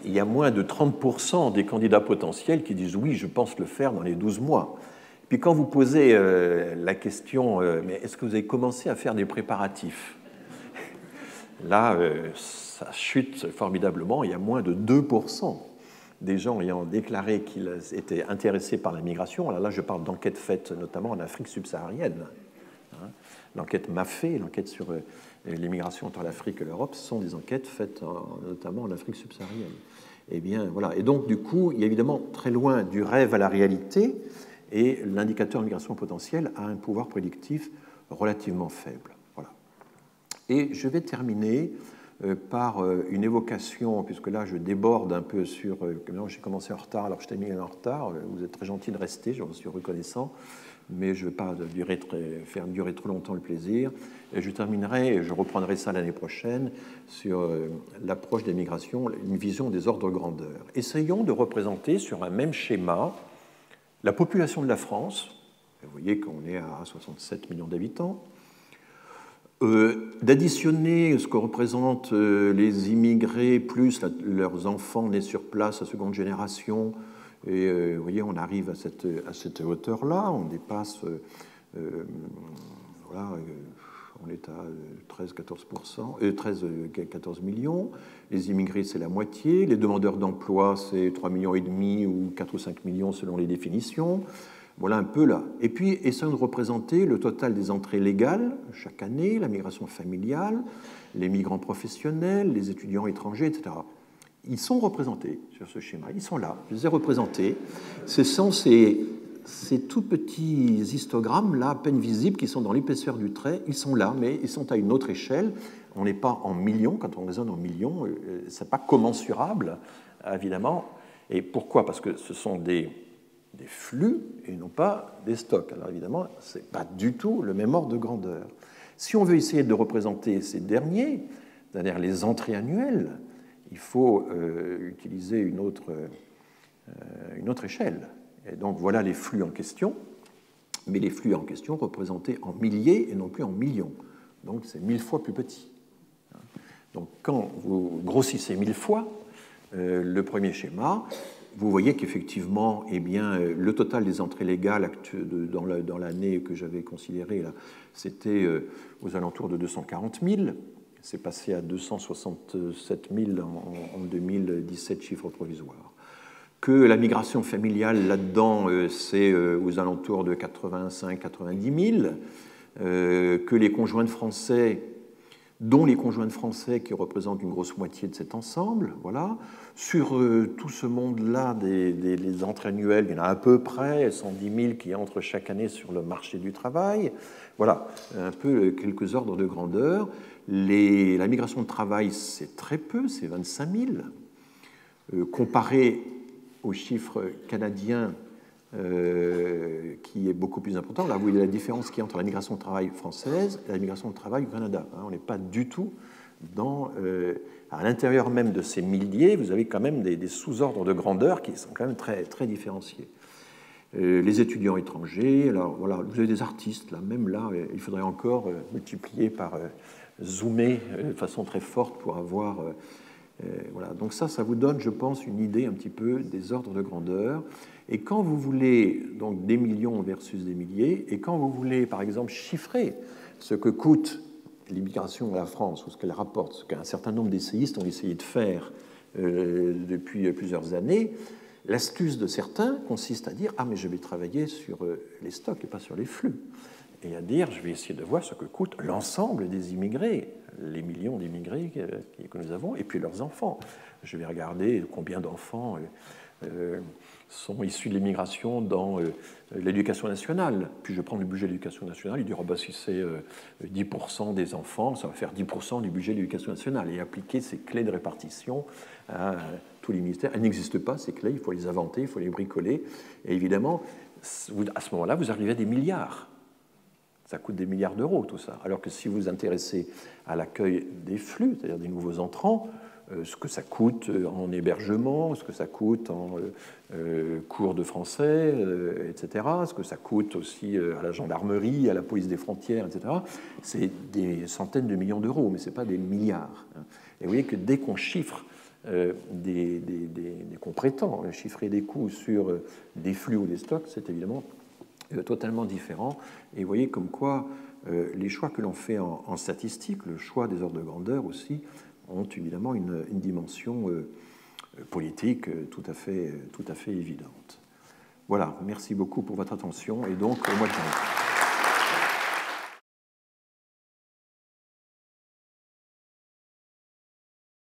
Il y a moins de 30% des candidats potentiels qui disent « oui, je pense le faire dans les 12 mois ». Puis quand vous posez la question « mais est-ce que vous avez commencé à faire des préparatifs ?» Là, ça chute formidablement. Il y a moins de 2% des gens ayant déclaré qu'ils étaient intéressés par la migration. Alors là, je parle d'enquêtes faites notamment en Afrique subsaharienne. L'enquête MAFE, l'enquête sur les migrations entre l'Afrique et l'Europe, ce sont des enquêtes faites notamment en Afrique subsaharienne. Eh bien, voilà. Et donc, du coup, il est évidemment très loin du rêve à la réalité, et l'indicateur de migration potentielle a un pouvoir prédictif relativement faible. Voilà. Et je vais terminer par une évocation, puisque là je déborde un peu sur... J'ai commencé en retard, alors je t'ai mis en retard, vous êtes très gentil de rester, j'en suis reconnaissant, mais je ne vais pas faire durer trop longtemps le plaisir. Et je terminerai, je reprendrai ça l'année prochaine, sur l'approche des migrations, une vision des ordres de grandeur. Essayons de représenter sur un même schéma la population de la France. Vous voyez qu'on est à 67 millions d'habitants. D'additionner ce que représentent les immigrés plus leurs enfants nés sur place à seconde génération. Et vous voyez, on arrive à cette hauteur-là, on dépasse, voilà, on est à 13-14 millions. Les immigrés, c'est la moitié. Les demandeurs d'emploi, c'est 3,5 millions ou 4 ou 5 millions selon les définitions. Voilà un peu là. Et puis, essayons de représenter le total des entrées légales chaque année, la migration familiale, les migrants professionnels, les étudiants étrangers, etc. Ils sont représentés sur ce schéma, ils sont là, je les ai représentés. Ce sont ces tout petits histogrammes-là, à peine visibles, qui sont dans l'épaisseur du trait. Ils sont là, mais ils sont à une autre échelle. On n'est pas en millions, quand on raisonne en millions, ce n'est pas commensurable, évidemment. Et pourquoi? Parce que ce sont des des flux et non pas des stocks. Alors évidemment, ce n'est pas du tout le même ordre de grandeur. Si on veut essayer de représenter ces derniers, c'est-à-dire les entrées annuelles, il faut utiliser une autre échelle. Et donc voilà les flux en question, mais les flux en question représentés en milliers et non plus en millions. Donc c'est 1000 fois plus petit. Donc quand vous grossissez 1000 fois le premier schéma, vous voyez qu'effectivement, eh bien, le total des entrées légales dans l'année que j'avais considérée, c'était aux alentours de 240 000. C'est passé à 267 000 en 2017, chiffre provisoire. Que la migration familiale là-dedans, c'est aux alentours de 85-90 000. Que les conjoints de Français, dont les conjoints de Français qui représentent une grosse moitié de cet ensemble, voilà. Sur tout ce monde-là des entrées annuelles, il y en a à peu près 110 000 qui entrent chaque année sur le marché du travail. Voilà, un peu quelques ordres de grandeur. La migration de travail, c'est très peu, c'est 25 000. Comparé aux chiffres canadiens, qui est beaucoup plus important. Là, vous voyez la différence qu'il y a entre la migration de travail française et la migration de travail au Canada. On n'est pas du tout à l'intérieur même de ces milliers, vous avez quand même des sous-ordres de grandeur qui sont quand même très, très différenciés. Les étudiants étrangers, alors voilà, vous avez des artistes, là, même là, il faudrait encore multiplier par zoomer de façon très forte pour avoir... voilà. Donc ça vous donne, je pense, une idée un petit peu des ordres de grandeur. Et quand vous voulez, donc des millions versus des milliers, et quand vous voulez, par exemple, chiffrer ce que coûte l'immigration à la France, ou ce qu'elle rapporte, ce qu'un certain nombre d'essayistes ont essayé de faire depuis plusieurs années, l'astuce de certains consiste à dire « Ah, mais je vais travailler sur les stocks et pas sur les flux ». Et à dire « Je vais essayer de voir ce que coûte l'ensemble des immigrés, les millions d'immigrés que nous avons, et puis leurs enfants. Je vais regarder combien d'enfants... sont issus de l'immigration dans l'éducation nationale. Puis je prends le budget de l'éducation nationale, il dit oh, bah, si c'est 10% des enfants, ça va faire 10% du budget de l'éducation nationale. Et appliquer ces clés de répartition à tous les ministères. Elles n'existent pas, ces clés, il faut les inventer, il faut les bricoler. Et évidemment, à ce moment-là, vous arrivez à des milliards. Ça coûte des milliards d'euros, tout ça. Alors que si vous vous intéressez à l'accueil des flux, c'est-à-dire des nouveaux entrants, ce que ça coûte en hébergement, ce que ça coûte en cours de français, etc., ce que ça coûte aussi à la gendarmerie, à la police des frontières, etc., c'est des centaines de millions d'euros, mais ce n'est pas des milliards. Et vous voyez que dès qu'on chiffre, qu'on prétend chiffrer des coûts sur des flux ou des stocks, c'est évidemment totalement différent. Et vous voyez comme quoi les choix que l'on fait en statistique, le choix des ordres de grandeur aussi, ont évidemment une dimension politique tout à fait évidente. Voilà, merci beaucoup pour votre attention et donc au mois de janvier.